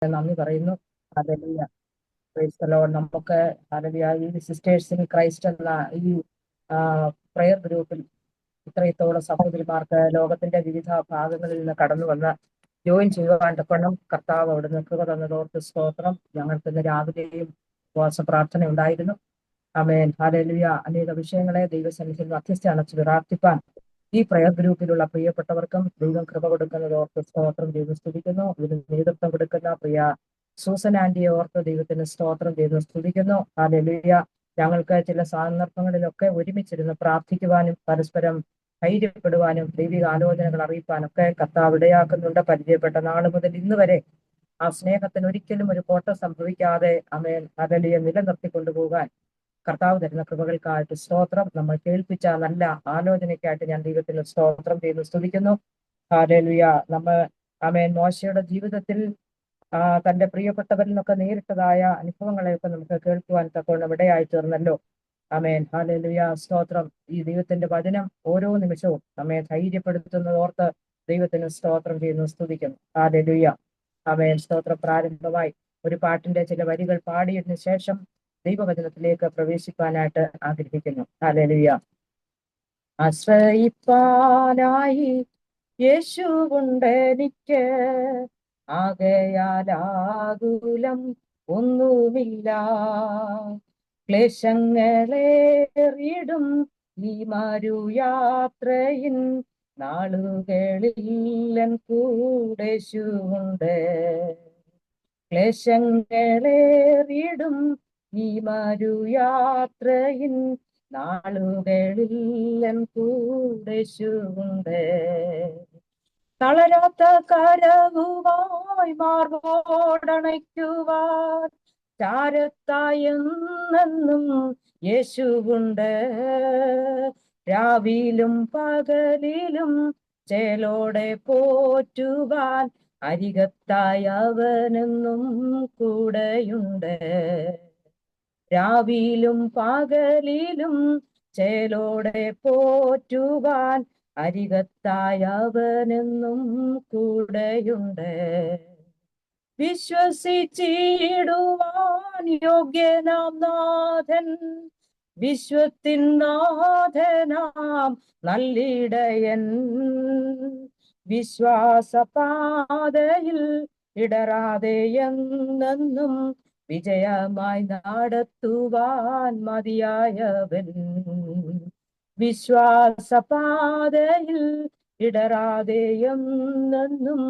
നന്ദി പറയുന്നു. Hallelujah. Praise the Lord. നമുക്ക് ഹല്ലേലൂയ ഈ സിസ്റ്റേഴ്സ് ഇൻ ക്രൈസ്റ്റ് എന്ന ഈ പ്രയർ ഗ്രൂപ്പിൽ ഇത്രത്തോളം സഹോദരിമാർക്ക് ലോകത്തിന്റെ വിവിധ ഭാഗങ്ങളിൽ നിന്ന് കടന്നു വന്ന് ജോയിൻ ചെയ്യുവാൻ തക്കണം കർത്താവ് അവിടുന്ന് കൃപ തന്നതോർത്ത് സ്തോത്രം. ഞങ്ങൾക്ക് ഇന്ന് രാവിലെയും ഉപവാസ പ്രാർത്ഥന ഉണ്ടായിരുന്നു. ആമേൻ. ഹല്ലേലൂയ. അനേക വിഷയങ്ങളെ ദൈവസന്നിധിയിൽ മധ്യസ്ഥ അണച്ച് പ്രാർത്ഥിപ്പാൻ ഈ പ്രയർ ഗ്രൂപ്പിലുള്ള പ്രിയപ്പെട്ടവർക്കും ദൈവം കൃപ കൊടുക്കുന്നത് ഓർത്ത് സ്തോത്രം ചെയ്ത് സ്തുതിക്കുന്നു. ഇതിന് നേതൃത്വം കൊടുക്കുന്ന പ്രിയ സൂസൻ ആന്റിയെ ഓർത്ത് ദൈവത്തിന് സ്തോത്രം ചെയ്ത് സ്തുതിക്കുന്നു. ഹല്ലേലൂയ. ഞങ്ങൾക്ക് ചില സന്ദർഭങ്ങളിലൊക്കെ ഒരുമിച്ചിരുന്ന് പ്രാർത്ഥിക്കുവാനും പരസ്പരം ധൈര്യപ്പെടുവാനും ദൈവിക ആലോചനകൾ അറിയിപ്പാനൊക്കെ കർത്താവ് ഇടയാക്കുന്നുണ്ട്. പരിചയപ്പെട്ട നാൾ മുതൽ ഇന്ന് വരെ ആ സ്നേഹത്തിന് ഒരിക്കലും ഒരു കോട്ടം സംഭവിക്കാതെ ആമേൻ ഹല്ലേലൂയ നിലനിർത്തിക്കൊണ്ടുപോകാൻ കർത്താവ് തരുന്ന കൃപകൾക്കായിട്ട് സ്തോത്രം. നമ്മൾ കേൾപ്പിച്ച നല്ല ആലോചനയ്ക്കായിട്ട് ഞാൻ ദൈവത്തിന് സ്തോത്രം ചെയ്ത് സ്തുതിക്കുന്നു. ഹല്ലേലൂയ. നമ്മൾ ആമേൻ മോശയുടെ ജീവിതത്തിൽ തന്റെ പ്രിയപ്പെട്ടവരിൽ നിന്നൊക്കെ നേരിട്ടതായ അനുഭവങ്ങളെയൊക്കെ നമുക്ക് കേൾക്കുവാൻ തക്കവണ്ണം ഇടയായി തീർന്നല്ലോ. ആമേൻ. ഹല്ലേലൂയ. സ്തോത്രം. ഈ ദൈവത്തിന്റെ വചനം ഓരോ നിമിഷവും നമ്മെ ധൈര്യപ്പെടുത്തുന്നത് ഓർത്ത് ദൈവത്തിന് സ്തോത്രം ചെയ്യുന്നു സ്തുതിക്കുന്നു. ഹല്ലേലൂയ. ആമേൻ. സ്തോത്രം. പ്രാരംഭമായി ഒരു പാട്ടിന്റെ ചില വരികൾ പാടിയതിനു ശേഷം ദൈവവചനത്തിലേക്ക് പ്രവേശിക്കാനായിട്ട് ആഗ്രഹിക്കുന്നു. ഹല്ലേലൂയ. ആശ്രയിപ്പാനായി യേശുവുണ്ടെനിക്ക്, ആകയാലാകുലം ഒന്നുമില്ല. ക്ലേശങ്ങളേറിടും ഈ മരുയാത്രയിൻ നാളുകളിൽ കൂടേശുണ്ട്. ക്ലേശങ്ങളേറിടും ഈ മരുയാത്രയിൻ നാളുകളിൽ കൂടേശുണ്ട്. തളരാത്ത കരവുമായി മാർവോടണയ്ക്കുവാൻ ചാരത്തായെന്നും യേശുവുണ്ട്. രാവിലും പകലിലും ചേലോടെ പോറ്റുവാൻ അരികത്തായി അവനെന്നും കൂടെയുണ്ട്. രാവിലും പകലിലും ചേലോടെ പോറ്റുവാൻ അരികത്തായി അവനെന്നും കൂടെയുണ്ട്. വിശ്വസിച്ചിടുവാൻ യോഗ്യനാം നാഥൻ, വിശ്വത്തിൻ നാഥനാം നല്ലിടയൻ. വിശ്വാസപാതയിൽ ഇടറാതെ എന്നെന്നും വിജയമായി നടത്തുവാൻ മതിയായവൻ. വിശ്വാസപാതയിൽ ഇടറാതെ എന്നെന്നും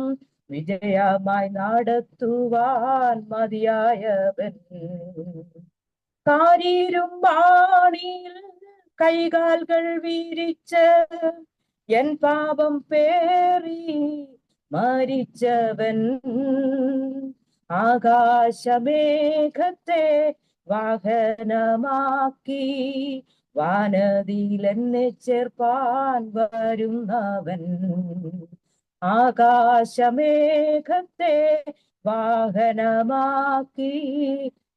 വിജയമായി നടത്തുവാൻ മതിയായവൻ. കാരീരും ബാണിയിൽ കൈകാൽകൾ വീരിച്ച് എൻ പാപം പേറി മരിച്ചവൻ. ആകാശമേഘത്തെ വാഹനമാക്കി വാനതിയിൽ എന്നെ ചേർപ്പാൻ വരുന്നവൻ. ആകാശമേഘത്തെ വാഹനമാക്കി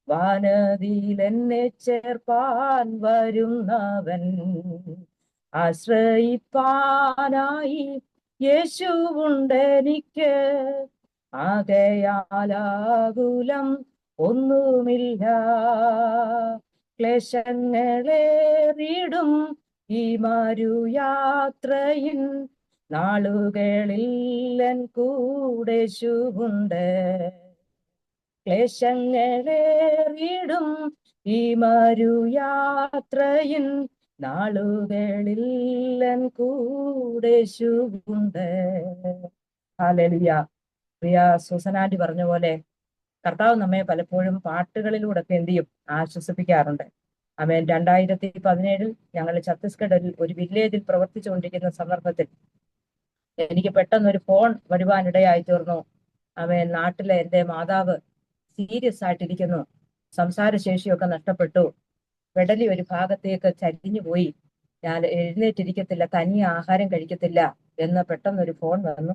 വാനതിയിൽ എന്നെ ചേർപ്പാൻ വരുന്നവൻ. ആശ്രയിപ്പാനായി യേശുവുണ്ടെനിക്ക്, ആകയാലാകുലം ഒന്നുമില്ല. ക്ലേശങ്ങളേറിടും ഈ മരുയാത്രയിൻ നാളുകളിൽ കൂടേശുവുണ്ട്. ക്ലേശങ്ങളേറിടും ഈ മരുയാത്രയിൻ നാളുകളിൽ കൂടേശുവുണ്ട്. ഹല്ലേലൂയ. പ്രിയ സൂസനാന്റി പറഞ്ഞ പോലെ കർത്താവ് നമ്മെ പലപ്പോഴും പാട്ടുകളിലൂടെ ഒക്കെ എന്ത് ചെയ്യും ആശ്വസിപ്പിക്കാറുണ്ട്. ആമേൻ. 2017 ഞങ്ങൾ ഛത്തീസ്ഗഡിൽ ഒരു വില്ലേജിൽ പ്രവർത്തിച്ചുകൊണ്ടിരിക്കുന്ന സന്ദർഭത്തിൽ എനിക്ക് പെട്ടെന്നൊരു ഫോൺ വരുവാനിടയായി തീർന്നു. ആമേൻ. നാട്ടിലെ എൻ്റെ മാതാവ് സീരിയസ് ആയിട്ടിരിക്കുന്നു, സംസാരശേഷിയൊക്കെ നഷ്ടപ്പെട്ടു, പെടലി ഒരു ഭാഗത്തേക്ക് ചരിഞ്ഞു പോയി, ഞാൻ എഴുന്നേറ്റിരിക്കത്തില്ല, തനിയെ ആഹാരം കഴിക്കത്തില്ല എന്ന് പെട്ടെന്നൊരു ഫോൺ വന്നു.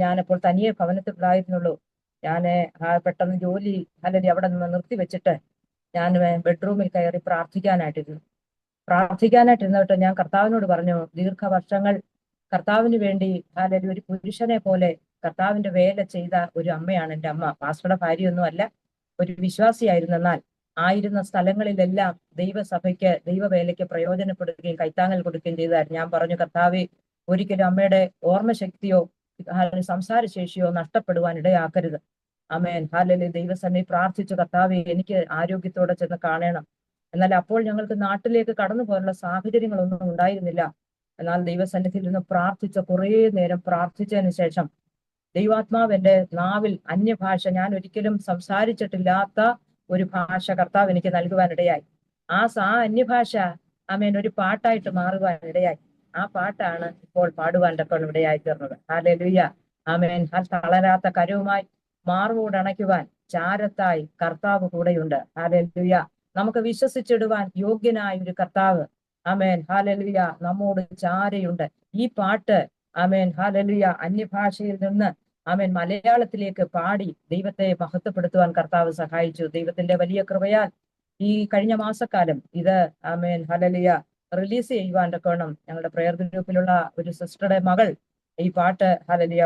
ഞാനപ്പോൾ തനിയെ ഭവനത്തിലുണ്ടായിരുന്നുള്ളൂ. ഞാൻ പെട്ടെന്ന് ജോലി അല്ലെങ്കിൽ അവിടെ നിന്ന് നിർത്തിവെച്ചിട്ട് ഞാൻ ബെഡ്റൂമിൽ കയറി പ്രാർത്ഥിക്കാനായിട്ടിരുന്നിട്ട് ഞാൻ കർത്താവിനോട് പറഞ്ഞു, ദീർഘവർഷങ്ങൾ കർത്താവിന് വേണ്ടി അല്ലെങ്കിൽ ഒരു പുരുഷനെ പോലെ കർത്താവിന്റെ വേല ചെയ്ത ഒരു അമ്മയാണ് എൻ്റെ അമ്മ. പാസ്റ്ററുടെ ഭാര്യയൊന്നും അല്ല, ഒരു വിശ്വാസിയായിരുന്നെന്നാൽ ആയിരുന്ന സ്ഥലങ്ങളിലെല്ലാം ദൈവസഭയ്ക്ക് ദൈവവേലയ്ക്ക് പ്രയോജനപ്പെടുകയും കൈത്താങ്ങൽ കൊടുക്കുകയും ചെയ്തായിരുന്നു. ഞാൻ പറഞ്ഞു, കർത്താവെ, ഒരിക്കലും അമ്മയുടെ ഓർമ്മശക്തിയോ സംസാരശേഷിയോ നഷ്ടപ്പെടുവാൻ ഇടയാക്കരുത്. ആമേൻ. ഹാലലൂയ. ദൈവസന്നിധി പ്രാർത്ഥിച്ചു, കർത്താവെ, എനിക്ക് ആരോഗ്യത്തോടെ ചെന്ന് കാണണം. എന്നാൽ അപ്പോൾ ഞങ്ങൾക്ക് നാട്ടിലേക്ക് കടന്നു പോകാനുള്ള സാഹചര്യങ്ങളൊന്നും ഉണ്ടായിരുന്നില്ല. എന്നാൽ ദൈവസന്നിധിയിൽ നിന്ന് പ്രാർത്ഥിച്ച കുറേ നേരം പ്രാർത്ഥിച്ചതിന് ശേഷം ദൈവാത്മാവ് എന്റെ നാവിൽ അന്യഭാഷ, ഞാൻ ഒരിക്കലും സംസാരിച്ചിട്ടില്ലാത്ത ഒരു ഭാഷ കർത്താവ് എനിക്ക് നൽകുവാനിടയായി. ആ അന്യഭാഷ ആമേൻ ഒരു പാട്ടായിട്ട് മാറുവാനിടയായി. ആ പാട്ടാണ് ഇപ്പോൾ പാടുവാൻ ഇടയായി തീർന്നത്. ഹല്ലേലൂയ. ആമേൻ. തളരാത്ത കരവുമായി മാർവോടണയ്ക്കുവാൻ ചാരത്തായി കർത്താവ് കൂടെയുണ്ട്. ഹല്ലേലൂയ. നമുക്ക് വിശ്വസിച്ചിടുവാൻ യോഗ്യനായ ഒരു കർത്താവ്, ആമേൻ, ഹല്ലേലൂയ, നമ്മോട് ചാരയുണ്ട്. ഈ പാട്ട്, ആമേൻ, ഹല്ലേലൂയ, അന്യഭാഷയിൽ നിന്ന് ആമേൻ മലയാളത്തിലേക്ക് പാടി ദൈവത്തെ മഹത്വപ്പെടുത്തുവാൻ കർത്താവ് സഹായിച്ചു. ദൈവത്തിന്റെ വലിയ കൃപയാൽ ഈ കഴിഞ്ഞ മാസക്കാലം ഇത് ആമേൻ ഹല്ലേലൂയ റിലീസ് ചെയ്യുവാൻ തക്കവണ്ണം ഞങ്ങളുടെ പ്രയർ ഗ്രൂപ്പിലുള്ള ഒരു സിസ്റ്ററുടെ മകൾ ഈ പാട്ട് ഹല്ലേലൂയ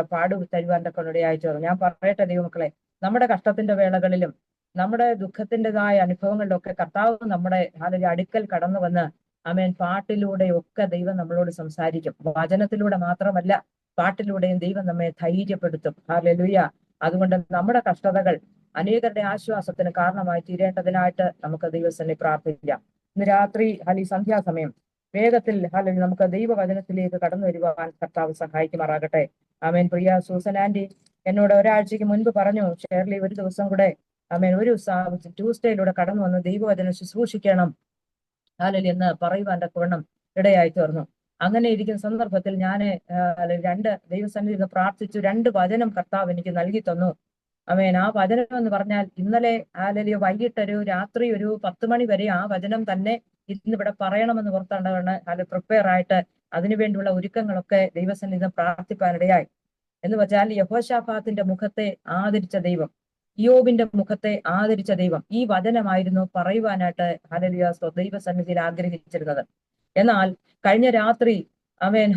തരുവാൻ തക്കവണ്ണം ചേർന്നു. ഞാൻ പറയട്ടെ ദൈവമക്കളെ, നമ്മുടെ കഷ്ടത്തിന്റെ വേളകളിലും നമ്മുടെ ദുഃഖത്തിൻ്റെതായ അനുഭവങ്ങളിലൊക്കെ കർത്താവ് നമ്മുടെ ഹല്ലേലൂയ അടുക്കൽ കടന്നു വന്ന് ആമേൻ പാട്ടിലൂടെ ഒക്കെ ദൈവം നമ്മളോട് സംസാരിക്കും. വചനത്തിലൂടെ മാത്രമല്ല, പാട്ടിലൂടെയും ദൈവം നമ്മെ ധൈര്യപ്പെടുത്തും. ഹല്ലേലൂയ. അതുകൊണ്ട് നമ്മുടെ കഷ്ടതകൾ അനേകരുടെ ആശ്വാസത്തിന് കാരണമായി തീരേണ്ടതിനായിട്ട് നമുക്ക് ദൈവസന്നിധി പ്രാർത്ഥിക്കാം. ഇന്ന് രാത്രി സന്ധ്യാസമയം വേഗത്തിൽ നമുക്ക് ദൈവവചനത്തിലേക്ക് കടന്നു വരുവാൻ കർത്താവ് സഹായിക്കുമാറാകട്ടെ. ആമേൻ. പ്രിയ സൂസൻ ആന്റി എന്നോട് ഒരാഴ്ചയ്ക്ക് മുൻപ് പറഞ്ഞു, ഷേർലി, ഒരു ദിവസം കൂടെ ആമേൻ ഒരു ട്യൂസ്ഡേയിലൂടെ കടന്നു വന്ന് ദൈവവചനം ശുശ്രൂഷിക്കണം എന്ന് പറയുവാൻ തക്കവണ്ണം ഇടയായി തീർന്നു. അങ്ങനെ ഇരിക്കുന്ന സന്ദർഭത്തിൽ ഞാൻ ദൈവസന്നിധിയിൽ പ്രാർത്ഥിച്ചു. 2 വചനം കർത്താവ് എനിക്ക് നൽകി തന്നു. ആമേൻ. ആ വചനം എന്ന് പറഞ്ഞാൽ ഇന്നലെ വൈകിട്ട് രാത്രി ഒരു 10 മണി വരെ ആ വചനം തന്നെ ഇന്നിവിടെ പറയണമെന്ന് പുറത്തുണ്ടാണ് പ്രിപ്പയർ ആയിട്ട് അതിനുവേണ്ടിയുള്ള ഒരുക്കങ്ങളൊക്കെ ദൈവസന്നിധി പ്രാർത്ഥിപ്പാനിടയായി. എന്ന് വെച്ചാൽ യഹോശാഫാത്തിന്റെ മുഖത്തെ ആദരിച്ച ദൈവം, ഇയ്യോബിന്റെ മുഖത്തെ ആദരിച്ച ദൈവം, ഈ വചനമായിരുന്നു പറയുവാനായിട്ട് ഹല്ലേലൂയ ദൈവസന്നിധിയിൽ ആഗ്രഹിച്ചിരുന്നത്. എന്നാൽ കഴിഞ്ഞ രാത്രി അവൻ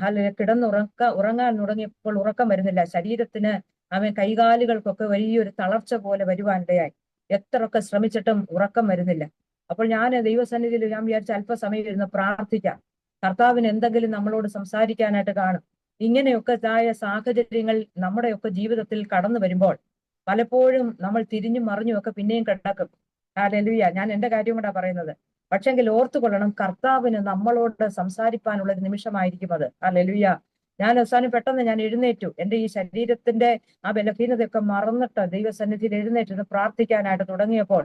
ഉറങ്ങാൻ തുടങ്ങിയപ്പോൾ ഉറക്കം വരുന്നില്ല. ശരീരത്തിന് അവൻ കൈകാലുകൾക്കൊക്കെ വലിയൊരു തളർച്ച പോലെ വരുവാനിടയായി. എത്രയൊക്കെ ശ്രമിച്ചിട്ടും ഉറക്കം വരുന്നില്ല. അപ്പോൾ ഞാൻ ദൈവസന്നിധിയിൽ ഞാൻ വിചാരിച്ച അല്പസമയം ഇരുന്ന് പ്രാർത്ഥിക്കാം, കർത്താവിന് എന്തെങ്കിലും നമ്മളോട് സംസാരിക്കാനായിട്ട് കാണും. ഇങ്ങനെയൊക്കെ സാഹചര്യങ്ങൾ നമ്മുടെയൊക്കെ ജീവിതത്തിൽ കടന്നു വരുമ്പോൾ പലപ്പോഴും നമ്മൾ തിരിഞ്ഞും മറിഞ്ഞും ഒക്കെ പിന്നെയും കിടക്കും. ഹല്ലേലൂയ. ഞാൻ എന്റെ കാര്യം കൂടാ പറയുന്നത്. പക്ഷെങ്കിൽ ഓർത്തുകൊള്ളണം, കർത്താവിന് നമ്മളോട് സംസാരിപ്പാനുള്ള ഒരു നിമിഷമായിരിക്കും അത്. ഹല്ലേലൂയ. ഞാൻ അവസാനം പെട്ടെന്ന് ഞാൻ എഴുന്നേറ്റു. എന്റെ ഈ ശരീരത്തിന്റെ ആ ബലഹീനതയൊക്കെ മറന്നിട്ട് ദൈവസന്നിധിയിൽ എഴുന്നേറ്റ് പ്രാർത്ഥിക്കാനായിട്ട് തുടങ്ങിയപ്പോൾ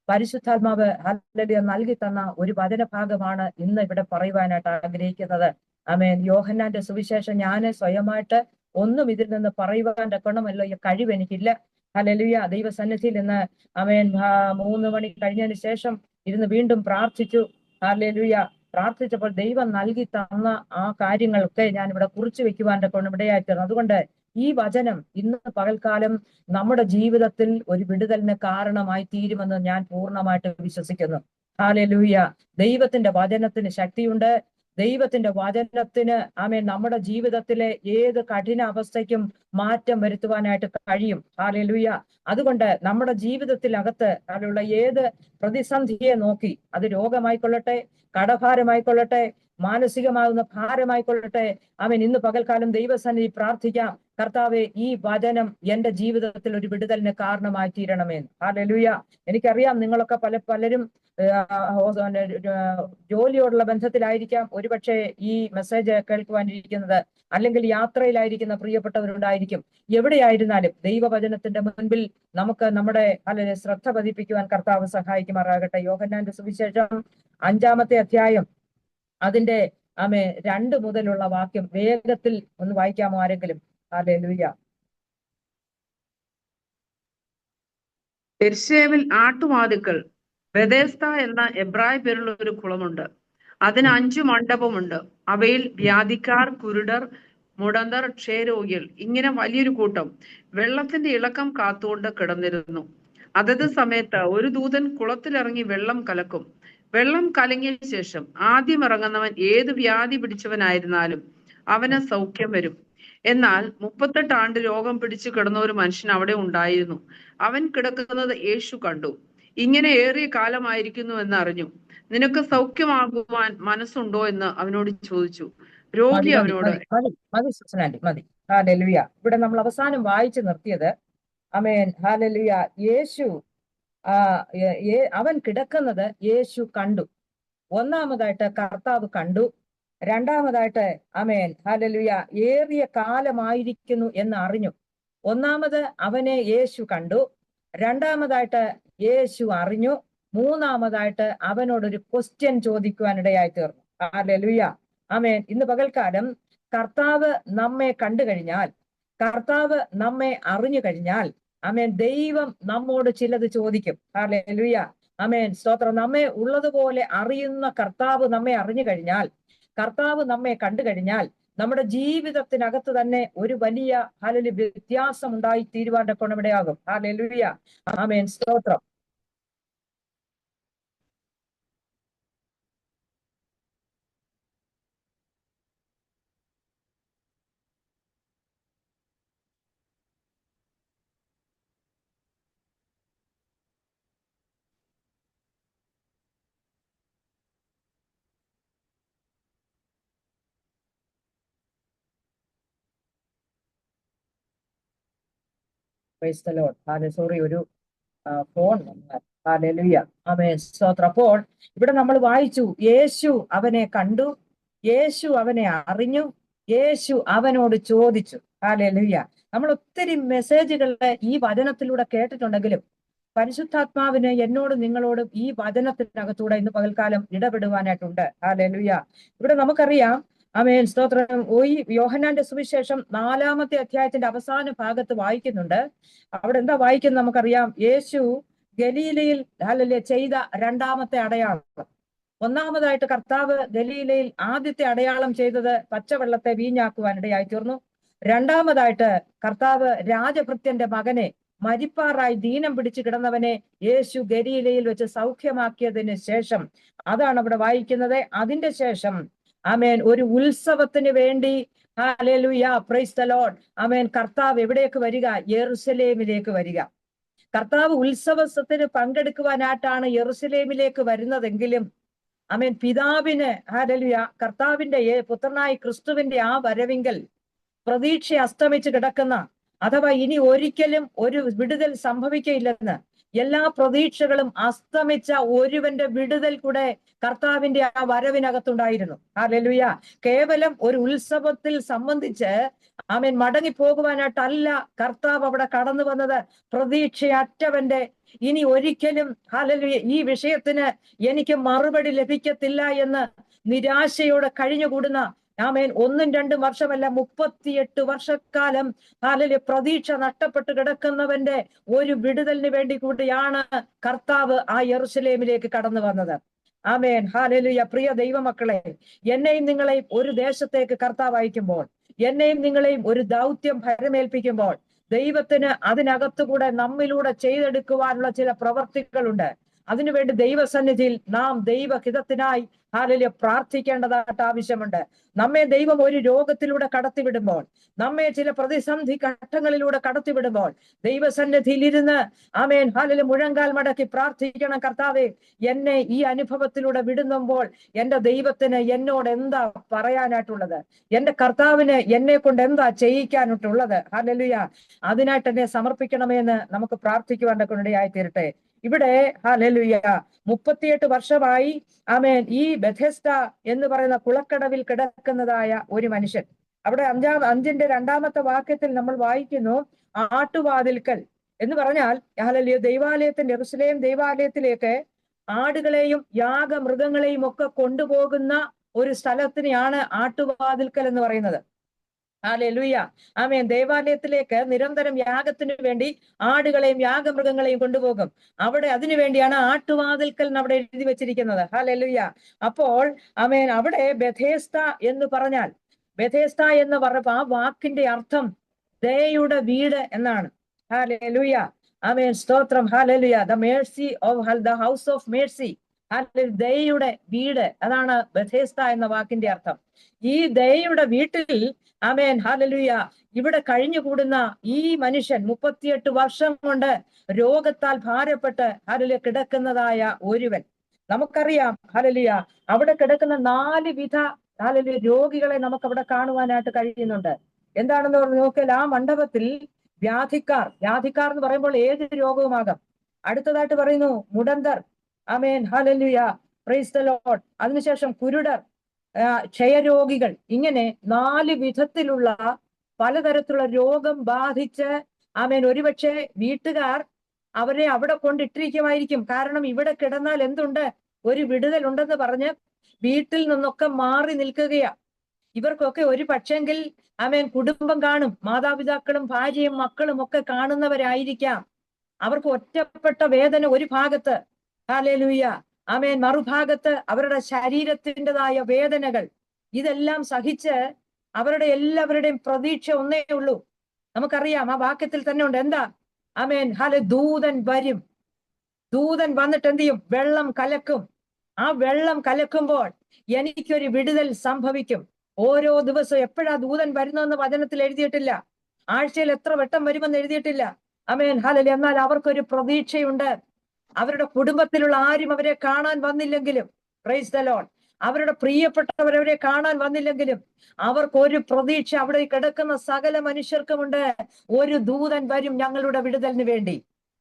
പരിശുദ്ധാത്മാവ് ഹല്ലേലൂയ നൽകി തന്ന ഒരു വചനഭാഗമാണ് ഇന്ന് ഇവിടെ പറയുവാനായിട്ട് ആഗ്രഹിക്കുന്നത്. ആമേൻ. യോഹന്നാന്റെ സുവിശേഷം ഞാൻ സ്വയമായിട്ട് ഒന്നും ഇതിൽ നിന്ന് പറയുവാൻ തക്കണമല്ലോ കഴിവ് എനിക്കില്ല. ഹല്ലേലൂയ. ദൈവസന്നിധിയിൽ നിന്ന് ആമേൻ 3 മണി കഴിഞ്ഞതിന് ശേഷം ഇരുന്ന് വീണ്ടും പ്രാർത്ഥിച്ചു. ഹല്ലേലൂയ. പ്രാർത്ഥിച്ചപ്പോൾ ദൈവം നൽകി തന്ന ആ കാര്യങ്ങളൊക്കെ ഞാൻ ഇവിടെ കുറിച്ചു വെക്കുവാൻ തക്കവണ്ണം ഇടയായിത്തീർന്നു. അതുകൊണ്ട് ഈ വചനം ഇന്ന് പകൽക്കാലം നമ്മുടെ ജീവിതത്തിൽ ഒരു വിടുതലിന് കാരണമായി തീരുമെന്ന് ഞാൻ പൂർണ്ണമായിട്ട് വിശ്വസിക്കുന്നു. ഹല്ലേലൂയ. ദൈവത്തിന്റെ വചനത്തിന് ശക്തിയുണ്ട്. ദൈവത്തിന്റെ വചനത്തിന് ആമേൻ നമ്മുടെ ജീവിതത്തിലെ ഏത് കഠിന അവസ്ഥയ്ക്കും മാറ്റം വരുത്തുവാനായിട്ട് കഴിയും. ഹല്ലേലൂയ. അതുകൊണ്ട് നമ്മുടെ ജീവിതത്തിനകത്ത് അതിലുള്ള ഏത് പ്രതിസന്ധിയെ നോക്കി, അത് രോഗമായിക്കൊള്ളട്ടെ, കടഭാരമായിക്കൊള്ളട്ടെ, മാനസികമാകുന്ന ഭാരമായിക്കൊള്ളട്ടെ, അവൻ ഇന്ന് പകൽക്കാലം ദൈവസന്നിധി പ്രാർത്ഥിക്കാം, കർത്താവെ, ഈ വചനം എന്റെ ജീവിതത്തിൽ ഒരു വിടുതലിന് കാരണമായി തീരണമേന്ന്. ഹല്ലേലൂയ. എനിക്കറിയാം നിങ്ങളൊക്കെ പലരും ജോലിയോടുള്ള ബന്ധത്തിലായിരിക്കാം ഒരുപക്ഷെ ഈ മെസ്സേജ് കേൾക്കുവാനിരിക്കുന്നത്, അല്ലെങ്കിൽ യാത്രയിലായിരിക്കുന്ന പ്രിയപ്പെട്ടവരുണ്ടായിരിക്കും. എവിടെയായിരുന്നാലും ദൈവവചനത്തിന്റെ മുൻപിൽ നമുക്ക് നമ്മുടെ ശ്രദ്ധ പതിപ്പിക്കുവാൻ കർത്താവ് സഹായിക്കുമാറാകട്ടെ. യോഹന്നാന്റെ സുവിശേഷം 5-ാമത്തെ അധ്യായം അതിന്റെ 2 മുതലുള്ള വാക്യം വേഗത്തിൽ ഒന്ന് വായിക്കാമോ ആരെങ്കിലും? ഹല്ലേലൂയ. യെരുശലേമിൽ ആട്ടുവാതിൽക്കൽ ബെഥെസ്ദ എന്ന എബ്രായ പേരുള്ള ഒരു കുളമുണ്ട്. അതിന് 5 മണ്ഡപമുണ്ട്. അവയിൽ വ്യാധിക്കാർ, കുരുടർ, മുടന്തർ, ക്ഷയരോഗികൾ ഇങ്ങനെ വലിയൊരു കൂട്ടം വെള്ളത്തിന്റെ ഇളക്കം കാത്തുകൊണ്ട് കിടന്നിരുന്നു. അതത് സമയത്ത് ഒരു ദൂതൻ കുളത്തിലിറങ്ങി വെള്ളം കലക്കും. വെള്ളം കലങ്ങിയ ശേഷം ആദ്യം ഇറങ്ങുന്നവൻ ഏത് വ്യാധി പിടിച്ചവനായിരുന്നാലും അവന് സൗഖ്യം വരും. എന്നാൽ 38 ആണ്ട് രോഗം പിടിച്ചു കിടന്ന ഒരു മനുഷ്യൻ അവിടെ ഉണ്ടായിരുന്നു. അവൻ കിടക്കുന്നത് യേശു കണ്ടു. ഇങ്ങനെ ഏറിയ കാലമായിരിക്കുന്നു എന്ന് അറിഞ്ഞു. നിനക്ക് സൗഖ്യമാകുവാൻ മനസ്സുണ്ടോ എന്ന് അവനോട് ചോദിച്ചു. മതി രോഗി മതി അവനോട്, മതി മതി മതി സിസ്റ്റർ ആന്റി മതി. ഹല്ലേലൂയ. ഇവിടെ നമ്മൾ അവസാനം വായിച്ചു നിർത്തിയത് ആമേൻ ഹല്ലേലൂയ, യേശു അവൻ കിടക്കുന്നത് യേശു കണ്ടു. ഒന്നാമതായിട്ട് കർത്താവ് കണ്ടു. രണ്ടാമതായിട്ട് ആമേൻ ഹല്ലേലൂയ, ഏറിയ കാലമായിരിക്കുന്നു എന്ന് അറിഞ്ഞു. ഒന്നാമത് അവനെ യേശു കണ്ടു. രണ്ടാമതായിട്ട് യേശു അറിഞ്ഞു. മൂന്നാമതായിട്ട് അവനോടൊരു ക്വസ്റ്റ്യൻ ചോദിക്കുവാനിടയായി തീർന്നു. ഹല്ലേലൂയ. ആമേൻ. ഇന്ന് പകൽക്കാലം കർത്താവ് നമ്മെ കണ്ടു കഴിഞ്ഞാൽ, കർത്താവ് നമ്മെ അറിഞ്ഞു കഴിഞ്ഞാൽ, ആമേൻ, ദൈവം നമ്മോട് ചിലത് ചോദിക്കും. ഹല്ലേലൂയ. ആമേൻ. സ്തോത്രം. നമ്മെ ഉള്ളതുപോലെ അറിയുന്ന കർത്താവ് നമ്മെ അറിഞ്ഞു കഴിഞ്ഞാൽ, കർത്താവ് നമ്മെ കണ്ടു കഴിഞ്ഞാൽ, നമ്മുടെ ജീവിതത്തിനകത്ത് തന്നെ ഒരു വലിയ ഹല്ലേലൂയ വ്യത്യാസം ഉണ്ടായി തീരുവാൻ കൊണ്ടിടയാകും. ഹല്ലേലൂയ. ആമേൻ. സ്തോത്രം. Price the Lord. സോറി, ഒരു ഫോൺ വന്നാൽ. ഹല്ലേലൂയ. ആമേൻ. സ്തോത്രം. അപ്പോൾ ഇവിടെ നമ്മൾ വായിച്ചു, യേശു അവനെ കണ്ടു, യേശു അവനെ അറിഞ്ഞു, യേശു അവനോട് ചോദിച്ചു. ഹല്ലേലൂയ. നമ്മൾ ഒത്തിരി മെസ്സേജുകളെ ഈ വചനത്തിലൂടെ കേട്ടിട്ടുണ്ടെങ്കിലും പരിശുദ്ധാത്മാവിന് എന്നോടും നിങ്ങളോടും ഈ വചനത്തിനകത്തൂടെ ഇന്ന് പകൽക്കാലം ഇടപെടുവാനായിട്ടുണ്ട്. ഹല്ലേലൂയ. ഇവിടെ നമുക്കറിയാം, ആമേൻ, സ്തോത്രം, ഈ യോഹന്നാന്റെ സുവിശേഷം 4-ാമത്തെ അധ്യായത്തിന്റെ അവസാന ഭാഗത്ത് വായിക്കുന്നുണ്ട്. അവിടെ എന്താ വായിക്കുന്നത് നമുക്കറിയാം. യേശു ഗലീലയിൽ ഹല്ലേലൂയ ചെയ്ത രണ്ടാമത്തെ അടയാളം. ഒന്നാമതായിട്ട് കർത്താവ് ഗലീലയിൽ ആദ്യത്തെ അടയാളം ചെയ്തത് പച്ചവെള്ളത്തെ വീഞ്ഞാക്കുവാനിടയായി തീർന്നു. രണ്ടാമതായിട്ട് കർത്താവ് രാജഭൃത്യന്റെ മകനെ, മരിപ്പാറായി ദീനം പിടിച്ചു കിടന്നവനെ യേശു ഗലീലയിൽ വെച്ച് സൗഖ്യമാക്കിയതിന് ശേഷം, അതാണ് അവിടെ വായിക്കുന്നത്. അതിന്റെ ശേഷം ആമേൻ, ഒരു ഉത്സവത്തിന് വേണ്ടി ഹല്ലേലൂയ, പ്രൈസ് ദി ലോർഡ്, ആമേൻ, കർത്താവ് എവിടേക്ക് വരിക? യെറുശലേമിലേക്ക് വരിക. കർത്താവ് ഉത്സവത്തിന് പങ്കെടുക്കുവാനായിട്ടാണ് യെറുശലേമിലേക്ക് വരുന്നതെങ്കിലും ആമേൻ, പിതാവിന് ഹല്ലേലൂയ, കർത്താവിന്റെ പുത്രനായ ക്രിസ്തുവിന്റെ ആ വരവിങ്കൽ പ്രതീക്ഷ അസ്തമിച്ച് കിടക്കുന്ന, അഥവാ ഇനി ഒരിക്കലും ഒരു വിടുതൽ സംഭവിക്കയില്ലെന്ന് എല്ലാ പ്രതീക്ഷകളും അസ്തമിച്ച ഒരുവന്റെ വിടുതൽ കൂടെ കർത്താവിന്റെ ആ വരവിനകത്തുണ്ടായിരുന്നു. ഹല്ലേലൂയ. കേവലം ഒരു ഉത്സവത്തിൽ സംബന്ധിച്ച് ആമേൻ മടങ്ങി പോകുവാനായിട്ടല്ല കർത്താവ് അവിടെ കടന്നു വന്നത്. പ്രതീക്ഷയറ്റവന്റെ, ഇനി ഒരിക്കലും ഹല്ലേലൂയ ഈ വിഷയത്തിന് എനിക്ക് മറുപടി ലഭിക്കത്തില്ല എന്ന് നിരാശയോടെ കഴിഞ്ഞുകൂടുന്ന, ആമേൻ, 1-2 വർഷമല്ല 38 വർഷക്കാലം ഹല്ലേലൂയ പ്രതീക്ഷ നഷ്ടപ്പെട്ട് കിടക്കുന്നവന്റെ ഒരു വിടുതലിന് വേണ്ടി കൂടിയാണ് കർത്താവ് ആ യെറുശലേമിലേക്ക് കടന്നു വന്നത്. ആമേൻ. ഹല്ലേലൂയ. പ്രിയ ദൈവമക്കളെ, എന്നെയും നിങ്ങളെയും ഒരു ദേശത്തേക്ക് കർത്താവ് അയക്കുമ്പോൾ, എന്നെയും നിങ്ങളെയും ഒരു ദൗത്യം ഭരമേൽപ്പിക്കുമ്പോൾ, ദൈവത്തിന് അതിനകത്തുകൂടെ നമ്മിലൂടെ ചെയ്തെടുക്കുവാനുള്ള ചില പ്രവർത്തികളുണ്ട്. അതിനുവേണ്ടി ദൈവസന്നിധിയിൽ നാം ദൈവഹിതത്തിനായി ഹല്ലേലൂയ പ്രാർത്ഥിക്കേണ്ടതായിട്ട് ആവശ്യമുണ്ട്. നമ്മെ ദൈവം ഒരു രോഗത്തിലൂടെ കടത്തിവിടുമ്പോൾ, നമ്മെ ചില പ്രതിസന്ധി ഘട്ടങ്ങളിലൂടെ കടത്തിവിടുമ്പോൾ, ദൈവസന്നിധിയിൽ ഇരുന്ന് ആമേൻ ഹല്ലേലൂയ മുഴങ്കാൽ മടക്കി പ്രാർത്ഥിക്കണം. കർത്താവേ, എന്നെ ഈ അനുഭവത്തിലൂടെ വിടുന്നുമ്പോൾ എന്റെ ദൈവത്തിന് എന്നോട് എന്താ പറയാനായിട്ടുള്ളത്? എന്റെ കർത്താവിന് എന്നെ കൊണ്ട് എന്താ ചെയ്യിക്കാനായിട്ടുള്ളത്? ഹല്ലേലൂയ. അതിനായിട്ട് എന്നെ സമർപ്പിക്കണമെന്ന് നമുക്ക് പ്രാർത്ഥിക്കുവാൻ ഇടയായി തീരട്ടെ. ഇവിടെ ഹല്ലേലൂയ 38 വർഷമായി ആമേൻ ഈ ബെഥെസ്ദ എന്ന് പറയുന്ന കുളക്കടവിൽ കിടക്കുന്നതായ ഒരു മനുഷ്യൻ. അവിടെ 5-ന്റെ 2-ാമത്തെ വാക്യത്തിൽ നമ്മൾ വായിക്കുന്നു, ആട്ടുവാതിൽക്കൽ എന്ന് പറഞ്ഞാൽ ഹല്ലേലൂയ ദൈവാലയത്തിന്റെ, യെരൂശലേം ദൈവാലയത്തിലേക്ക് ആടുകളെയും യാഗമൃഗങ്ങളെയും ഒക്കെ കൊണ്ടുപോകുന്ന ഒരു സ്ഥലത്തിനെയാണ് ആട്ടുവാതിൽക്കൽ എന്ന് പറയുന്നത്. ഹല്ലേലൂയ. ആമേൻ. ദേവാലയത്തിലേക്ക് നിരന്തരം യാഗത്തിന് വേണ്ടി ആടുകളെയും യാഗമൃഗങ്ങളെയും കൊണ്ടുപോകും. അവിടെ അതിനു വേണ്ടിയാണ് ആട്ടുവാതിൽക്കൽ അവിടെ എഴുതി വെച്ചിരിക്കുന്നത്. ഹല്ലേലൂയ. അപ്പോൾ ആമേൻ, അവിടെ ബെഥെസ്ദ എന്ന് പറഞ്ഞാൽ, ബെഥെസ്ദ എന്ന് പറഞ്ഞപ്പോ ആ വാക്കിന്റെ അർത്ഥം ദയയുടെ വീട് എന്നാണ്. ഹല്ലേലൂയ. ആമേൻ. സ്തോത്രം. ഹല്ലേലൂയ. The mercy of the house of mercy, ദയയുടെ വീട്, അതാണ് ബെഥെസ്ദ എന്ന വാക്കിന്റെ അർത്ഥം. ഈ ദയയുടെ വീട്ടിൽ ആമേൻ, ഹല്ലേലൂയ. ഇവിടെ കഴിഞ്ഞുകൂടുന്ന ഈ മനുഷ്യൻ 38 വർഷം കൊണ്ട് രോഗത്താൽ ഭാരപ്പെട്ട് ഹല്ലേലൂയ കിടക്കുന്നതായ ഒരുവൻ, നമുക്കറിയാം ഹല്ലേലൂയ, അവിടെ കിടക്കുന്ന 4 വിധ ഹല്ലേലൂയ രോഗികളെ നമുക്ക് അവിടെ കാണുവാനായിട്ട് കഴിയുന്നുണ്ട്. എന്താണെന്ന് പറഞ്ഞു നോക്കിയാൽ ആ മണ്ഡപത്തിൽ വ്യാധിക്കാർ എന്ന് പറയുമ്പോൾ ഏത് രോഗവുമാകാം. അടുത്തതായിട്ട് പറയുന്നു മുടന്തർ, ആമേൻ, ഹല്ലേലൂയ, പ്രൈസ് ദി ലോർഡ്. അതിനുശേഷം കുരുടർ, ക്ഷയരോഗികൾ, ഇങ്ങനെ 4 വിധത്തിലുള്ള പലതരത്തിലുള്ള രോഗം ബാധിച്ച് ആമേൻ, ഒരുപക്ഷെ വീട്ടുകാർ അവരെ അവിടെ കൊണ്ടിട്ടിരിക്കുമായിരിക്കും. കാരണം ഇവിടെ കിടന്നാൽ എന്തുണ്ട്, ഒരു വിടുതൽ ഉണ്ടെന്ന് പറഞ്ഞ് വീട്ടിൽ നിന്നൊക്കെ മാറി നിൽക്കുകയാ. ഇവർക്കൊക്കെ ഒരു പക്ഷെങ്കിൽ ആമേൻ കുടുംബം കാണും, മാതാപിതാക്കളും ഭാര്യയും മക്കളും ഒക്കെ കാണുന്നവരായിരിക്കാം. അവർക്ക് ഒറ്റപ്പെട്ട വേദന ഒരു ഭാഗത്ത്, ഹല്ലേലൂയ, ആമേൻ, മറുഭാഗത്ത് അവരുടെ ശരീരത്തിൻ്റെതായ വേദനകൾ. ഇതെല്ലാം സഹിച്ച് അവരുടെ എല്ലാവരുടെയും പ്രതീക്ഷ ഒന്നേ ഉള്ളൂ. നമുക്കറിയാം ആ വാക്യത്തിൽ തന്നെ ഉണ്ട്, എന്താ, ആമേൻ, ദൂതൻ വരും. ദൂതൻ വന്നിട്ട് എന്ത് ചെയ്യും? വെള്ളം കലക്കും. ആ വെള്ളം കലക്കുമ്പോൾ എനിക്കൊരു വിടുതൽ സംഭവിക്കും. ഓരോ ദിവസവും എപ്പോഴാ ദൂതൻ വരുന്നതെന്ന് വചനത്തിൽ എഴുതിയിട്ടില്ല. ആഴ്ചയിൽ എത്ര വട്ടം വരുമെന്ന് എഴുതിയിട്ടില്ല. ആമേൻ, ഹല്ലേലൂയ. എന്നാൽ അവർക്കൊരു പ്രതീക്ഷയുണ്ട്. അവരുടെ കുടുംബത്തിലുള്ള ആരും അവരെ കാണാൻ വന്നില്ലെങ്കിലും, പ്രൈസ് ദി ലോർഡ്, അവരുടെ പ്രിയപ്പെട്ടവരവരെ കാണാൻ വന്നില്ലെങ്കിലും അവർക്കൊരു പ്രതീക്ഷ അവിടെ കിടക്കുന്ന സകല മനുഷ്യർക്കുമുണ്ട്. ഒരു ദൂതൻ വരും ഞങ്ങളുടെ വിടുതലിന് വേണ്ടി.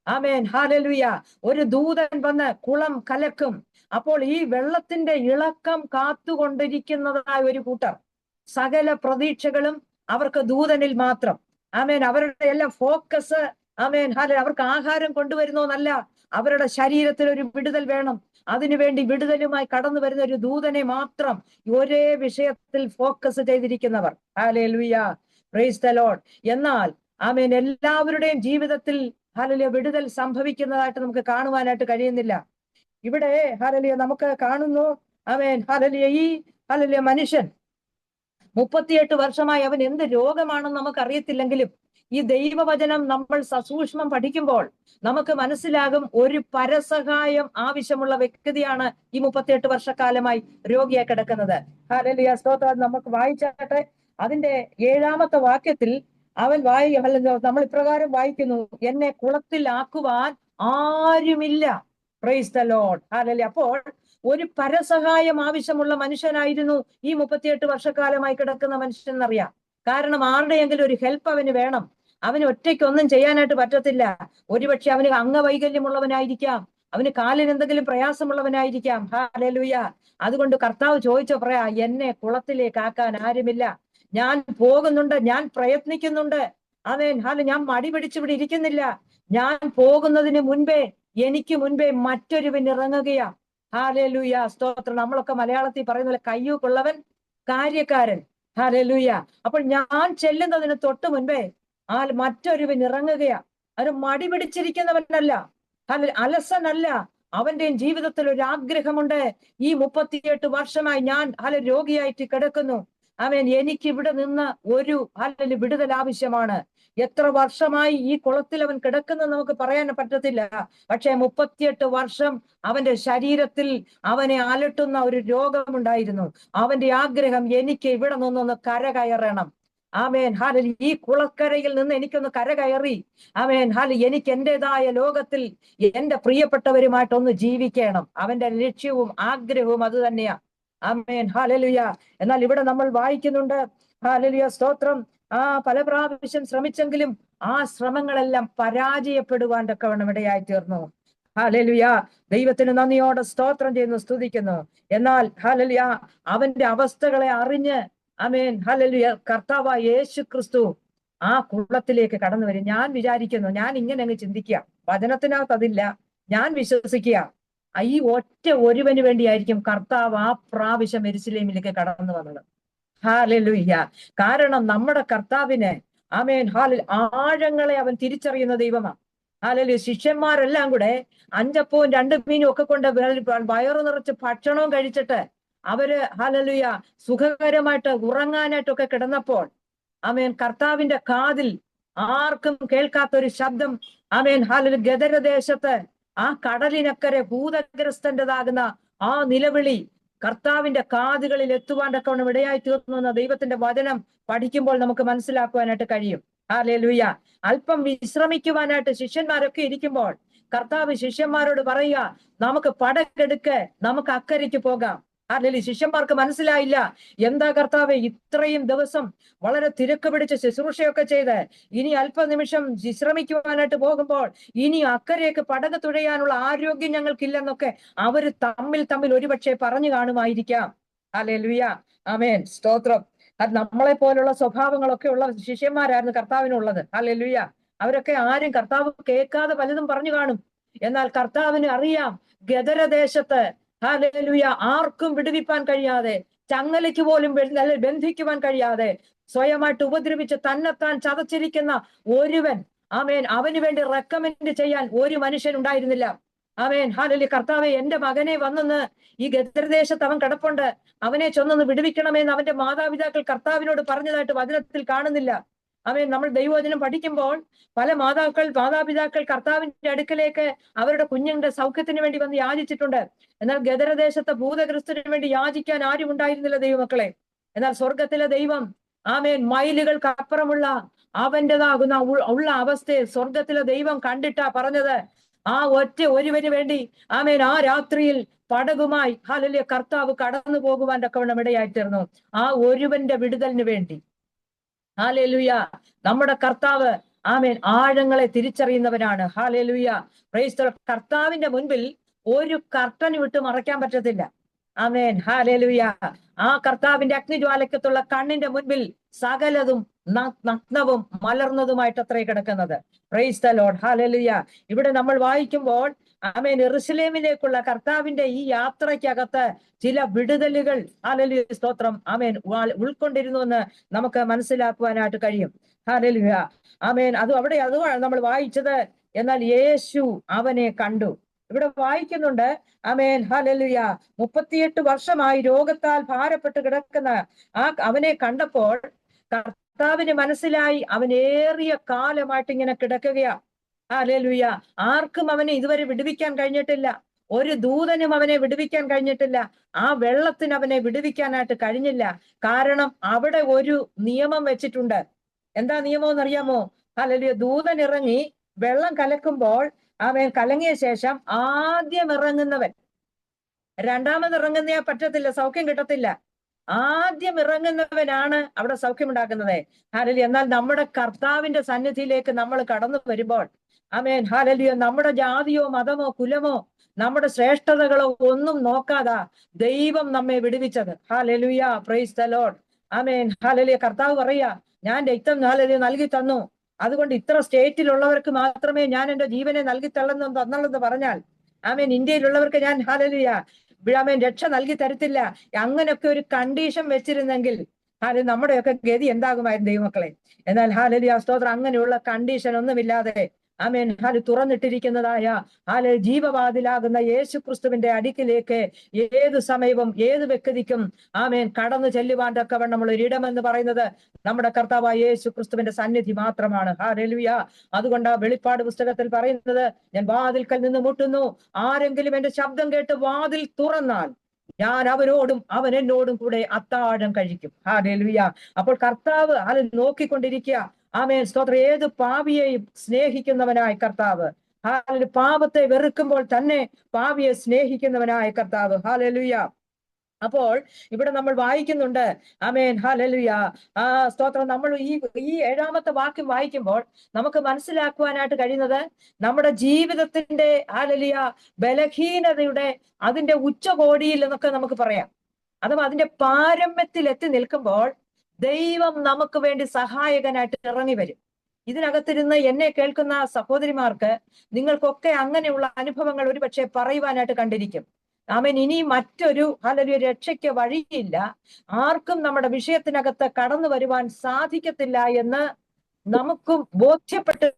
ആമേൻ, ഹല്ലേലൂയ. ഒരു ദൂതൻ വന്ന് കുളം കലക്കും. അപ്പോൾ ഈ വെള്ളത്തിന്റെ ഇളക്കം കാത്തുകൊണ്ടിരിക്കുന്നതായ ഒരു കൂട്ടർ, സകല പ്രതീക്ഷകളും അവർക്ക് ദൂതനിൽ മാത്രം. ആമേൻ, അവരുടെ എല്ലാം ഫോക്കസ്, ആമേൻ, അവർക്ക് ആഹാരം കൊണ്ടുവരുന്നോന്നല്ല, അവരുടെ ശരീരത്തിൽ ഒരു വിടുതൽ വേണം. അതിനുവേണ്ടി വിടുതലുമായി കടന്നു വരുന്ന ഒരു ദൂതനെ മാത്രം ഒരേ വിഷയത്തിൽ ഫോക്കസ് ചെയ്തിരിക്കുന്നവർ. ഹല്ലേലൂയ, പ്രൈസ് ദി ലോർഡ്. എന്നാൽ ആമേൻ, എല്ലാവരുടെയും ജീവിതത്തിൽ ഹല്ലേലൂയ വിടുതൽ സംഭവിക്കുന്നതായിട്ട് നമുക്ക് കാണുവാനായിട്ട് കഴിയുന്നില്ല. ഇവിടെ ഹല്ലേലൂയ നമുക്ക് കാണുന്നു, ആമേൻ, ഹല്ലേലൂയ, ഈ ഹല്ലേലൂയ മനുഷ്യൻ 38 വർഷമായി അവൻ എന്ത് രോഗമാണെന്ന് നമുക്ക് അറിയത്തില്ലെങ്കിലും ഈ ദൈവവചനം നമ്മൾ സസൂക്ഷ്മം പഠിക്കുമ്പോൾ നമുക്ക് മനസ്സിലാകും, ഒരു പരസഹായം ആവശ്യമുള്ള വ്യക്തിയാണ് ഈ 38 വർഷക്കാലമായി രോഗിയായി കിടക്കുന്നത്. ഹല്ലേലൂയ, സ്തോത്രം. നമുക്ക് വായിച്ചാട്ടെ. അതിന്റെ 7-ാമത്തെ വാക്യത്തിൽ അവൻ നമ്മൾ ഇപ്രകാരം വായിക്കുന്നു, എന്നെ കുളത്തിലാക്കുവാൻ ആരുമില്ല. Price the lord, hallelujah. അപ്പോൾ ഒരു പരസഹായം ആവശ്യമുള്ള മനുഷ്യനായിരുന്നു ഈ 38 വർഷക്കാലമായി കിടക്കുന്ന മനുഷ്യൻ എന്നറിയാം. കാരണം ആരുടെയെങ്കിലും ഒരു ഹെൽപ്പ് അവന് വേണം. അവന് ഒറ്റയ്ക്കൊന്നും ചെയ്യാനായിട്ട് പറ്റത്തില്ല. ഒരുപക്ഷെ അവന് അംഗവൈകല്യമുള്ളവനായിരിക്കാം, അവന് കാലിന് എന്തെങ്കിലും പ്രയാസമുള്ളവനായിരിക്കാം. ഹല്ലേലൂയ. അതുകൊണ്ട് കർത്താവ് ചോദിച്ചോ പറയാ, എന്നെ കുളത്തിലേക്ക് ആക്കാൻ ആരുമില്ല. ഞാൻ പോകുന്നുണ്ട്, ഞാൻ പ്രയത്നിക്കുന്നുണ്ട്. ആമേൻ, ഞാൻ മടി പിടിച്ചിവിടെ ഇരിക്കുന്നില്ല. ഞാൻ പോകുന്നതിന് മുൻപേ, എനിക്ക് മുൻപേ മറ്റൊരുവൻ ഇറങ്ങുകയാ. ഹല്ലേലൂയ, സ്തോത്രം. നമ്മളൊക്കെ മലയാളത്തിൽ പറയുന്ന പോലെ കയ്യൂക്കുള്ളവൻ കാര്യക്കാരൻ. ഹല്ലേലൂയ. അപ്പോൾ ഞാൻ ചെല്ലുന്നതിന് തൊട്ട് മുൻപേ മറ്റൊരുവൻ ഇറങ്ങുകയാ. അത് മടി പിടിച്ചിരിക്കുന്നവനല്ല, അലസനല്ല. അവന്റെയും ജീവിതത്തിൽ ഒരു ആഗ്രഹമുണ്ട്. ഈ 38 വർഷമായി ഞാൻ രോഗിയായിട്ട് കിടക്കുന്നു. ആമേൻ, എനിക്ക് ഇവിടെ നിന്ന് ഒരു വിടുതൽ ആവശ്യമാണ്. എത്ര വർഷമായി ഈ കുളത്തിൽ അവൻ കിടക്കുന്നത് നമുക്ക് പറയാൻ പറ്റത്തില്ല. പക്ഷെ 38 വർഷം അവന്റെ ശരീരത്തിൽ അവനെ അലട്ടുന്ന ഒരു രോഗമുണ്ടായിരുന്നു. അവന്റെ ആഗ്രഹം, എനിക്ക് ഇവിടെ നിന്നൊന്ന് കരകയറണം. ആമേൻ, ഈ കുളക്കരയിൽ നിന്ന് എനിക്കൊന്ന് കരകയറി, ആമേൻ, എനിക്ക് എന്റേതായ ലോകത്തിൽ എന്റെ പ്രിയപ്പെട്ടവരുമായിട്ടൊന്ന് ജീവിക്കണം. അവന്റെ ലക്ഷ്യവും ആഗ്രഹവും അത് തന്നെയാ. ആമേൻ, ഹല്ലേലൂയ. എന്നാൽ ഇവിടെ നമ്മൾ വായിക്കുന്നുണ്ട്, ഹല്ലേലൂയ, സ്തോത്രം, പല പ്രാവശ്യം ശ്രമിച്ചെങ്കിലും ആ ശ്രമങ്ങളെല്ലാം പരാജയപ്പെടുവാൻ തക്കവണ്ണം ഇടയായി തീർന്നു. ഹല്ലേലൂയ. ദൈവത്തിന് നന്ദിയോടെ സ്തോത്രം ചെയ്യുന്നു, സ്തുതിക്കുന്നു. എന്നാൽ ഹല്ലേലൂയ, അവന്റെ അവസ്ഥകളെ അറിഞ്ഞ്, ആമേൻ, ഹല്ലേലൂയ, കർത്താവായ യേശു ക്രിസ്തു ആ കുളത്തിലേക്ക് കടന്നു വരും. ഞാൻ വിചാരിക്കുന്നു, ഞാൻ ഇങ്ങനെ അങ്ങ് ചിന്തിക്കുക, വചനത്തിനകത്ത് അതില്ല, ഞാൻ വിശ്വസിക്കുക, ഈ ഒറ്റ ഒരുവന് വേണ്ടിയായിരിക്കും കർത്താവ് ആ പ്രാവശ്യം യെരൂശലേമിലേക്ക് കടന്നു വന്നത്. ഹല്ലേലൂയ. കാരണം നമ്മുടെ കർത്താവിന്, ആമേൻ, ആഴങ്ങളെ അവൻ തിരിച്ചറിയുന്ന ദൈവമാണ്. ഹല്ലേലൂയ. ശിഷ്യന്മാരെല്ലാം കൂടെ 5 അപ്പവും 2 മീനും ഒക്കെ കൊണ്ട് വയറു നിറച്ച് ഭക്ഷണവും കഴിച്ചിട്ട് അവര് ഹല്ലേലൂയ സുഖകരമായിട്ട് ഉറങ്ങാനായിട്ടൊക്കെ കിടന്നപ്പോൾ, ആമേൻ, കർത്താവിന്റെ കാതിൽ ആർക്കും കേൾക്കാത്തൊരു ശബ്ദം, ആമേൻ, ഹല്ലേലൂയ, ഗദരദേശത്ത് ആ കടലിനക്കരെ ഭൂതഗ്രസ്തന്റേതാകുന്ന ആ നിലവിളി കർത്താവിന്റെ കാതുകളിൽ എത്തുവാൻ തക്കവണ്ണം ഇടയായി തീർന്നു എന്ന ദൈവത്തിന്റെ വചനം പഠിക്കുമ്പോൾ നമുക്ക് മനസ്സിലാക്കുവാനായിട്ട് കഴിയും. ഹല്ലേലൂയ. അല്പം വിശ്രമിക്കുവാനായിട്ട് ശിഷ്യന്മാരൊക്കെ ഇരിക്കുമ്പോൾ കർത്താവ് ശിഷ്യന്മാരോട് പറയുക, നമുക്ക് പടക്കെടുക്ക്, നമുക്ക് അക്കരയ്ക്ക് പോകാം. അല്ലെങ്കിൽ ശിഷ്യന്മാർക്ക് മനസ്സിലായില്ല, എന്താ കർത്താവ് ഇത്രയും ദിവസം വളരെ തിരക്ക് പിടിച്ച് ശുശ്രൂഷയൊക്കെ ചെയ്ത് ഇനി അല്പനിമിഷം വിശ്രമിക്കുവാനായിട്ട് പോകുമ്പോൾ ഇനി അക്കരയ്ക്ക് പടക് തുഴയാനുള്ള ആരോഗ്യം ഞങ്ങൾക്കില്ലെന്നൊക്കെ അവര് തമ്മിൽ ഒരുപക്ഷെ പറഞ്ഞു കാണുമായിരിക്കാം. ഹല്ലേലൂയ. ആമേൻ. സ്തോത്രം. അത് നമ്മളെ പോലുള്ള സ്വഭാവങ്ങളൊക്കെ ഉള്ള ശിഷ്യന്മാരായിരുന്നു കർത്താവിനുള്ളത്. ഹല്ലേലൂയ. അവരൊക്കെ ആരും കർത്താവ് കേൾക്കാതെ പലതും പറഞ്ഞു കാണും. എന്നാൽ കർത്താവിന് അറിയാം, ഗദരദേശത്ത് ഹല്ലേലൂയ ആർക്കും വിടുവിപ്പാൻ കഴിയാതെ, ചങ്ങലയ്ക്ക് പോലും ബന്ധിക്കുവാൻ കഴിയാതെ, സ്വയമായിട്ട് ഉപദ്രവിച്ച് തന്നെത്താൻ ചതച്ചിരിക്കുന്ന ഒരുവൻ, ആമേൻ, അവന് വേണ്ടി റെക്കമെൻഡ് ചെയ്യാൻ ഒരു മനുഷ്യൻ ഉണ്ടായിരുന്നില്ല. ആമേൻ. ഹല്ലേലൂയ. കർത്താവേ, എന്റെ മകനെ വന്നെന്ന് ഈ ഗദരദേശത്ത് അവൻ കിടപ്പുണ്ട്, അവനെ ചൊന്നൊന്ന് വിടുവിക്കണമെന്ന് അവന്റെ മാതാപിതാക്കൾ കർത്താവിനോട് പറഞ്ഞതായിട്ട് വചനത്തിൽ കാണുന്നില്ല. ആമേൻ. നമ്മൾ ദൈവവചനം പഠിക്കുമ്പോൾ പല മാതാപിതാക്കൾ കർത്താവിന്റെ അടുക്കലേക്ക് അവരുടെ കുഞ്ഞുങ്ങളുടെ സൗഖ്യത്തിന് വേണ്ടി വന്ന് യാചിച്ചിട്ടുണ്ട്. എന്നാൽ ഗദരദേശത്തെ ഭൂതഗ്രസ്തന് വേണ്ടി യാചിക്കാൻ ആരും ഉണ്ടായിരുന്നില്ല ദൈവമക്കളെ. എന്നാൽ സ്വർഗത്തിലെ ദൈവം, ആമേൻ, മൈലുകൾക്കപ്പുറമുള്ള അവന്റേതാകുന്ന ഉള്ള അവസ്ഥയെ സ്വർഗത്തിലെ ദൈവം കണ്ടിട്ടാ പറഞ്ഞത്, ആ ഒറ്റ ഒരുവന് വേണ്ടി, ആമേൻ, ആ രാത്രിയിൽ പടകുമായി ഹല്ലേലൂയ കർത്താവ് കടന്നു പോകുവാൻ തക്കവണ്ണം ഇടയായി തീർന്നു. ആ ഒരുവന്റെ വിടുതലിന് വേണ്ടി. ഹല്ലേലൂയ. നമ്മുടെ കർത്താവ്, ആമേൻ, ആഴങ്ങളെ തിരിച്ചറിയുന്നവനാണ്. ഹല്ലേലൂയ. Praise the Lord. കർത്താവിന്റെ മുൻപിൽ ഒരു കർട്ടൻ വിട്ട് മറയ്ക്കാൻ പറ്റത്തില്ല. ആമേൻ. ഹല്ലേലൂയ. ആ കർത്താവിന്റെ അഗ്നിജ്വാലക്കത്തുള്ള കണ്ണിന്റെ മുൻപിൽ സകലതും നഗ്നവും മലർന്നതുമായിട്ട് അത്രേ കിടക്കുന്നത്. Price the lord. ഹല്ലേലൂയ. ഇവിടെ നമ്മൾ വായിക്കുമ്പോൾ, ആമേൻ, യെരൂശലേമിലേക്കുള്ള കർത്താവിന്റെ ഈ യാത്രയ്ക്കകത്ത് ചില വിടുതലുകൾ, ഹല്ലേലൂയ, സ്തോത്രം, ആമേൻ, ഉൾക്കൊണ്ടിരുന്നു എന്ന് നമുക്ക് മനസ്സിലാക്കുവാനായിട്ട് കഴിയും. ഹല്ലേലൂയ. ആമേൻ. അതുമാണ് നമ്മൾ വായിച്ചത്. എന്നാൽ യേശു അവനെ കണ്ടു. ഇവിടെ വായിക്കുന്നുണ്ട്, ആമേൻ, ഹല്ലേലൂയ, 38 വർഷമായി രോഗത്താൽ ഭാരപ്പെട്ട് കിടക്കുന്ന അവനെ കണ്ടപ്പോൾ കർത്താവിന് മനസ്സിലായി, അവൻ ഏറിയ കാലമായിട്ട് ഇങ്ങനെ കിടക്കുകയാ. ഹല്ലേലൂയ. ആർക്കും അവനെ ഇതുവരെ വിടുവിക്കാൻ കഴിഞ്ഞിട്ടില്ല. ഒരു ദൂതനും അവനെ വിടുവിക്കാൻ കഴിഞ്ഞിട്ടില്ല. ആ വെള്ളത്തിന് അവനെ വിടുവിക്കാനായിട്ട് കഴിഞ്ഞില്ല. കാരണം അവിടെ ഒരു നിയമം വെച്ചിട്ടുണ്ട്. എന്താ നിയമം എന്നറിയാമോ? ഹല്ലേലൂയ. ദൂതൻ ഇറങ്ങി വെള്ളം കലക്കുമ്പോൾ, അവൻ കലങ്ങിയ ശേഷം ആദ്യം ഇറങ്ങുന്നവൻ രണ്ടാമത് ഇറങ്ങുന്നേ പറ്റത്തില്ല, സൗഖ്യം കിട്ടത്തില്ല. ആദ്യം ഇറങ്ങുന്നവനാണ് അവിടെ സൗഖ്യം ഉണ്ടാക്കുന്നത്. ഹല്ലേലൂയ. എന്നാൽ നമ്മുടെ കർത്താവിന്റെ സന്നിധിയിലേക്ക് നമ്മൾ കടന്നു വരുമ്പോൾ, ആമേൻ, ഹല്ലേലൂയ, നമ്മുടെ ജാതിയോ മതമോ കുലമോ നമ്മുടെ ശ്രേഷ്ഠതകളോ ഒന്നും നോക്കാതെ ദൈവം നമ്മെ വിടുവിച്ചത്. ഹല്ലേലൂയ. Praise the lord. ആമേൻ. ഹല്ലേലൂയ. കർത്താവ് പറയാ, ഞാൻ രക്തം ഹല്ലേലൂയ നൽകി തന്നു, അതുകൊണ്ട് ഇത്ര സ്റ്റേറ്റിലുള്ളവർക്ക് മാത്രമേ ഞാൻ എന്റെ ജീവനെ നൽകി തന്നുള്ളെന്ന് പറഞ്ഞാൽ, ആമേൻ, ഇന്ത്യയിലുള്ളവർക്ക് ഞാൻ ഹല്ലേലൂയ ആമേൻ രക്ഷ നൽകി തരത്തില്ല, അങ്ങനെയൊക്കെ ഒരു കണ്ടീഷൻ വെച്ചിരുന്നെങ്കിൽ നമ്മുടെയൊക്കെ ഗതി എന്താകുമായിരുന്നു ദൈവമക്കളെ? എന്നാൽ ഹല്ലേലൂയ, സ്തോത്രം, അങ്ങനെയുള്ള കണ്ടീഷൻ ഒന്നുമില്ലാതെ, ആമേൻ, ജീവവാതിലാകുന്ന ജീവവാതിലാകുന്ന യേശു ക്രിസ്തുവിന്റെ അടുക്കിലേക്ക് ഏതു സമയവും ഏത് വ്യക്തിക്കും, ആമേൻ, കടന്നു ചെല്ലുവാൻ തക്കവണ്ണമുള്ള ഒരിടമെന്ന് പറയുന്നത് നമ്മുടെ കർത്താവായ യേശു ക്രിസ്തുവിന്റെ സന്നിധി മാത്രമാണ്. ഹല്ലേലൂയ. അതുകൊണ്ട് വെളിപ്പാട് പുസ്തകത്തിൽ പറയുന്നത്, ഞാൻ വാതിൽക്കൽ നിന്ന് മുട്ടുന്നു, ആരെങ്കിലും എന്റെ ശബ്ദം കേട്ട് വാതിൽ തുറന്നാൽ ഞാൻ അവനോടും അവൻ എന്നോടും കൂടെ അത്താഴം കഴിക്കും. ഹല്ലേലൂയ. അപ്പോൾ കർത്താവ് അത് നോക്കിക്കൊണ്ടിരിക്കുക. ആമേൻ, സ്തോത്രം. ഏത് പാപിയെയും സ്നേഹിക്കുന്നവനായ കർത്താവ്, പാപത്തെ വെറുക്കുമ്പോൾ തന്നെ പാപിയെ സ്നേഹിക്കുന്നവനായ കർത്താവ്. ഹല്ലേലൂയ. അപ്പോൾ ഇവിടെ നമ്മൾ വായിക്കുന്നുണ്ട്, ആമേൻ, ഹല്ലേലൂയ, സ്തോത്രം. നമ്മൾ ഈ 7ാമത്തെ വാക്യം വായിക്കുമ്പോൾ നമുക്ക് മനസ്സിലാക്കുവാനായിട്ട് കഴിയുന്നത്, നമ്മുടെ ജീവിതത്തിന്റെ ഹല്ലേലൂയ ബലഹീനതയുടെ അതിന്റെ ഉച്ചകോടിയിൽ എന്നൊക്കെ നമുക്ക് പറയാം, അഥവാ അതിന്റെ പാരമ്യത്തിൽ എത്തി നിൽക്കുമ്പോൾ ദൈവം നമുക്ക് വേണ്ടി സഹായകനായിട്ട് ഇറങ്ങി വരും. ഇതിനകത്തിരുന്ന് എന്നെ കേൾക്കുന്ന സഹോദരിമാർക്ക്, നിങ്ങൾക്കൊക്കെ അങ്ങനെയുള്ള അനുഭവങ്ങൾ ഒരുപക്ഷെ പറയുവാനായിട്ട് കണ്ടിരിക്കും. ആമേൻ. ഇനി മറ്റൊരു ഹല്ലേലൂയ രക്ഷയ്ക്ക് വഴിയില്ല, ആർക്കും നമ്മുടെ വിഷയത്തിനകത്ത് കടന്നു വരുവാൻ സാധിക്കത്തില്ല എന്ന് നമുക്കും ബോധ്യപ്പെട്ട്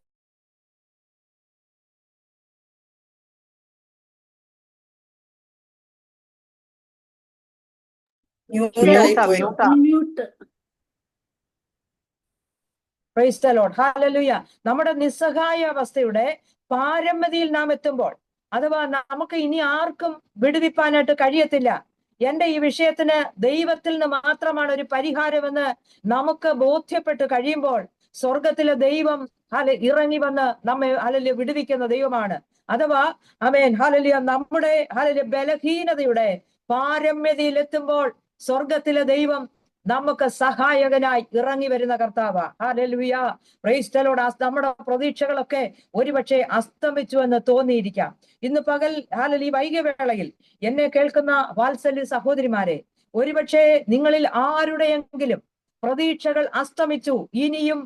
പ്രൈസ് ദി ലോർഡ്. ഹല്ലേലൂയ. നമ്മുടെ നിസ്സഹായ അവസ്ഥയുടെ പാരമ്യതയിൽ നാം എത്തുമ്പോൾ, അഥവാ നമുക്ക് ഇനി ആർക്കും വിടുവിപ്പാനായിട്ട് കഴിയത്തില്ല, എന്റെ ഈ വിഷയത്തിന് ദൈവത്തിൽ നിന്ന് മാത്രമാണ് ഒരു പരിഹാരമെന്ന് നമുക്ക് ബോധ്യപ്പെട്ട് കഴിയുമ്പോൾ സ്വർഗത്തിലെ ദൈവം ഇറങ്ങി വന്ന് നമ്മെ വിടുവിക്കുന്ന ദൈവമാണ്. അഥവാ ആമേൻ ഹല്ലേലൂയ, നമ്മുടെ ബലഹീനതയുടെ പാരമ്യതയിലെത്തുമ്പോൾ സ്വർഗത്തിലെ ദൈവം നമുക്ക് സഹായകനായി ഇറങ്ങി വരുന്ന കർത്താവ്. Hallelujah, praise the Lord. നമ്മുടെ പ്രതീക്ഷകളൊക്കെ ഒരുപക്ഷെ അസ്തമിച്ചു എന്ന് തോന്നിയിരിക്കാം. ഇന്ന് പകൽ ഈ വൈകിയ വേളയിൽ എന്നെ കേൾക്കുന്ന വാത്സല്യ സഹോദരിമാരെ, ഒരുപക്ഷെ നിങ്ങളിൽ ആരുടെയെങ്കിലും പ്രതീക്ഷകൾ അസ്തമിച്ചു, ഇനിയും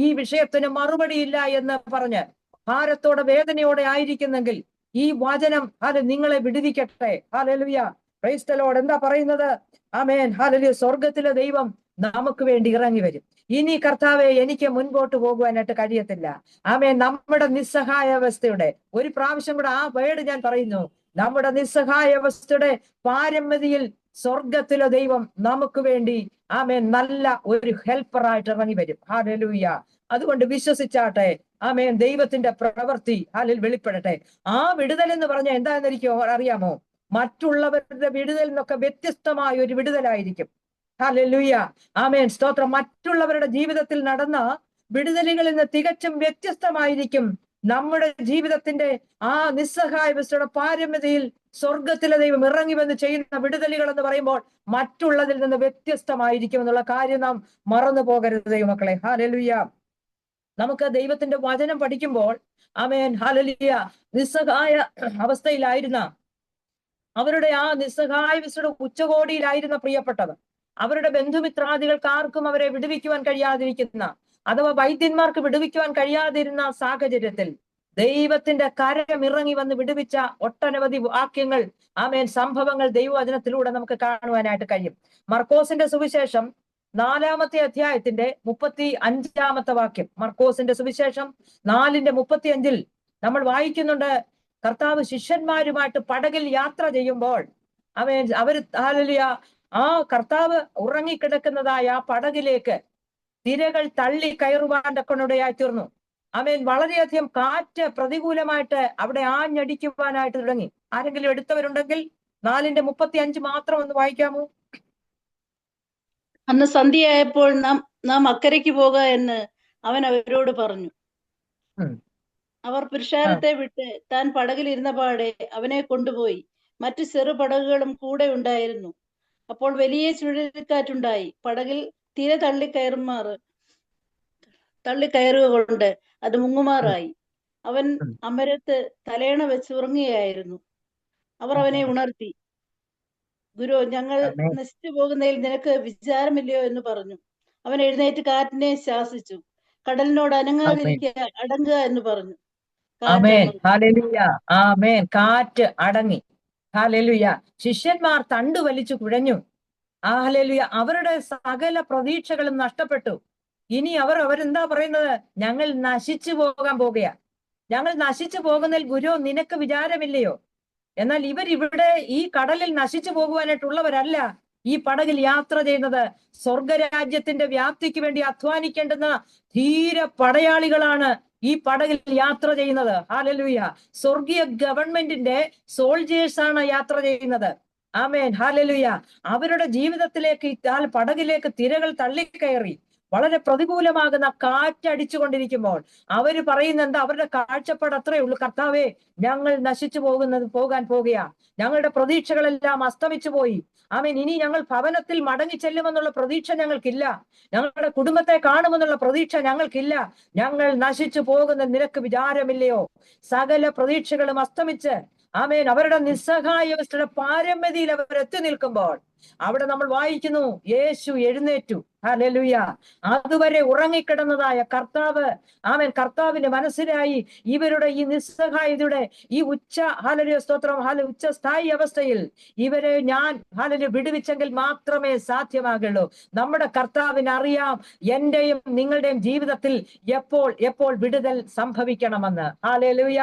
ഈ വിഷയത്തിന് മറുപടിയില്ല എന്ന് പറഞ്ഞ് ഭാരത്തോടെ വേദനയോടെ ആയിരിക്കുന്നെങ്കിൽ ഈ വചനം നിങ്ങളെ വിടുവിക്കട്ടെ. ഹല്ലേലൂയ, പ്രൈസ് ദി ലോർഡ്. എന്താ പറയുന്നത്? ആമേൻ ഹല്ലേലൂയ. സ്വർഗത്തിലെ ദൈവം നമുക്ക് വേണ്ടി ഇറങ്ങി വരും. ഇനി കർത്താവെ എനിക്ക് മുൻപോട്ട് പോകുവാനായിട്ട് കഴിയത്തില്ല. ആമേൻ. നമ്മുടെ നിസ്സഹായാവസ്ഥയുടെ ഒരു പ്രാവശ്യം കൂടെ ആ വേർഡ് ഞാൻ പറയുന്നു. നമ്മുടെ നിസ്സഹായാവസ്ഥയുടെ പാരമ്യതയിൽ സ്വർഗത്തിലെ ദൈവം നമുക്ക് വേണ്ടി ആമേൻ നല്ല ഒരു ഹെൽപ്പറായിട്ട് ഇറങ്ങി വരും. ഹല്ലേലൂയ. അതുകൊണ്ട് വിശ്വസിച്ചാട്ടെ. ആമേൻ. ദൈവത്തിന്റെ പ്രവൃത്തി വെളിപ്പെടട്ടെ. ആ വിടുതൽ എന്ന് പറഞ്ഞാൽ എന്താണെന്ന് എനിക്ക് അറിയാമോ? മറ്റുള്ളവരുടെ വിടുതൽ നിന്നൊക്കെ വ്യത്യസ്തമായ ഒരു വിടുതലായിരിക്കും. ഹല്ലേലൂയ, ആമേൻ, സ്തോത്രം. മറ്റുള്ളവരുടെ ജീവിതത്തിൽ നടന്ന വിടുതലുകളിൽ നിന്ന് തികച്ചും വ്യത്യസ്തമായിരിക്കും നമ്മുടെ ജീവിതത്തിന്റെ ആ നിസ്സഹായാവസ്ഥയുടെ പാരമ്യതയിൽ സ്വർഗത്തിലെ ദൈവം ഇറങ്ങി വന്ന് ചെയ്യുന്ന വിടുതലുകൾ എന്ന് പറയുമ്പോൾ മറ്റുള്ളതിൽ നിന്ന് വ്യത്യസ്തമായിരിക്കും എന്നുള്ള കാര്യം നാം മറന്നു പോകരുത് ദൈവമക്കളെ. ഹല്ലേലൂയ. നമുക്ക് ദൈവത്തിന്റെ വചനം പഠിക്കുമ്പോൾ ആമേൻ ഹല്ലേലൂയ, നിസ്സഹായ അവസ്ഥയിലായിരുന്ന അവരുടെ ആ നിസ്സഹായാവസ്ഥയുടെ ഉച്ചകോടിയിലായിരുന്ന പ്രിയപ്പെട്ടവർ, അവരുടെ ബന്ധുമിത്രാദികൾക്ക് ആർക്കും അവരെ വിടുവിക്കുവാൻ കഴിയാതിരിക്കുന്ന, അഥവാ വൈദ്യന്മാർക്ക് വിടുവിക്കുവാൻ കഴിയാതിരുന്ന സാഹചര്യത്തിൽ ദൈവത്തിന്റെ കരം ഇറങ്ങി വന്ന് വിടുവിച്ച ഒട്ടനവധി വാക്യങ്ങൾ, ആമേൻ, സംഭവങ്ങൾ ദൈവവചനത്തിലൂടെ നമുക്ക് കാണുവാനായിട്ട് കഴിയും. മർക്കോസിന്റെ സുവിശേഷം 4-ാമത്തെ അധ്യായത്തിന്റെ 35-ാമത്തെ വാക്യം. മർക്കോസിന്റെ സുവിശേഷം 4:35 നമ്മൾ വായിക്കുന്നുണ്ട്, കർത്താവ് ശിഷ്യന്മാരുമായിട്ട് പടകിൽ യാത്ര ചെയ്യുമ്പോൾ അവര് ഹല്ലേലൂയ, ആ കർത്താവ് ഉറങ്ങിക്കിടക്കുന്നതായ ആ പടകിലേക്ക് തിരകൾ തള്ളി കയറുവാൻ തക്കനിടയായി തീർന്നു. ആമേൻ. വളരെയധികം കാറ്റ് പ്രതികൂലമായിട്ട് അവിടെ ആഞ്ഞടിക്കുവാനായിട്ട് തുടങ്ങി. ആരെങ്കിലും എടുത്തവരുണ്ടെങ്കിൽ 4:35 മാത്രം ഒന്ന് വായിക്കാമോ? അന്ന് സന്ധ്യയായപ്പോൾ നാം അക്കരയ്ക്ക് പോക എന്ന് അവൻ അവരോട് പറഞ്ഞു. അവർ പുരുഷാരത്തെ വിട്ട് താൻ പടകിലിരുന്ന പാടെ അവനെ കൊണ്ടുപോയി. മറ്റു ചെറു പടകുകളും കൂടെ ഉണ്ടായിരുന്നു. അപ്പോൾ വലിയ ചുഴലിക്കാറ്റുണ്ടായി. പടകിൽ തിര തള്ളിക്കയറുക കൊണ്ട് അത് മുങ്ങുമാറായി. അവൻ അമരത്ത് തലയണ വെച്ച് ഉറങ്ങുകയായിരുന്നു. അവർ അവനെ ഉണർത്തി, ഗുരു, ഞങ്ങൾ നശിച്ചു പോകുന്നതിൽ നിനക്ക് വിചാരമില്ലയോ എന്ന് പറഞ്ഞു. അവൻ എഴുന്നേറ്റ് കാറ്റിനെ ശാസിച്ചു, കടലിനോട് അടങ്ങുക എന്ന് പറഞ്ഞു. ആമേൻ ഹല്ലേലൂയ, ആമേൻ. കാറ്റ് അടങ്ങി. ഹല്ലേലൂയ. ശിഷ്യന്മാർ തണ്ടു വലിച്ചു കുഴഞ്ഞു. ഹല്ലേലൂയ. അവരുടെ സകല പ്രതീക്ഷകളും നഷ്ടപ്പെട്ടു. ഇനി അവരെന്താ പറയുന്നത്? ഞങ്ങൾ നശിച്ചു പോകാൻ പോകുക. ഞങ്ങൾ നശിച്ചു പോകുന്നതിൽ ഗുരു നിനക്ക് വിചാരമില്ലയോ? എന്നാൽ ഇവരിവിടെ ഈ കടലിൽ നശിച്ചു പോകുവാനായിട്ടുള്ളവരല്ല ഈ പടകിൽ യാത്ര ചെയ്യുന്നത്. സ്വർഗരാജ്യത്തിന്റെ വ്യാപ്തിക്ക് വേണ്ടി അധ്വാനിക്കേണ്ടുന്ന ധീര പടയാളികളാണ് ഈ പടകിൽ യാത്ര ചെയ്യുന്നത്. ഹല്ലേലൂയ. സ്വർഗീയ ഗവൺമെന്റിന്റെ സോൾജേഴ്സ് ആണ് യാത്ര ചെയ്യുന്നത്. Amen hallelujah. അവരുടെ ജീവിതത്തിലേക്ക് പടകിലേക്ക് തിരകൾ തള്ളിക്കയറി വളരെ പ്രതികൂലമാകുന്ന കാറ്റടിച്ചുകൊണ്ടിരിക്കുമ്പോൾ അവര് പറയുന്ന എന്താ? അവരുടെ കാഴ്ചപ്പാട് അത്രയേ ഉള്ളൂ, കർത്താവേ, ഞങ്ങൾ നശിച്ചു പോകാൻ പോകുക. ഞങ്ങളുടെ പ്രതീക്ഷകളെല്ലാം അസ്തമിച്ചു പോയി. ആമേൻ. ഇനി ഞങ്ങൾ ഭവനത്തിൽ മടങ്ങി ചെല്ലുമെന്നുള്ള പ്രതീക്ഷ ഞങ്ങൾക്കില്ല. ഞങ്ങളുടെ കുടുംബത്തെ കാണുമെന്നുള്ള പ്രതീക്ഷ ഞങ്ങൾക്കില്ല. ഞങ്ങൾ നശിച്ചു പോകുന്ന നിനക്ക് വിചാരമില്ലയോ? സകല പ്രതീക്ഷകളും അസ്തമിച്ച് ആമേൻ അവരുടെ നിസ്സഹായാവസ്ഥയുടെ പാരമ്യതയിൽ അവർ എത്തി നിൽക്കുമ്പോൾ അവിടെ നമ്മൾ വായിക്കുന്നു, യേശു എഴുന്നേറ്റു. ഹല്ലേലൂയ. അതുവരെ ഉറങ്ങിക്കിടന്നതായ കർത്താവ്, ആമേൻ, കർത്താവിന്റെ മനസ്സിലായി ഇവരുടെ ഈ നിസ്സഹായതയുടെ ഈ ഹല്ലേലൂയ സ്തോത്രം, ഉച്ചസ്ഥായി അവസ്ഥയിൽ ഇവരെ ഞാൻ വിടുവിച്ചെങ്കിൽ മാത്രമേ സാധ്യമാകുള്ളൂ. നമ്മുടെ കർത്താവിന് അറിയാം എന്റെയും നിങ്ങളുടെയും ജീവിതത്തിൽ എപ്പോൾ വിടുതൽ സംഭവിക്കണമെന്ന്. ഹല്ലേലൂയ.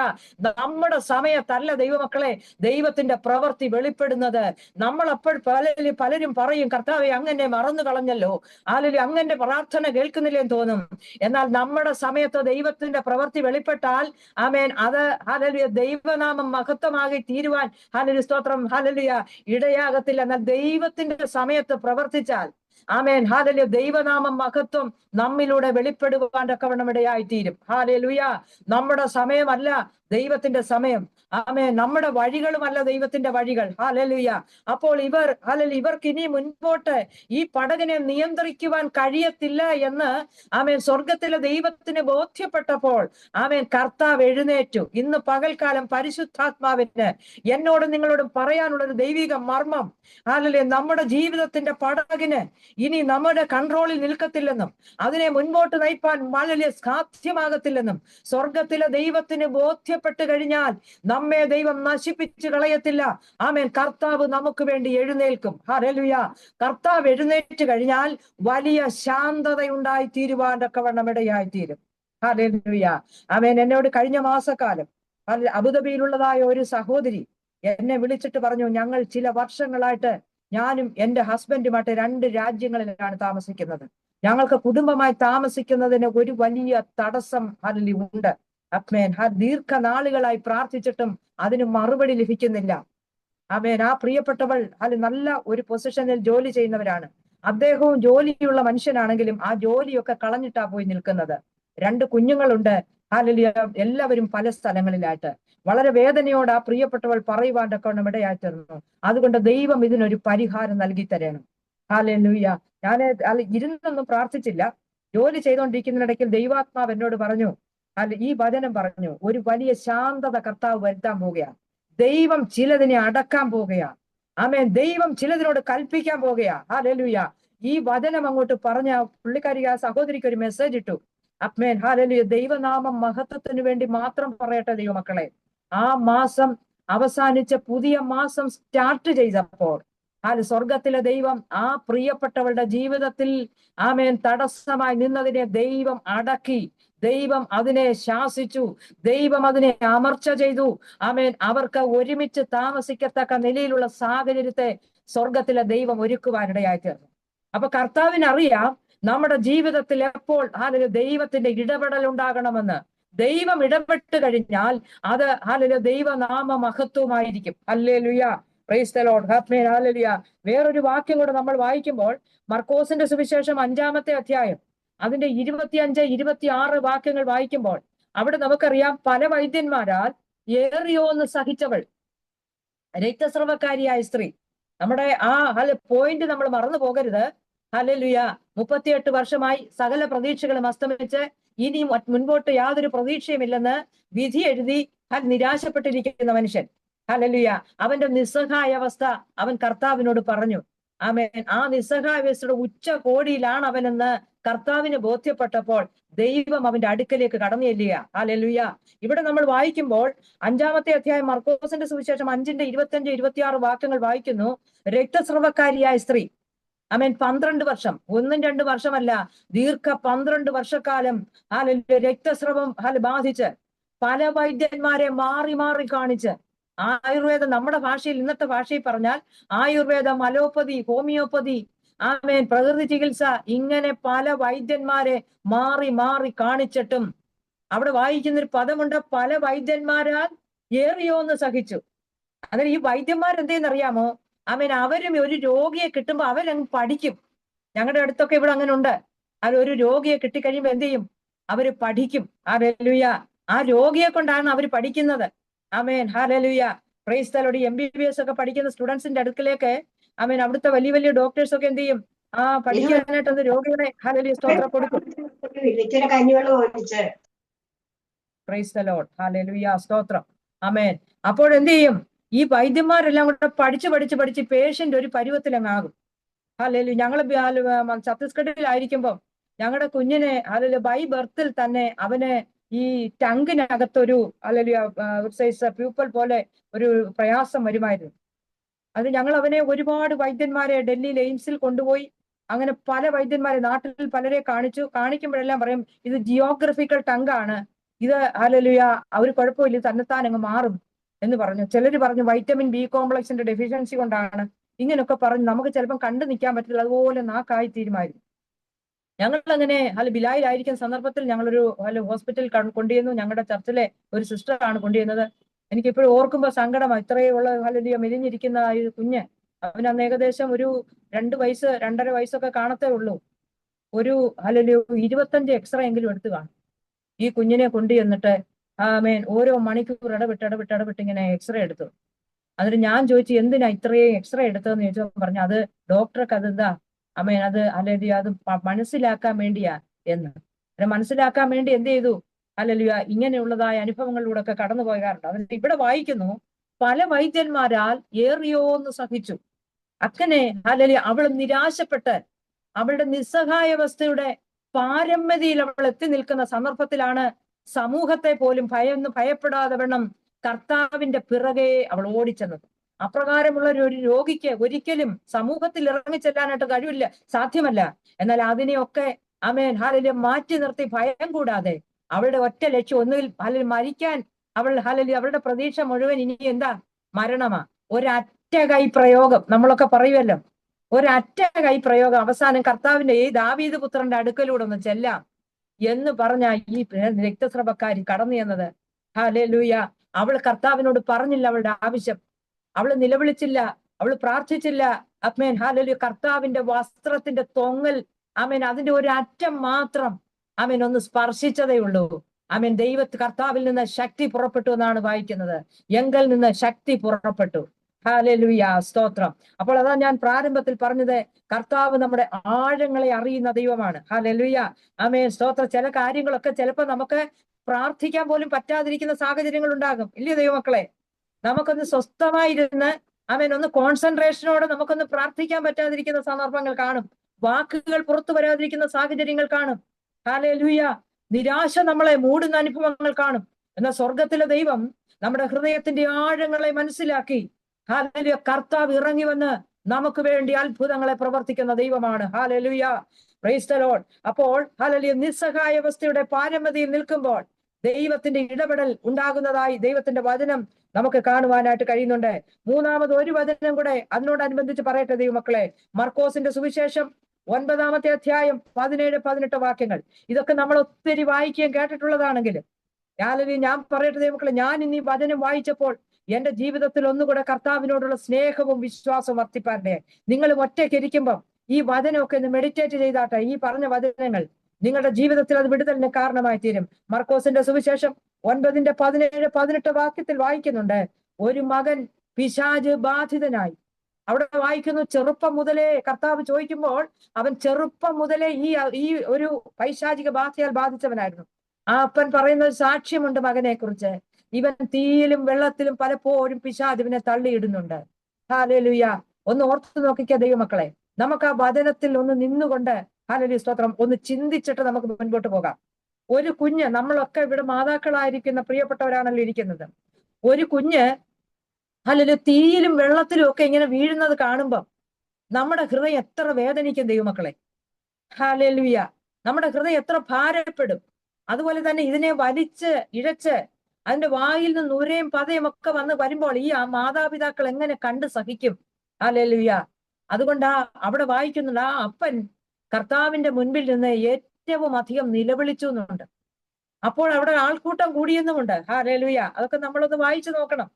നമ്മുടെ സമയത്തല്ല ദൈവമക്കളെ ദൈവത്തിന്റെ പ്രവൃത്തി വെളിപ്പെടുന്നത്. നമ്മൾ അപ്പോൾ പലരും പറയും, കർത്താവെ അങ്ങനെ മറന്നു കളഞ്ഞല്ലോ, ഹാലലൂയ അങ്ങന്റെ പ്രാർത്ഥന കേൾക്കുന്നില്ലെന്ന് തോന്നും. എന്നാൽ നമ്മുടെ സമയത്ത് ദൈവത്തിന്റെ പ്രവൃത്തി വെളിപ്പെട്ടാൽ ആമേൻ അത് ഹാലലൂയ ദൈവനാമം മഹത്വമാകി തീരുവാൻ ഹാലലൂയ സ്തോത്രം ഹാലലൂയ ഇടയാകത്തില്ല. എന്നാൽ ദൈവത്തിന്റെ സമയത്ത് പ്രവർത്തിച്ചാൽ ആമേൻ ഹാലലൂയ ദൈവനാമം മഹത്വം നമ്മിലൂടെ വെളിപ്പെടുവാൻ തക്കവണ്ണം ഇടയായി തീരും. ഹാലലൂയ നമ്മുടെ സമയമല്ല ദൈവത്തിന്റെ സമയം. ആമേൻ നമ്മുടെ വഴികളുമല്ല ദൈവത്തിന്റെ വഴികൾ. ഹാലലൂയ അപ്പോൾ ഇവർക്ക് ഇനി മുൻപോട്ട് ഈ പടകിനെ നിയന്ത്രിക്കുവാൻ കഴിയത്തില്ല എന്ന് ആമേൻ സ്വർഗത്തിലെ ദൈവത്തിന് ബോധ്യപ്പെട്ടപ്പോൾ ആമേൻ കർത്താവ് എഴുന്നേറ്റു. ഇന്ന് പകൽക്കാലം പരിശുദ്ധാത്മാവിന് എന്നോടും നിങ്ങളോടും പറയാനുള്ളൊരു ദൈവിക മർമ്മം ഹാലലൂയ നമ്മുടെ ജീവിതത്തിന്റെ പടകിന് ഇനി നമ്മുടെ കൺട്രോളിൽ നിൽക്കത്തില്ലെന്നും അതിനെ മുൻപോട്ട് നയിപ്പാൻ വളരെ സാധ്യമാകത്തില്ലെന്നും സ്വർഗത്തിലെ ദൈവത്തിന് ബോധ്യപ്പെട്ട് കഴിഞ്ഞാൽ നമ്മെ ദൈവം നശിപ്പിച്ചു കളയത്തില്ല. ആമേൻ കർത്താവ് നമുക്ക് വേണ്ടി എഴുന്നേൽക്കും. ഹല്ലേലൂയ കർത്താവ് എഴുന്നേറ്റ് കഴിഞ്ഞാൽ വലിയ ശാന്തതയുണ്ടായി തീരുവാൻ തക്കവണ്ണം ഇടയായി തീരും. ഹല്ലേലൂയ ആമേൻ. എന്നോട് കഴിഞ്ഞ മാസക്കാലം അബുദാബിയിലുള്ളതായ ഒരു സഹോദരി എന്നെ വിളിച്ചിട്ട് പറഞ്ഞു, ഞങ്ങൾ ചില വർഷങ്ങളായിട്ട് ഞാനും എന്റെ ഹസ്ബൻഡുമായിട്ട് 2 രാജ്യങ്ങളിലാണ് താമസിക്കുന്നത്. ഞങ്ങൾക്ക് കുടുംബമായി താമസിക്കുന്നതിന് ഒരു വലിയ തടസ്സം അതിൽ ഉണ്ട്. അമേൻ. ദീർഘനാളുകളായി പ്രാർത്ഥിച്ചിട്ടും അതിന് മറുപടി ലഭിക്കുന്നില്ല. അമേൻ. ആ പ്രിയപ്പെട്ടവൾ നല്ല ഒരു പൊസിഷനിൽ ജോലി ചെയ്യുന്നവരാണ്. അദ്ദേഹവും ജോലിയുള്ള മനുഷ്യനാണെങ്കിലും ആ ജോലിയൊക്കെ കളഞ്ഞിട്ടാ പോയി നിൽക്കുന്നത്. 2 കുഞ്ഞുങ്ങളുണ്ട്. എല്ലാവരും പല സ്ഥലങ്ങളിലായിട്ട് വളരെ വേദനയോട് ആ പ്രിയപ്പെട്ടവൾ പറയുവാൻ തക്കവണ്ണം ഇടയായി തീർന്നു. അതുകൊണ്ട് ദൈവം ഇതിനൊരു പരിഹാരം നൽകി തരണം. ഹല്ലേലൂയ. ഞാൻ ഇരുന്നൊന്നും പ്രാർത്ഥിച്ചില്ല. ജോലി ചെയ്തുകൊണ്ടിരിക്കുന്നതിനിടയ്ക്ക് ദൈവാത്മാവ് എന്നോട് പറഞ്ഞു, ഈ വചനം പറഞ്ഞു, ഒരു വലിയ ശാന്തത കർത്താവ് വരുത്താൻ പോവുകയാണ്. ദൈവം ചിലതിനെ അടക്കാൻ പോവുകയാണ്. ആമേൻ. ദൈവം ചിലതിനോട് കൽപ്പിക്കാൻ പോവുകയാ. ഹല്ലേലൂയ. ഈ വചനം അങ്ങോട്ട് പറഞ്ഞ പുള്ളിക്കാരി ആ സഹോദരിക്ക് ഒരു മെസ്സേജ് ഇട്ടു. അമേൻ. ഹല്ലേലൂയ. ദൈവനാമം മഹത്വത്തിന് വേണ്ടി മാത്രം പറയട്ടെ ദൈവമക്കളെ. ആ മാസം അവസാനിച്ച പുതിയ മാസം സ്റ്റാർട്ട് ചെയ്തപ്പോൾ സ്വർഗത്തിലെ ദൈവം ആ പ്രിയപ്പെട്ടവളുടെ ജീവിതത്തിൽ ആമേൻ തടസ്സമായി നിന്നതിനെ ദൈവം അടക്കി. ദൈവം അതിനെ ശാസിച്ചു. ദൈവം അതിനെ അമർച്ച ചെയ്തു. ആമേൻ. അവർക്ക് ഒരുമിച്ച് താമസിക്കത്തക്ക നിലയിലുള്ള സാഹചര്യത്തെ സ്വർഗത്തിലെ ദൈവം ഒരുക്കുവാനിടയായി തീർന്നു. അപ്പൊ കർത്താവിനറിയാം നമ്മുടെ ജീവിതത്തിൽ എപ്പോൾ ദൈവത്തിന്റെ ഇടപെടൽ ഉണ്ടാകണമെന്ന്. ദൈവം ഇടപെട്ട് കഴിഞ്ഞാൽ അത് ദൈവനാമ മഹത്വമായിരിക്കും. ഹല്ലേലൂയ. Praise the lord. ആമേൻ. ഹല്ലേലൂയ. വേറൊരു വാക്യം കൂടെ നമ്മൾ വായിക്കുമ്പോൾ മർക്കോസിന്റെ സുവിശേഷം 5-ാമത്തെ അധ്യായം അതിന്റെ 25-26 വാക്യങ്ങൾ വായിക്കുമ്പോൾ അവിടെ നമുക്കറിയാം, പല വൈദ്യന്മാരാൽ ഏറിയോന്ന് സഹിച്ചവൾ രക്തസ്രവക്കാരിയായ സ്ത്രീ. നമ്മുടെ ആ പോയിന്റ് നമ്മൾ മറന്നു പോകരുത്. ഹല്ലേലൂയ. 38 വർഷമായി സകല പ്രതീക്ഷകളും അസ്തമിച്ച് ഇനി മുൻപോട്ട് യാതൊരു പ്രതീക്ഷയുമില്ലെന്ന് വിധി എഴുതി നിരാശപ്പെട്ടിരിക്കുന്ന മനുഷ്യൻ. ഹല്ലേലൂയ. അവന്റെ നിസ്സഹായാവസ്ഥ അവൻ കർത്താവിനോട് പറഞ്ഞു. ആമേൻ. ആ നിസ്സഹായാവസ്ഥയുടെ ഉച്ച കോടിയിലാണ് അവനെന്ന് കർത്താവിന് ബോധ്യപ്പെട്ടപ്പോൾ ദൈവം അവന്റെ അടുക്കലേക്ക് കടന്നു ചെല്ലുക. ഹല്ലേലൂയ. ഇവിടെ നമ്മൾ വായിക്കുമ്പോൾ 5-ാമത്തെ അധ്യായം മർക്കോസിന്റെ സുവിശേഷം 5-ന്റെ 25-26 വാക്യങ്ങൾ വായിക്കുന്നു. രക്തസ്രവക്കാരിയായ സ്ത്രീ. ആമേൻ. 12 വർഷം, 1-2 വർഷമല്ല, ദീർഘ 12 വർഷക്കാലം രക്തസ്രവം ബാധിച്ച് പല വൈദ്യന്മാരെ മാറി മാറി കാണിച്ച് ആയുർവേദം, നമ്മുടെ ഭാഷയിൽ ഇന്നത്തെ ഭാഷയിൽ പറഞ്ഞാൽ ആയുർവേദം, അലോപ്പതി, ഹോമിയോപ്പതി, ആമേൻ, പ്രകൃതി ചികിത്സ, ഇങ്ങനെ പല വൈദ്യന്മാരെ മാറി മാറി കാണിച്ചിട്ടും അവിടെ വായിക്കുന്നൊരു പദമുണ്ട്, പല വൈദ്യന്മാരാൽ ഏറിയോന്ന് സഹിച്ചു. അന്നേരം ഈ വൈദ്യന്മാരെന്തേന്നറിയാമോ? ആമേൻ. അവരും ഒരു രോഗിയെ കിട്ടുമ്പോ അവരങ്ങ് പഠിക്കും. ഞങ്ങളുടെ അടുത്തൊക്കെ ഇവിടെ അങ്ങനെ ഉണ്ട്. ഒരു രോഗിയെ കിട്ടിക്കഴിയുമ്പോ എന്ത് ചെയ്യും? അവര് പഠിക്കും. ഹല്ലേലൂയ. ആ രോഗിയെ കൊണ്ടാണ് അവർ പഠിക്കുന്നത്. ആമേൻ. ഹല്ലേലൂയ. Praise the lord. MBBS ഒക്കെ പഠിക്കുന്ന സ്റ്റുഡൻസിന്റെ അടുക്കലേക്ക് ആമേൻ അവിടുത്തെ വലിയ വലിയ ഡോക്ടേഴ്സ് ഒക്കെ എന്ത് ചെയ്യും? പഠിക്കാനായിട്ട് രോഗികളെ ഹല്ലേലൂയ സ്തോത്രം കൊടുക്കും. Price the lord. ഹല്ലേലൂയ സ്തോത്രം. ആമേൻ. അപ്പോഴെന്ത് ചെയ്യും? ഈ വൈദ്യന്മാരെല്ലാം കൂടെ പഠിച്ച് പേഷ്യന്റ് ഒരു പരുവത്തിലങ്ങാകും. ഹല്ലേലൂയ. ഞങ്ങള് ഛത്തീസ്ഗഡിലായിരിക്കുമ്പോ ഞങ്ങളുടെ കുഞ്ഞിനെ ബൈ ബർത്തിൽ തന്നെ അവന് ഈ ടങ്കിനകത്തൊരു ഒരു സൈസ് പ്യൂപ്പൽ പോലെ ഒരു പ്രയാസം വരുമായിരുന്നു. അത് ഞങ്ങൾ അവനെ ഒരുപാട് വൈദ്യന്മാരെ ഡൽഹിയിൽ എയിംസിൽ കൊണ്ടുപോയി. അങ്ങനെ പല വൈദ്യന്മാരെ നാട്ടിൽ പലരെ കാണിക്കുമ്പോഴെല്ലാം പറയും, ഇത് ജിയോഗ്രഫിക്കൽ ടങ്കാണ്, ഇത് ഹല്ലേലൂയ ഒരു കുഴപ്പമില്ല, തന്നെത്താൻ അങ്ങ് മാറും എന്ന് പറഞ്ഞു. ചിലർ പറഞ്ഞു വൈറ്റമിൻ B കോംപ്ലക്സിന്റെ ഡെഫിഷ്യൻസി കൊണ്ടാണ്. ഇങ്ങനെയൊക്കെ പറഞ്ഞു നമുക്ക് ചിലപ്പം കണ്ടു നിൽക്കാൻ പറ്റില്ല, അതുപോലെ നാക്കായി തീരുമായിരുന്നു. ഞങ്ങൾ അങ്ങനെ ബിലായിലായിരിക്കുന്ന സന്ദർഭത്തിൽ ഞങ്ങളൊരു ഹോസ്പിറ്റൽ കൊണ്ടുവന്നു. ഞങ്ങളുടെ ചർച്ചിലെ ഒരു സിസ്റ്ററാണ് കൊണ്ടുവന്നത്. എനിക്കിപ്പോഴും ഓർക്കുമ്പോൾ സങ്കടമാണ്. ഇത്രയുള്ള മെലിഞ്ഞിരിക്കുന്ന ഈ കുഞ്ഞ്, അവനന്ന് ഏകദേശം ഒരു 2 വയസ്സ് 2.5 വയസ്സൊക്കെ കാണത്തേ ഉള്ളൂ. ഒരു 25 എക്സ്റേ എങ്കിലും എടുത്തു കാണും. ഈ കുഞ്ഞിനെ കൊണ്ടുവന്നിട്ട് ഓരോ മണിക്കൂർ ഇടവിട്ട് ഇങ്ങനെ എക്സ്റേ എടുത്തു. അതിന് ഞാൻ ചോദിച്ചു, എന്തിനാ ഇത്രയും എക്സ്റേ എടുത്തതെന്ന് ചോദിച്ചപ്പോൾ പറഞ്ഞു, അത് ഡോക്ടർക്ക് അതെന്താ അത് അത് മനസ്സിലാക്കാൻ വേണ്ടിയാ എന്ന്. മനസ്സിലാക്കാൻ വേണ്ടി എന്ത് ചെയ്തു? ഇങ്ങനെയുള്ളതായ അനുഭവങ്ങളിലൂടെ ഒക്കെ കടന്നു പോകാറുണ്ട്. അതിന് ഇവിടെ വായിക്കുന്നു, പല വൈദ്യന്മാരാൽ ഏറിയോന്ന് സഹിച്ചു. അങ്ങനെ അവൾ നിരാശപ്പെട്ട് അവളുടെ നിസ്സഹായാവസ്ഥയുടെ പാരമ്യതയിൽ അവൾ എത്തി നിൽക്കുന്ന സന്ദർഭത്തിലാണ് സമൂഹത്തെ പോലും ഭയപ്പെടാതെ വണ്ണം കർത്താവിന്റെ പിറകെ അവൾ ഓടിച്ചെന്നത്. അപ്രകാരമുള്ള ഒരു രോഗിക്ക് ഒരിക്കലും സമൂഹത്തിൽ ഇറങ്ങിച്ചെല്ലാനായിട്ട് കഴിവില്ല, സാധ്യമല്ല. എന്നാൽ അതിനെയൊക്കെ മാറ്റി നിർത്തി ഭയം കൂടാതെ അവളുടെ ഒറ്റ ലക്ഷ്യം ഒന്നുകിൽ മരിക്കാൻ അവളുടെ പ്രതീക്ഷ മുഴുവൻ ഇനി എന്താ? മരണമാ. ഒരറ്റ കൈ പ്രയോഗം, നമ്മളൊക്കെ പറയുമല്ലോ, ഒരറ്റ കൈ പ്രയോഗം, അവസാനം കർത്താവിന്റെ ഈ ദാവീദ് പുത്രന്റെ അടുക്കലൂടെ ഒന്ന് ചെല്ലാം എന്ന് പറഞ്ഞ ഈ രക്തസ്രവക്കാരി കടന്നു ചെന്നത്. ഹല്ലേലൂയ. അവൾ കർത്താവിനോട് പറഞ്ഞില്ല അവളുടെ ആവശ്യം, അവൾ നിലവിളിച്ചില്ല, അവൾ പ്രാർത്ഥിച്ചില്ല. കർത്താവിന്റെ വസ്ത്രത്തിന്റെ തൊങ്ങൽ അതിന്റെ ഒരു അറ്റം മാത്രം ഒന്ന് സ്പർശിച്ചതേ ഉള്ളൂ. കർത്താവിൽ നിന്ന് ശക്തി പുറപ്പെട്ടു എന്നാണ് വായിക്കുന്നത്. എങ്കിൽ നിന്ന് ശക്തി പുറപ്പെട്ടു. ഹല്ലേലൂയ, സ്തോത്രം. അപ്പോൾ അതാ ഞാൻ പ്രാരംഭത്തിൽ പറഞ്ഞത്, കർത്താവ് നമ്മുടെ ആഴങ്ങളെ അറിയുന്ന ദൈവമാണ്. ഹല്ലേലൂയ, സ്തോത്രം. ചില കാര്യങ്ങളൊക്കെ ചിലപ്പോൾ നമുക്ക് പ്രാർത്ഥിക്കാൻ പോലും പറ്റാതിരിക്കുന്ന സാഹചര്യങ്ങൾ ഉണ്ടാകും, ഇല്ലേ ദൈവമക്കളെ? നമുക്കൊന്ന് സ്വസ്ഥമായിരുന്ന് ഒന്ന് കോൺസെൻട്രേഷനോടെ നമുക്കൊന്ന് പ്രാർത്ഥിക്കാൻ പറ്റാതിരിക്കുന്ന സന്ദർഭങ്ങൾ കാണും. വാക്കുകൾ പുറത്തു വരാതിരിക്കുന്ന സാഹചര്യങ്ങൾ കാണും. ഹല്ലേലൂയ. നിരാശ നമ്മളെ മൂടുന്ന അനുഭവങ്ങൾ കാണും. എന്നാൽ സ്വർഗത്തിലെ ദൈവം നമ്മുടെ ഹൃദയത്തിന്റെ ആഴങ്ങളെ മനസ്സിലാക്കി ഹല്ലേലൂയ കർത്താവ് ഇറങ്ങി വന്ന് നമുക്ക് വേണ്ടി അത്ഭുതങ്ങളെ പ്രവർത്തിക്കുന്ന ദൈവമാണ്. Hallelujah, praise the Lord. അപ്പോൾ ഹല്ലേലൂയ, നിസ്സഹായാവസ്ഥയുടെ പാരമ്യതയിൽ നിൽക്കുമ്പോൾ ദൈവത്തിന്റെ ഇടപെടൽ ഉണ്ടാകുന്നതായി ദൈവത്തിന്റെ വചനം നമുക്ക് കാണുവാനായിട്ട് കഴിയുന്നുണ്ട്. മൂന്നാമത് ഒരു വചനം കൂടെ അതിനോടനുബന്ധിച്ച് പറയട്ടെ ദൈവമക്കളെ. മർക്കോസിന്റെ സുവിശേഷം 9-ാമത്തെ അധ്യായം 17-18 വാക്യങ്ങൾ. ഇതൊക്കെ നമ്മൾ ഒത്തിരി വായിക്കുകയും കേട്ടിട്ടുള്ളതാണെങ്കിലും ഞാൻ പറയട്ടെ ദൈവമക്കളെ, ഞാൻ ഇന്ന് ഈ വചനം വായിച്ചപ്പോൾ എന്റെ ജീവിതത്തിൽ ഒന്നുകൂടെ കർത്താവിനോടുള്ള സ്നേഹവും വിശ്വാസവും വർദ്ധിപ്പാറുണ്ട്. നിങ്ങൾ ഒറ്റയ്ക്കിരിക്കുമ്പം ഈ വചനമൊക്കെ ഒന്ന് മെഡിറ്റേറ്റ് ചെയ്താട്ടെ. ഈ പറഞ്ഞ വചനങ്ങൾ നിങ്ങളുടെ ജീവിതത്തിൽ അത് വിടുതലിന് കാരണമായി തീരും. മർക്കോസിന്റെ സുവിശേഷം 9-17-18 വാക്യത്തിൽ വായിക്കുന്നുണ്ട്, ഒരു മകൻ പിശാച് ബാധിതനായി. അവിടെ വായിക്കുന്നു, ചെറുപ്പം മുതലേ കർത്താവ് ചോദിക്കുമ്പോൾ അവൻ ചെറുപ്പം മുതലേ ഈ ഒരു പൈശാചിക ബാധയാൽ ബാധിച്ചവനായിരുന്നു. ആ അപ്പൻ പറയുന്ന ഒരു സാക്ഷ്യമുണ്ട് മകനെ കുറിച്ച്. ഇവൻ തീയിലും വെള്ളത്തിലും പലപ്പോഴും പിശാച് ഇവനെ തള്ളിയിടുന്നുണ്ട്. ഹല്ലേലൂയ. ഒന്ന് ഓർത്തു നോക്കിക്ക ദൈവമക്കളെ, നമുക്ക് ആ വചനത്തിൽ ഒന്ന് നിന്നുകൊണ്ട് ഹല്ലേലൂയ സ്തോത്രം ഒന്ന് ചിന്തിച്ചിട്ട് നമുക്ക് മുൻപോട്ട് പോകാം. ഒരു കുഞ്ഞ്, നമ്മളൊക്കെ ഇവിടെ മാതാക്കളായിരിക്കുന്ന പ്രിയപ്പെട്ടവരാണല്ലോ ഇരിക്കുന്നത്. ഒരു കുഞ്ഞ് ഹല്ലേലൂയ തീയിലും വെള്ളത്തിലും ഒക്കെ ഇങ്ങനെ വീഴുന്നത് കാണുമ്പോൾ നമ്മുടെ ഹൃദയം എത്ര വേദനിക്കും ദൈവമക്കളെ. ഹല്ലേലൂയ. നമ്മുടെ ഹൃദയം എത്ര ഭാരപ്പെടും. അതുപോലെ തന്നെ ഇതിനെ വലിച്ച് ഇഴച്ച് അതിന്റെ വായിൽ നിന്ന് നുരയും പതയും ഒക്കെ വന്ന് വരുമ്പോൾ ഈ മാതാപിതാക്കൾ എങ്ങനെ കണ്ട് സഹിക്കും? ഹല്ലേലൂയ. അതുകൊണ്ട് അവിടെ വായിക്കുന്നുണ്ട്, ആ അപ്പൻ കർത്താവിന്റെ മുൻപിൽ നിന്ന് ഏറ്റവും അധികം നിലവിളിച്ചു എന്നുണ്ട്. അപ്പോൾ അവിടെ ആൾക്കൂട്ടം കൂടിയെന്നുമുണ്ട്. ഹല്ലേലൂയ. അതൊക്കെ നമ്മളൊന്ന് വായിച്ചു നോക്കണം.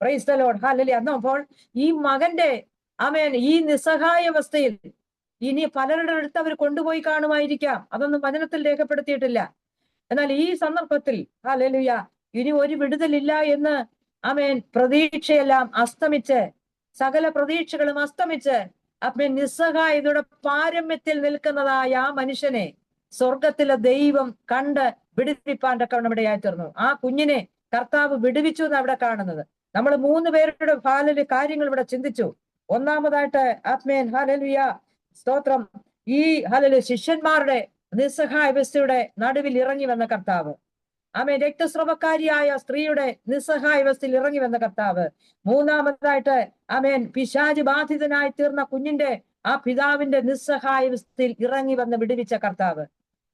Price the lord. ഹല്ലേലൂയ. അപ്പോൾ ഈ മകന്റെ ഈ നിസ്സഹായാവസ്ഥയിൽ ഇനി പലരുടെ അടുത്ത് അവർ കൊണ്ടുപോയി കാണുമായിരിക്കാം, അതൊന്നും വചനത്തിൽ രേഖപ്പെടുത്തിയിട്ടില്ല. എന്നാൽ ഈ സന്ദർഭത്തിൽ ഹല്ലേലൂയ ഇനി ഒരു വിടുതലില്ല എന്ന് പ്രതീക്ഷയെല്ലാം അസ്തമിച്ച്, സകല പ്രതീക്ഷകളും അസ്തമിച്ച് നിസ്സഹായതയുടെ പാരമ്യത്തിൽ നിൽക്കുന്നതായ ആ മനുഷ്യനെ സ്വർഗത്തിലെ ദൈവം കണ്ട് വിടുവിപ്പാൻ ഇടയായി തീർന്നു. ആ കുഞ്ഞിനെ കർത്താവ് വിടുവിച്ചു എന്ന് അവിടെ കാണുന്നത്. നമ്മൾ 3 പേരുടെ കാര്യങ്ങൾ ഇവിടെ ചിന്തിച്ചു. ഒന്നാമതായിട്ട് ഹല്ലേലൂയ സ്തോത്രം, ഈ ഹല്ലേലൂയ ശിഷ്യന്മാരുടെ നിസ്സഹായാവസ്ഥയുടെ നടുവിൽ ഇറങ്ങി വന്ന കർത്താവ്. രക്തസ്രവക്കാരിയായ സ്ത്രീയുടെ നിസ്സഹായാവസ്ഥയിൽ ഇറങ്ങി വന്ന കർത്താവ്. മൂന്നാമതായിട്ട് പിശാച് ബാധിതനായി തീർന്ന കുഞ്ഞിന്റെ ആ പിതാവിന്റെ നിസ്സഹായാവസ്ഥയിൽ ഇറങ്ങി വന്ന് വിടുവിച്ച കർത്താവ്.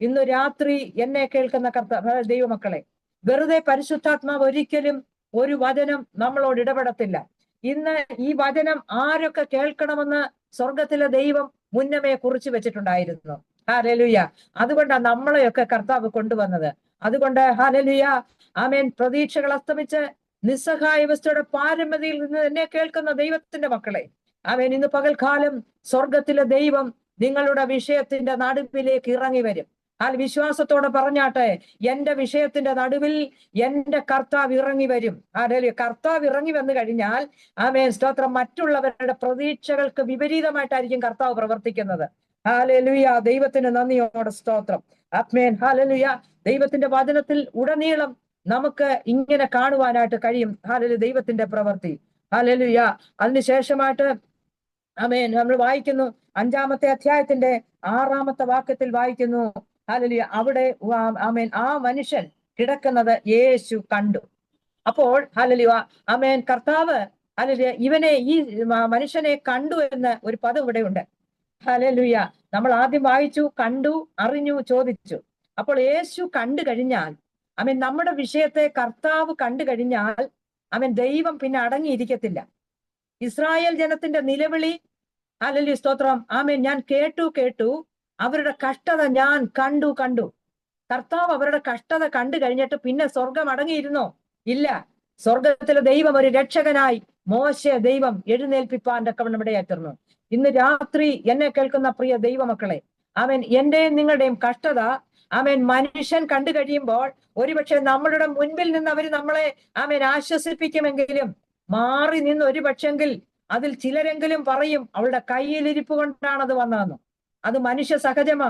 ഇന്ന് രാത്രി എന്നെ കേൾക്കുന്ന കർത്താവ് ദൈവമക്കളെ, വെറുതെ പരിശുദ്ധാത്മാവ് ഒരിക്കലും ഒരു വചനം നമ്മളോട് ഇടപെടത്തില്ല. ഇന്ന് ഈ വചനം ആരൊക്കെ കേൾക്കണമെന്ന് സ്വർഗത്തിലെ ദൈവം മുന്നമേ കുറിച്ചു വെച്ചിട്ടുണ്ടായിരുന്നു. ഹല്ലേലൂയ. അതുകൊണ്ടാണ് നമ്മളെയൊക്കെ കർത്താവ് കൊണ്ടുവന്നത്. അതുകൊണ്ട് ഹല്ലേലൂയ, ആമേൻ, പ്രതീക്ഷകൾ അസ്തമിച്ച് നിസ്സഹായാവസ്ഥയുടെ പാരമ്യതയിൽ നിന്ന് എന്നെ കേൾക്കുന്ന ദൈവത്തിന്റെ മക്കളെ, ആമേൻ, ഇന്ന് പകൽക്കാലം സ്വർഗത്തിലെ ദൈവം നിങ്ങളുടെ വിഷയത്തിന്റെ നടുവിലേക്ക് ഇറങ്ങി വരും. വിശ്വാസത്തോടെ പറഞ്ഞാട്ടെ, എന്റെ വിഷയത്തിന്റെ നടുവിൽ എന്റെ കർത്താവ് ഇറങ്ങി വരും. ഹല്ലേലൂയ. കർത്താവ് ഇറങ്ങി വന്നു കഴിഞ്ഞാൽ, ആമേൻ, സ്തോത്രം, മറ്റുള്ളവരുടെ പ്രതീക്ഷകൾക്ക് വിപരീതമായിട്ടായിരിക്കും കർത്താവ് പ്രവർത്തിക്കുന്നത്. ഹല്ലേലൂയ. ദൈവത്തിന് നന്ദിയോടെ സ്തോത്രം. ആമേൻ. ഹല്ലേലൂയ. ദൈവത്തിന്റെ വചനത്തിൽ ഉടനീളം നമുക്ക് ഇങ്ങനെ കാണുവാനായിട്ട് കഴിയും. ഹല്ലേലൂയ. ദൈവത്തിന്റെ പ്രവൃത്തി. ഹല്ലേലൂയ. അതിനുശേഷമായിട്ട് ആമേൻ, നമ്മൾ വായിക്കുന്നു 5-ാമത്തെ അധ്യായത്തിന്റെ 6-ാമത്തെ വാക്യത്തിൽ വായിക്കുന്നു, ഹല്ലേലൂയ, അവിടെ ആമേൻ, ആ മനുഷ്യൻ കിടക്കുന്നത് യേശു കണ്ടു. അപ്പോൾ ഹല്ലേലൂയ, ആമേൻ, കർത്താവ് ഹല്ലേലൂയ ഇവനെ, ഈ മനുഷ്യനെ കണ്ടു എന്ന് ഒരു പദം ഇവിടെ ഉണ്ട്. ഹല്ലേലൂയ. നമ്മൾ ആദ്യം വായിച്ചു, കണ്ടു, അറിഞ്ഞു, ചോദിച്ചു. അപ്പോൾ യേശു കണ്ടു കഴിഞ്ഞാൽ, ആമേൻ, നമ്മുടെ വിഷയത്തെ കർത്താവ് കണ്ടു കഴിഞ്ഞാൽ, ആമേൻ, ദൈവം പിന്നെ അടങ്ങിയിരിക്കത്തില്ല. ഇസ്രായേൽ ജനത്തിന്റെ നിലവിളി, ഹല്ലേലൂയ, സ്തോത്രം, ആമേൻ, ഞാൻ കേട്ടു, അവരുടെ കഷ്ടത ഞാൻ കണ്ടു. കർത്താവ് അവരുടെ കഷ്ടത കണ്ടു കഴിഞ്ഞിട്ട് പിന്നെ സ്വർഗം അടങ്ങിയിരുന്നോ? ഇല്ല. സ്വർഗത്തിലെ ദൈവം ഒരു രക്ഷകനായി മോശയെ ദൈവം എഴുന്നേൽപ്പിപ്പാൻ തക്കവണ്ണം ഇടയായിത്തീർന്നു. ഇന്ന് രാത്രി എന്നെ കേൾക്കുന്ന പ്രിയ ദൈവമക്കളെ, ആമേൻ, എന്റെയും നിങ്ങളുടെയും കഷ്ടത, ആമേൻ, മനുഷ്യൻ കണ്ടു കഴിയുമ്പോൾ ഒരുപക്ഷെ നമ്മളുടെ മുൻപിൽ നിന്ന് അവർ നമ്മളെ, ആമേൻ, ആശ്വസിപ്പിക്കുമെങ്കിലും മാറി നിന്ന് ഒരുപക്ഷെങ്കിൽ അതിൽ ചിലരെങ്കിലും പറയും, അവളുടെ കയ്യിലിരിപ്പ് കൊണ്ടാണ് അത് വന്നതെന്ന്. അത് മനുഷ്യ സഹജമാ.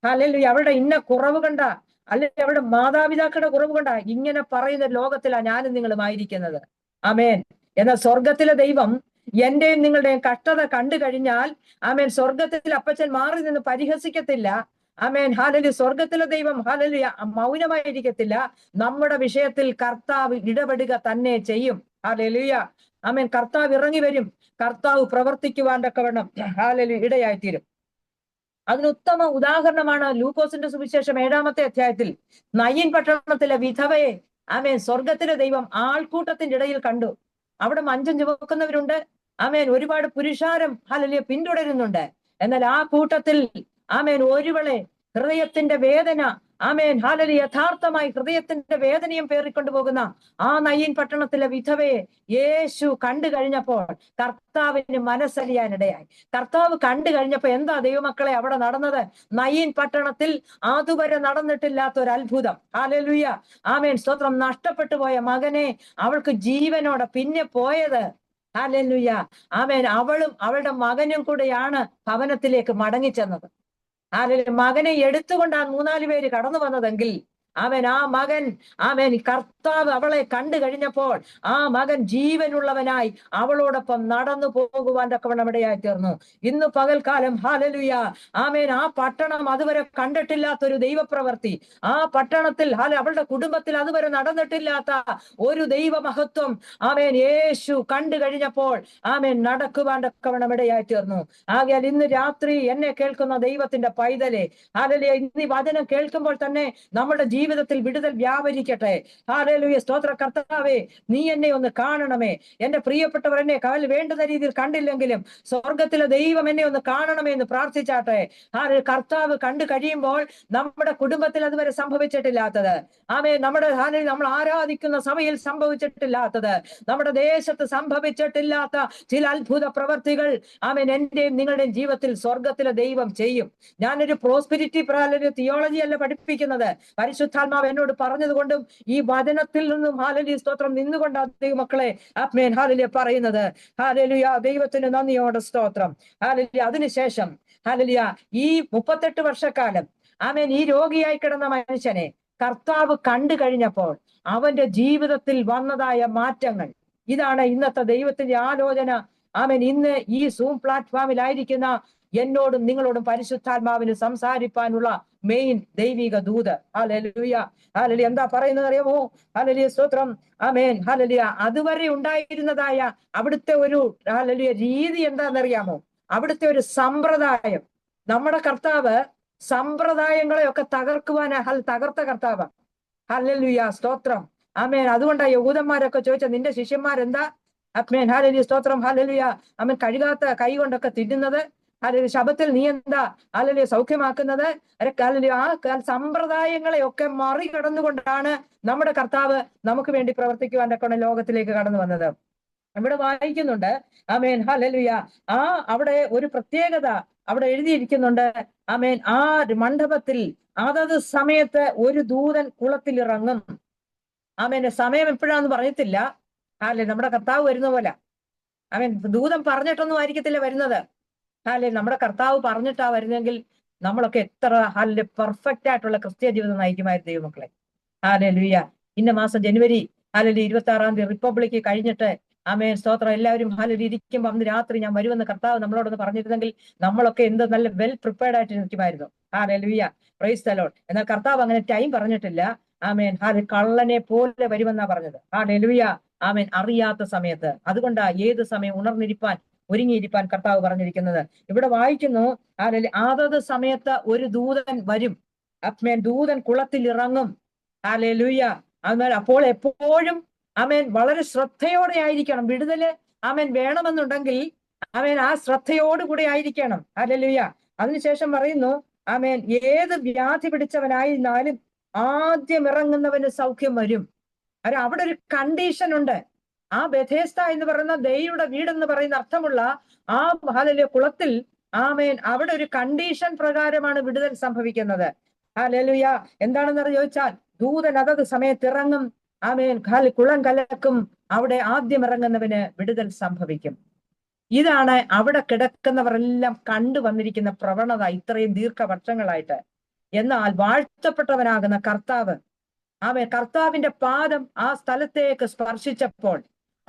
അല്ലെങ്കിൽ അവളുടെ ഇന്ന കുറവ് കണ്ട, അല്ലെങ്കിൽ അവളുടെ മാതാപിതാക്കളുടെ കുറവ് കൊണ്ടാ ഇങ്ങനെ പറയുന്ന ലോകത്തിലാണ് ഞാനും നിങ്ങളും ആയിരിക്കുന്നത്. ആമേൻ. എന്നാൽ സ്വർഗത്തിലെ ദൈവം എന്റെയും നിങ്ങളുടെയും കഷ്ടത കണ്ടു കഴിഞ്ഞാൽ, ആമേൻ, സ്വർഗത്തിൽ അപ്പച്ചൻ മാറി നിന്ന് പരിഹസിക്കത്തില്ല. ആമേൻ. ഹല്ലേലൂയ. സ്വർഗത്തിലെ ദൈവം ഹല്ലേലൂയ മൗനമായിരിക്കത്തില്ല. നമ്മുടെ വിഷയത്തിൽ കർത്താവ് ഇടപെടുക തന്നെ ചെയ്യും. ഹല്ലേലൂയ. ആമേൻ. കർത്താവ് ഇറങ്ങി വരും. കർത്താവ് പ്രവർത്തിക്കുവാൻ തക്കവണ്ണം ഹല്ലേലൂയ ഇടയായിത്തീരും. അതിന് ഉത്തമ ഉദാഹരണമാണ് ലൂക്കോസിന്റെ സുവിശേഷം 7-ാമത്തെ അധ്യായത്തിൽ നയീൻ പട്ടണത്തിലെ വിധവയെ, ആമേൻ, സ്വർഗത്തിലെ ദൈവം ആൾക്കൂട്ടത്തിന്റെ ഇടയിൽ കണ്ടു. അവിടെ മഞ്ചം ചുമക്കുന്നവരുണ്ട്, ആമേൻ, ഒരുപാട് പുരുഷാരം ഹല്ലേലൂയ പിന്തുടരുന്നുണ്ട്. എന്നാൽ ആ കൂട്ടത്തിൽ, ആമേൻ, ഒരുവളെ ഹൃദയത്തിന്റെ വേദന, ആമേൻ, ഹല്ലേലൂയ, യഥാർത്ഥമായി ഹൃദയത്തിന്റെ വേദനയും പേറിക്കൊണ്ടു പോകുന്ന ആ നയീൻ പട്ടണത്തിലെ വിധവയെ യേശു കണ്ടു കഴിഞ്ഞപ്പോൾ കർത്താവിന് മനസ്സലിയാനിടയായി. കർത്താവ് കണ്ടു കഴിഞ്ഞപ്പോ എന്താ ദൈവമക്കളെ അവിടെ നടന്നത്? നയീൻ പട്ടണത്തിൽ അതുവരെ നടന്നിട്ടില്ലാത്ത ഒരു അത്ഭുതം. ഹല്ലേലൂയ. ആമേൻ, സ്തോത്രം. നഷ്ടപ്പെട്ടു പോയ മകനെ അവൾക്ക് ജീവനോടെ പിന്നെ പോയത്. ഹല്ലേലൂയ. ആമേൻ. അവളും അവളുടെ മകനും കൂടെയാണ് ഭവനത്തിലേക്ക് മടങ്ങിച്ചെന്നത്. മകനെ എടുത്തുകൊണ്ടാണ് 3-4 പേര് കടന്നു വന്നതെങ്കിൽ, ആമേൻ, ആ മകൻ, ആമേൻ, കർത്താവ് അവളെ കണ്ടു കഴിഞ്ഞപ്പോൾ ആ മകൻ ജീവനുള്ളവനായി അവളോടൊപ്പം നടന്നു പോകുവാൻ തക്കവണ്ണം ഇടയായി തീർന്നു. ഇന്ന് പകൽക്കാലം ഹല്ലേലൂയ, ആമേൻ, ആ പട്ടണം അതുവരെ കണ്ടിട്ടില്ലാത്തൊരു ദൈവപ്രവൃത്തി, ആ പട്ടണത്തിൽ അവളുടെ കുടുംബത്തിൽ അതുവരെ നടന്നിട്ടില്ലാത്ത ഒരു ദൈവമഹത്വം, ആമേൻ, യേശു കണ്ടു കഴിഞ്ഞപ്പോൾ ആമേൻ നടക്കുവാൻ തക്കവണ്ണം ഇടയായി തീർന്നു. ആകയാൽ ഇന്ന് രാത്രി എന്നെ കേൾക്കുന്ന ദൈവത്തിന്റെ പൈതലെ, ഹല്ലേലൂയ, ഇന്ന് ഈ വചനം കേൾക്കുമ്പോൾ തന്നെ നമ്മുടെ ജീവിതത്തിൽ വിടുതൽ വ്യാപരിക്കട്ടെ. ഹല്ലേലൂയ. സ്തോത്ര. കർത്താവേ, നീ എന്നെ ഒന്ന് കാണണമേ. എന്റെ പ്രിയപ്പെട്ടവർ എന്നെ വേണ്ടുന്ന രീതിയിൽ കണ്ടില്ലെങ്കിലും സ്വർഗത്തിലെ ദൈവം എന്നെ ഒന്ന് കാണണമേ എന്ന് പ്രാർത്ഥിച്ചാട്ടെ. കർത്താവ് കണ്ടു കഴിയുമ്പോൾ നമ്മുടെ കുടുംബത്തിൽ അതുവരെ സംഭവിച്ചിട്ടില്ലാത്തത്, ആമേൻ, നമ്മൾ ആരാധിക്കുന്ന സഭയിൽ സംഭവിച്ചിട്ടില്ലാത്തത്, നമ്മുടെ ദേശത്ത് സംഭവിച്ചിട്ടില്ലാത്ത ചില അത്ഭുത പ്രവർത്തികൾ, ആമേൻ, എന്റെയും നിങ്ങളുടെയും ജീവിതത്തിൽ സ്വർഗത്തിലെ ദൈവം ചെയ്യും. ഞാനൊരു പ്രോസ്പെരിറ്റി തിയോളജി അല്ല പഠിപ്പിക്കുന്നത്. പരിശുദ്ധാത്മാവ് എന്നോട് പറഞ്ഞതുകൊണ്ടും ഈ വചനത്തിൽ നിന്നും ഹല്ലേലൂയ, സ്തോത്രം, നിന്നുകൊണ്ടാണ് ദൈവമക്കളെ, ആമേൻ, ഹല്ലേലൂയ പറയുന്നത്. ഹല്ലേലൂയ. ദൈവത്തിന് നന്ദിയോടെ സ്തോത്രം. ഹല്ലേലൂയ. അതിനുശേഷം ഹല്ലേലൂയ ഈ 38 വർഷക്കാലം, ആമേൻ, ഈ രോഗിയായി കിടന്ന മനുഷ്യനെ കർത്താവ് കണ്ടു കഴിഞ്ഞപ്പോൾ അവന്റെ ജീവിതത്തിൽ വന്നതായ മാറ്റങ്ങൾ, ഇതാണ് ഇന്നത്തെ ദൈവത്തിന്റെ ആലോചന. ആമേൻ. ഇന്ന് ഈ സൂം പ്ലാറ്റ്ഫോമിലായിരിക്കുന്ന എന്നോടും നിങ്ങളോടും പരിശുദ്ധാത്മാവിന് സംസാരിപ്പാനുള്ള മെയിൻ ദൈവിക ദൂത്. ഹല്ലേലൂയ. ഹല്ലേലൂയ. എന്താ പറയുന്നത് അറിയാമോ? ഹല്ലേലൂയ, സ്തോത്രം. ആമേൻ. ഹല്ലേലൂയ. അതുവരെ ഉണ്ടായിരുന്നതായ അവിടുത്തെ ഒരു ഹല്ലേലൂയ രീതി എന്താണെന്നറിയാമോ? അവിടുത്തെ ഒരു സമ്പ്രദായം. നമ്മുടെ കർത്താവ് സമ്പ്രദായങ്ങളെയൊക്കെ തകർത്ത കർത്താവ്. ഹല്ലേലൂയ, സ്തോത്രം. ആമേൻ. അതുകൊണ്ടാ യഹൂദന്മാരൊക്കെ ചോദിച്ച, നിന്റെ ശിഷ്യന്മാരെന്താ, ആമേൻ, ഹല്ലേലൂയ, സ്തോത്രം, ഹല്ലേലൂയ, ആമേൻ, കഴുകാത്ത കൈ കൊണ്ടൊക്കെ തിന്നുന്നത്, അല്ലെങ്കിൽ ശബത്തിൽ നീ എന്താ അല്ലെങ്കിൽ സൗഖ്യമാക്കുന്നത്? അല്ലെങ്കിൽ ആ സമ്പ്രദായങ്ങളെ ഒക്കെ മറികടന്നുകൊണ്ടാണ് നമ്മുടെ കർത്താവ് നമുക്ക് വേണ്ടി പ്രവർത്തിക്കുവാൻ തക്കവണ്ണം ലോകത്തിലേക്ക് കടന്നു വന്നത്. ഇവിടെ വായിക്കുന്നുണ്ട്, ആമേൻ ഹല്ലേലൂയ. അവിടെ ഒരു പ്രത്യേകത അവിടെ എഴുതിയിരിക്കുന്നുണ്ട്. ആമേൻ, ആ മണ്ഡപത്തിൽ അതത് സമയത്ത് ഒരു ദൂതൻ കുളത്തിൽ ഇറങ്ങും. ആമേന്റെ സമയം എപ്പോഴാന്ന് പറയത്തില്ല. നമ്മുടെ കർത്താവ് വരുന്ന പോലെ. ആമേൻ, ദൂതൻ പറഞ്ഞിട്ടൊന്നും ആയിരിക്കത്തില്ല വരുന്നത്. നമ്മുടെ കർത്താവ് പറഞ്ഞിട്ടാ വരുന്നെങ്കിൽ നമ്മളൊക്കെ എത്ര പെർഫെക്റ്റ് ആയിട്ടുള്ള ക്രിസ്ത്യ ജീവിതം നയിക്കുമായിരുന്നു ദൈവമക്കളെ. ഹല്ലേലൂയ. ഇന്ന മാസം ജനുവരി 26-ാം തീയതി റിപ്പബ്ലിക് കഴിഞ്ഞിട്ട്, ആമേൻ സ്തോത്രം, എല്ലാവരും ഇരിക്കുമ്പോൾ അന്ന് രാത്രി ഞാൻ വരുമെന്ന് കർത്താവ് നമ്മളോടൊന്ന് പറഞ്ഞിരുന്നെങ്കിൽ നമ്മളൊക്കെ എന്ത് നല്ല വെൽ പ്രിപ്പയർഡ് ആയിട്ട് നിൽക്കുമായിരുന്നു. Hallelujah, praise the lord. എന്നാൽ കർത്താവ് അങ്ങനെ ടൈം പറഞ്ഞിട്ടില്ല. ആമേൻ, കള്ളനെ പോലെ വരുമെന്നാ പറഞ്ഞത്. ഹല്ലേലൂയ, ആമേൻ, അറിയാത്ത സമയത്ത്. അതുകൊണ്ടാ ഏത് സമയം ഉണർന്നിരിപ്പാൻ, ഒരുങ്ങിയിരിപ്പാൻ കർത്താവ് പറഞ്ഞിരിക്കുന്നത്. ഇവിടെ വായിക്കുന്നു, അതത് സമയത്ത് ഒരു ദൂതൻ വരും. ആമേൻ, ദൂതൻ കുളത്തിൽ ഇറങ്ങും. ഹല്ലേലൂയ. അപ്പോൾ എപ്പോഴും ആമേൻ വളരെ ശ്രദ്ധയോടെ ആയിരിക്കണം. വിടുതല് ആമേൻ വേണമെന്നുണ്ടെങ്കിൽ ആമേൻ ആ ശ്രദ്ധയോടുകൂടി ആയിരിക്കണം. ഹല്ലേലൂയ. അതിനുശേഷം പറയുന്നു, ആമേൻ, ഏത് വ്യാധി പിടിച്ചവനായിരുന്നാലും ആദ്യം ഇറങ്ങുന്നവന് സൗഖ്യം വരും. അവിടെ ഒരു കണ്ടീഷൻ ഉണ്ട്. ആ ബെഥേസ്ത എന്ന് പറയുന്ന ദൈവയുടെ വീടെന്ന് പറയുന്ന അർത്ഥമുള്ള ആ ഹല്ലേലൂയ കുളത്തിൽ, ആമേൻ, അവിടെ ഒരു കണ്ടീഷൻ പ്രകാരമാണ് വിടുതൽ സംഭവിക്കുന്നത്. ഹല്ലേലൂയ. എന്താണെന്ന് ചോദിച്ചാൽ, ദൂതൻ അതത് സമയത്ത് ഇറങ്ങും. ആമേൻ, കുളം കലക്കും. അവിടെ ആദ്യം ഇറങ്ങുന്നവന് വിടുതൽ സംഭവിക്കും. ഇതാണ് അവിടെ കിടക്കുന്നവരെല്ലാം കണ്ടുവന്നിരിക്കുന്ന പ്രവണത ഇത്രയും ദീർഘവർഷങ്ങളായിട്ട്. എന്നാൽ വാഴ്ത്തപ്പെട്ടവനാകുന്ന കർത്താവ്, ആമേൻ, കർത്താവിന്റെ പാദം ആ സ്ഥലത്തേക്ക് സ്പർശിച്ചപ്പോൾ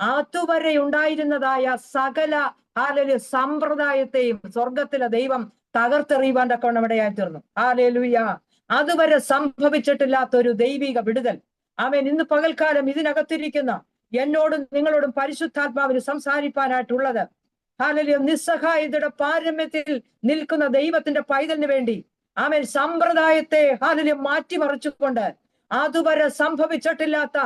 അതുവരെ ഉണ്ടായിരുന്നതായ സകല സമ്പ്രദായത്തെയും സ്വർഗത്തിലെ ദൈവം തകർത്തെറിയുവാൻ തക്കവണ്ണം ഇടയായി തീർന്നു. ഹല്ലേലൂയ. അതുവരെ സംഭവിച്ചിട്ടില്ലാത്ത ഒരു ദൈവിക വിടുതൽ. ആമേൻ, ഇന്ന് പകൽക്കാലം ഇതിനകത്തിരിക്കുന്ന എന്നോടും നിങ്ങളോടും പരിശുദ്ധാത്മാവിന് സംസാരിപ്പാനായിട്ടുള്ളത്, ഹല്ലേലൂയ, നിസ്സഹായതയുടെ പാരമ്യത്തിൽ നിൽക്കുന്ന ദൈവത്തിന്റെ പൈതലിന് വേണ്ടി, ആമേൻ, സമ്പ്രദായത്തെ ഹല്ലേലൂയ മാറ്റിമറിച്ചുകൊണ്ട് ഇതുവരെ സംഭവിച്ചിട്ടില്ലാത്ത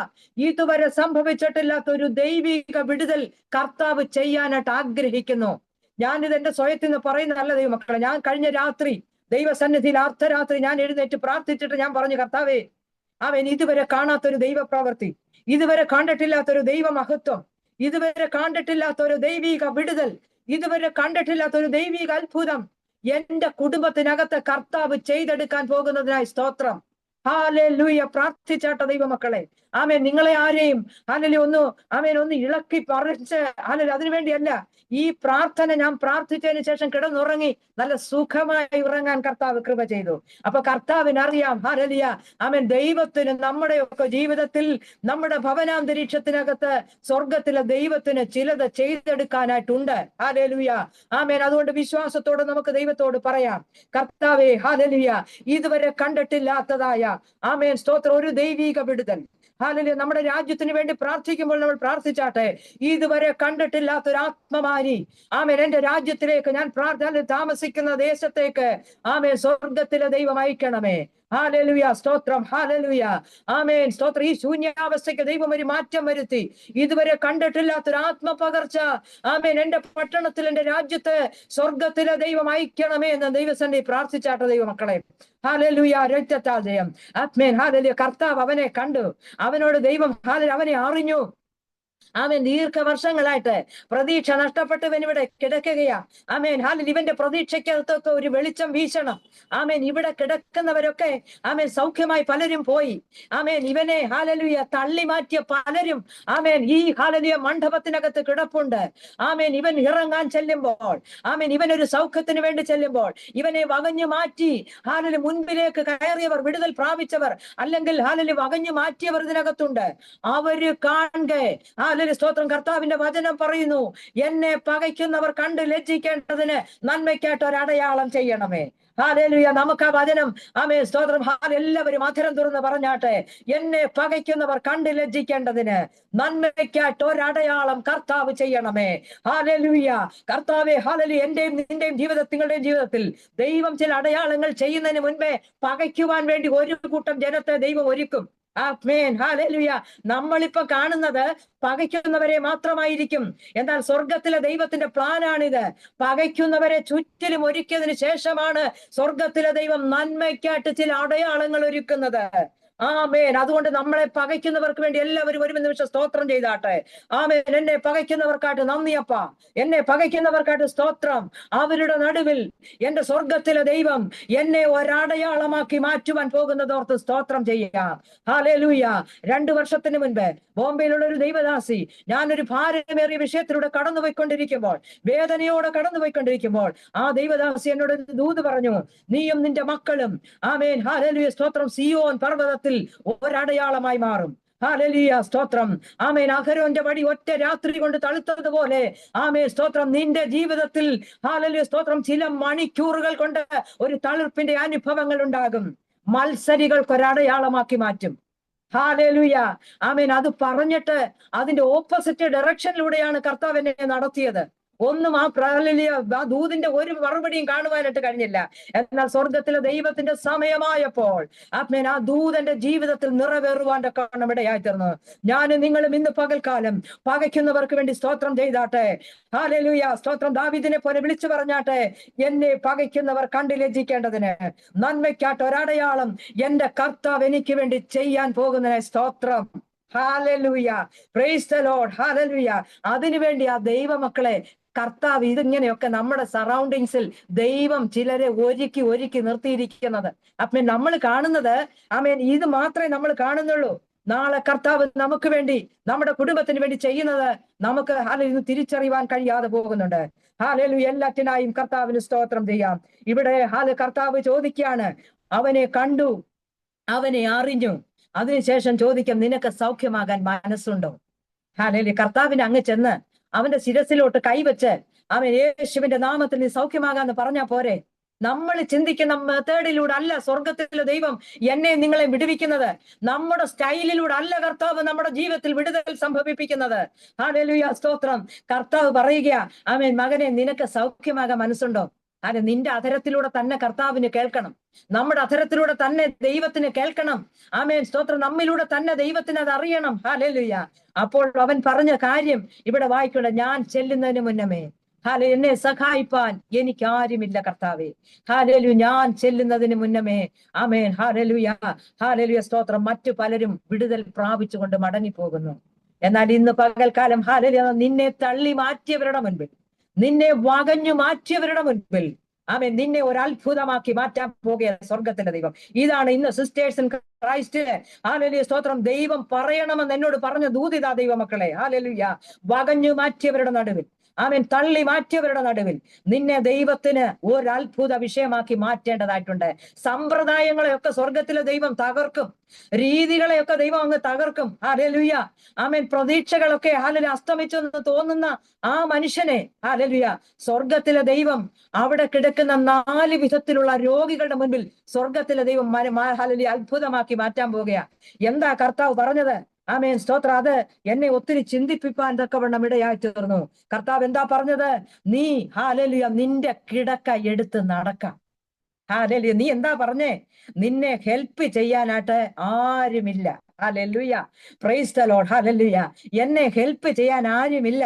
ഒരു ദൈവിക വിടുതൽ കർത്താവ് ചെയ്യാനായിട്ട് ആഗ്രഹിക്കുന്നു. ഞാനിത് എന്റെ സ്വയത്തിൽ നിന്ന് പറയുന്നതല്ല ദൈവമക്കളെ. ഞാൻ കഴിഞ്ഞ രാത്രി ദൈവസന്നിധിയിൽ അർദ്ധരാത്രി ഞാൻ എഴുന്നേറ്റ് പ്രാർത്ഥിച്ചിട്ട് ഞാൻ പറഞ്ഞു, കർത്താവേ, അവൻ ഇതുവരെ കാണാത്തൊരു ദൈവപ്രവൃത്തി, ഇതുവരെ കണ്ടിട്ടില്ലാത്തൊരു ദൈവമഹത്വം, ഇതുവരെ കണ്ടിട്ടില്ലാത്തൊരു ദൈവിക വിടുതൽ, ഇതുവരെ കണ്ടിട്ടില്ലാത്തൊരു ദൈവിക അത്ഭുതം എന്റെ കുടുംബത്തിനകത്ത് കർത്താവ് ചെയ്തെടുക്കാൻ പോകുന്നതിനായി സ്തോത്രം. ഹല്ലേലൂയ. പ്രാർത്ഥിച്ചാട്ട ദൈവമക്കളെ. ആമേൻ, നിങ്ങളെ ആരെയും ഒന്ന് ഇളക്കി പറിച്ച് അതിനുവേണ്ടിയല്ല. ഈ പ്രാർത്ഥന ഞാൻ പ്രാർത്ഥിച്ചതിന് ശേഷം കിടന്നുറങ്ങി നല്ല സുഖമായി ഉറങ്ങാൻ കർത്താവ് കൃപ ചെയ്തു. അപ്പൊ കർത്താവിനറിയാം, ഹല്ലേലൂയ, ആമേൻ, ദൈവത്തിന് നമ്മുടെയൊക്കെ ജീവിതത്തിൽ, നമ്മുടെ ഭവനാന്തരീക്ഷത്തിനകത്ത് സ്വർഗത്തിലെ ദൈവത്തിന് ചിലത് ചെയ്തെടുക്കാനായിട്ടുണ്ട്. ഹല്ലേലൂയ, ആമേൻ. അതുകൊണ്ട് വിശ്വാസത്തോടെ നമുക്ക് ദൈവത്തോട് പറയാം, കർത്താവേ, ഹല്ലേലൂയ, ഇതുവരെ കണ്ടിട്ടില്ലാത്തതായ, ആമേൻ സ്തോത്രം, ഒരു ദൈവിക വിടുതൽ. ഹല്ലേലൂയ. നമ്മുടെ രാജ്യത്തിന് വേണ്ടി പ്രാർത്ഥിക്കുമ്പോൾ നമ്മൾ പ്രാർത്ഥിച്ചാട്ടെ, ഇതുവരെ കണ്ടിട്ടില്ലാത്തൊരു ആത്മമാരി, ആമേൻ, എന്റെ രാജ്യത്തിലേക്ക്, ഞാൻ താമസിക്കുന്ന ദേശത്തേക്ക്, ആമേൻ, സ്വർഗത്തിലെ ദൈവം അയക്കണമേ. ഹല്ലേലൂയ, സ്തോത്രം. ഹല്ലേലൂയ, ആമേൻ, സ്തോത്രം. ഈ ശൂന്യാവസ്ഥയ്ക്ക് ദൈവം ഒരു മാറ്റം വരുത്തി. ഇതുവരെ കണ്ടിട്ടില്ലാത്തൊരു ആത്മപകർച്ച, ആമേൻ, എന്റെ പട്ടണത്തിൽ, എന്റെ രാജ്യത്ത് സ്വർഗത്തിലെ ദൈവം അയക്കണമേ എന്ന് ദൈവസന്നിധി പ്രാർത്ഥിച്ചാട്ട ദൈവമക്കളെ. ഹല്ലേലൂയ, രക്തത്താൽ ജയം. ആമേൻ, ഹല്ലേലൂയ. കർത്താവ് അവനെ കണ്ടു, അവനോട് ദൈവം അവനെ അറിഞ്ഞു. ആമേൻ, ദീർഘവർഷങ്ങളായിട്ട് പ്രതീക്ഷ നഷ്ടപ്പെട്ടവൻ ഇവിടെ കിടക്കുകയാ. ആമേൻ, ഹല്ലേലൂയ. ഇവന്റെ പ്രതീക്ഷയ്ക്കകത്തൊക്കെ ഒരു വെളിച്ചം വീശണം. ആമേൻ, ഇവിടെ കിടക്കുന്നവരൊക്കെ, ആമേൻ, സൗഖ്യമായി പലരും പോയി. ആമേൻ, ഇവനെ ഹല്ലേലൂയ തള്ളി മാറ്റിയ പലരും, ആമേൻ, ഈ ഹല്ലേലൂയ മണ്ഡപത്തിനകത്ത് കിടപ്പുണ്ട്. ആമേൻ, ഇവൻ ഇറങ്ങാൻ ചെല്ലുമ്പോൾ, ആമേൻ, ഇവനൊരു സൗഖ്യത്തിന് വേണ്ടി ചെല്ലുമ്പോൾ, ഇവനെ വകഞ്ഞു മാറ്റി ഹല്ലേലൂയ മുൻപിലേക്ക് കയറിയവർ, വിടുതൽ പ്രാപിച്ചവർ, അല്ലെങ്കിൽ ഹല്ലേലൂയ വകഞ്ഞു മാറ്റിയവർ ഇതിനകത്തുണ്ട്. അവര് കാണെ, സ്തോത്രം, കർത്താവിന്റെ വചനം പറയുന്നു, എന്നെ പകയ്ക്കുന്നവർ കണ്ട് ലജ്ജിക്കേണ്ടതിന് നന്മയ്ക്കായിട്ട് ഒരു അടയാളം ചെയ്യണമേ. ഹല്ലേലൂയ. നമുക്ക് ആ വചനം, ആമേൻ, സ്തോത്രം, എല്ലാവരും അധരം തുറന്ന് പറഞ്ഞാട്ടെ, എന്നെ പകയ്ക്കുന്നവർ കണ്ട് ലജ്ജിക്കേണ്ടതിന് നന്മയ്ക്കായിട്ട് ഒരടയാളം കർത്താവ് ചെയ്യണമേ. ഹല്ലേലൂയ. കർത്താവേ, ഹല്ലേലൂയ, എന്റെയും നിന്റെയും നിങ്ങളുടെയും ജീവിതത്തിൽ ദൈവം ചില അടയാളങ്ങൾ ചെയ്യുന്നതിന് മുൻപേ പകയ്ക്കുവാൻ വേണ്ടി ഒരു കൂട്ടം ജനത്തെ ദൈവം ഒരുക്കും. ആമേൻ, ഹല്ലേലൂയ. നമ്മളിപ്പോ കാണുന്നത് പകയ്ക്കുന്നവരെ മാത്രമായിരിക്കും. എന്നാൽ സ്വർഗത്തിലെ ദൈവത്തിന്റെ പ്ലാനാണിത്. പകയ്ക്കുന്നവരെ ചുറ്റിലും ഒരുക്കിയതിന് ശേഷമാണ് സ്വർഗത്തിലെ ദൈവം നന്മയ്ക്കായിട്ട് ചില അടയാളങ്ങൾ ഒരുക്കുന്നത്. ആമേൻ. അതുകൊണ്ട് നമ്മളെ പകയ്ക്കുന്നവർക്ക് വേണ്ടി എല്ലാവരും ഒരു നിമിഷം സ്തോത്രം ചെയ്താട്ടെ. ആമേൻ. എന്നെ പകയ്ക്കുന്നവർക്കായിട്ട് നന്ദിയപ്പ, എന്നെ പകയ്ക്കുന്നവർക്കായിട്ട് സ്തോത്രം. അവരുടെ നടുവിൽ എന്റെ സ്വർഗത്തിലെ ദൈവം എന്നെ ഒരടയാളമാക്കി മാറ്റുവാൻ പോകുന്നതോർത്ത് സ്തോത്രം ചെയ്യാം. ഹല്ലേലൂയ. 2 വർഷത്തിന് മുൻപ് ബോംബെയിലുള്ള ഒരു ദൈവദാസി, ഞാനൊരു ഭാരമേറിയ വിഷയത്തിലൂടെ കടന്നുപോയിക്കൊണ്ടിരിക്കുമ്പോൾ, വേദനയോടെ കടന്നുപോയിക്കൊണ്ടിരിക്കുമ്പോൾ, ആ ദൈവദാസി എന്നോട് ദൂത് പറഞ്ഞു, നീയും നിന്റെ മക്കളും ആമേൻ ഹല്ലേലൂയ സ്തോത്രം സിയോൻ പർവ്വതത്തിൽ ഒരടയാളമായി മാറും. ഹല്ലേലൂയ സ്തോത്രം. ആമേൻ. അഹരോന്റെ വടി ഒറ്റ രാത്രി കൊണ്ട് തളുത്തതുപോലെ ആമേൻ സ്തോത്രം നിന്റെ ജീവിതത്തിൽ ഹല്ലേലൂയ സ്തോത്രം ചില മണിക്കൂറുകൾ കൊണ്ട് ഒരു തളിർപ്പിന്റെ അനുഭവങ്ങൾ ഉണ്ടാകും. മത്സരികൾക്കൊരടയാളമാക്കി മാറ്റും. ഹല്ലേലൂയ. ആമേൻ. അത് പറഞ്ഞിട്ട് അതിന്റെ ഓപ്പോസിറ്റ് ഡയറക്ഷനിലൂടെയാണ് കർത്താവ് എന്നെ നടത്തിയത്. ഒന്നും ആ ദൂതിന്റെ ഒരു മറുപടിയും കാണുവാനായിട്ട് കഴിഞ്ഞില്ല. എന്നാൽ സ്വർഗത്തിലെ ദൈവത്തിന്റെ സമയമായപ്പോൾ ആമേൻ ആ ദൂതന്റെ ജീവിതത്തിൽ നിറവേറുവാൻ കാരണം ഇടയായി തീർന്നു. ഞാനും നിങ്ങളും ഇന്ന് പകൽക്കാലം പകയ്ക്കുന്നവർക്ക് വേണ്ടി സ്തോത്രം ചെയ്താട്ടെ. ഹല്ലേലൂയ സ്തോത്രം. ദാവീദിനെ പോലെ വിളിച്ചു പറഞ്ഞാട്ടെ, എന്നെ പകയ്ക്കുന്നവർ കണ്ടു ലജ്ജിക്കേണ്ടതിന് നന്മയ്ക്കാട്ട് ഒരടയാളം എന്റെ കർത്താവ് എനിക്ക് വേണ്ടി ചെയ്യാൻ പോകുന്നതിനെ സ്തോത്രം. Hallelujah. Praise the lord. Hallelujah. അതിനുവേണ്ടി ആ ദൈവമക്കളെ കർത്താവ് ഇതിങ്ങനെയൊക്കെ നമ്മുടെ സറൗണ്ടിങ്സിൽ ദൈവം ചിലരെ ഒരുക്കി നിർത്തിയിരിക്കുന്നത്. അപ്പം നമ്മൾ കാണുന്നത് ആമേൻ ഇത് മാത്രമേ നമ്മൾ കാണുന്നുള്ളൂ. നാളെ കർത്താവ് നമുക്ക് വേണ്ടി നമ്മുടെ കുടുംബത്തിന് വേണ്ടി ചെയ്യുന്നത് നമുക്ക് ഇന്ന് തിരിച്ചറിയുവാൻ കഴിയാതെ പോകുന്നുണ്ട്. ഹല്ലേലൂയ. എല്ലാറ്റിനായും കർത്താവിന് സ്തോത്രം ചെയ്യാം. ഇവിടെ കർത്താവ് ചോദിക്കുകയാണ്, അവനെ കണ്ടു, അവനെ അറിഞ്ഞു, അതിനുശേഷം ചോദിക്കാം, നിനക്ക് സൗഖ്യമാകാൻ മനസ്സുണ്ടോ? ഹല്ലേലൂയ. കർത്താവിന് അങ്ങ് ചെന്ന് അവന്റെ ശിരസിലോട്ട് കൈവച്ച് അവൻ യേശുവിന്റെ നാമത്തിൽ നീ സൗഖ്യമാകാന്ന് പറഞ്ഞാ പോരെ? നമ്മൾ ചിന്തിക്കുന്ന മെത്തേഡിലൂടെ അല്ല സ്വർഗത്തിലെ ദൈവം എന്നെ നിങ്ങളെ വിടുവിക്കുന്നത്. നമ്മുടെ സ്റ്റൈലിലൂടെ അല്ല കർത്താവ് നമ്മുടെ ജീവിതത്തിൽ വിടുതൽ സംഭവിപ്പിക്കുന്നത്. ഹല്ലേലൂയ സ്തോത്രം. കർത്താവ് പറയുക, ആമേൻ, മകനെ നിനക്ക് സൗഖ്യമാകാൻ മനസ്സുണ്ടോ? അതെ, നിന്റെ അധരത്തിലൂടെ തന്നെ കർത്താവിന് കേൾക്കണം. നമ്മുടെ അധരത്തിലൂടെ തന്നെ ദൈവത്തിന് കേൾക്കണം. ആമേൻ സ്തോത്രം. നമ്മിലൂടെ തന്നെ ദൈവത്തിന് അത് അറിയണം. ഹല്ലേലൂയ. അപ്പോൾ അവൻ പറഞ്ഞ കാര്യം ഇവിടെ വായിക്കണ്ട, ഞാൻ ചെല്ലുന്നതിന് മുന്നമേ എന്നെ സഹായിപ്പാൻ എനിക്ക് ആരുമില്ല കർത്താവേ. ഹല്ലേലൂയ. ഞാൻ ചെല്ലുന്നതിന് മുന്നമേ ആമേൻ ഹല്ലേലൂയ ഹല്ലേലൂയ സ്തോത്രം. മറ്റു പലരും വിടുതൽ പ്രാപിച്ചുകൊണ്ട് മടങ്ങിപ്പോകുന്നു. എന്നാൽ ഇന്ന് പകൽക്കാലം ഹല്ലേലൂയ നിന്നെ തള്ളി മാറ്റിയവരുടെ മുൻപിൽ, നിന്നെ വകഞ്ഞു മാറ്റിയവരുടെ മുൻപിൽ ആമേൻ നിന്നെ ഒരു അത്ഭുതമാക്കി മാറ്റാൻ പോകുകയാണ് സ്വർഗത്തിന്റെ ദൈവം. ഇതാണ് ഇന്ന് സിസ്റ്റേഴ്സ് ഇൻ ക്രൈസ്റ്റ് ഹല്ലേലൂയ സ്തോത്രം ദൈവം പറയണമെന്ന് എന്നോട് പറഞ്ഞ ദൂതിതാ ദൈവമക്കളെ. ഹല്ലേലൂയ. വകഞ്ഞു മാറ്റിയവരുടെ നടുവിൽ, ആമേൻ തള്ളി മാറ്റിയവരുടെ നടുവിൽ നിന്നെ ദൈവത്തിന് ഒരു അത്ഭുത വിഷയമാക്കി മാറ്റേണ്ടതായിട്ടുണ്ട്. സമ്പ്രദായങ്ങളെയൊക്കെ സ്വർഗത്തിലെ ദൈവം തകർക്കും. രീതികളെയൊക്കെ ദൈവം അങ്ങ് തകർക്കും. ഹല്ലേലൂയ. ആമേൻ. പ്രതീക്ഷകളൊക്കെ ഹല്ലേലൂയ അസ്തമിച്ചു എന്ന് തോന്നുന്ന ആ മനുഷ്യനെ ഹല്ലേലൂയ സ്വർഗത്തിലെ ദൈവം അവിടെ കിടക്കുന്ന 4 വിധത്തിലുള്ള രോഗികളുടെ മുൻപിൽ സ്വർഗത്തിലെ ദൈവം ഹല്ലേലൂയ അത്ഭുതമാക്കി മാറ്റാൻ പോകുകയാ. എന്താ കർത്താവ് പറഞ്ഞത്? ആമേൻ സ്തോത്ര. അത് എന്നെ ഒത്തിരി ചിന്തിപ്പിക്കാൻ തക്കവണ്ണം ഇടയായി തീർന്നു. കർത്താവ് എന്താ പറഞ്ഞത്? നീ ഹല്ലേലൂയ നിന്റെ കിടക്ക എടുത്ത് നടക്കാം. ഹല്ലേലൂയ. നീ എന്താ പറഞ്ഞേ? നിന്നെ ഹെൽപ്പ് ചെയ്യാനായിട്ട് ആരുമില്ല. Hallelujah. Praise the lord. Hallelujah. എന്നെ ഹെൽപ്പ് ചെയ്യാൻ ആരുമില്ല.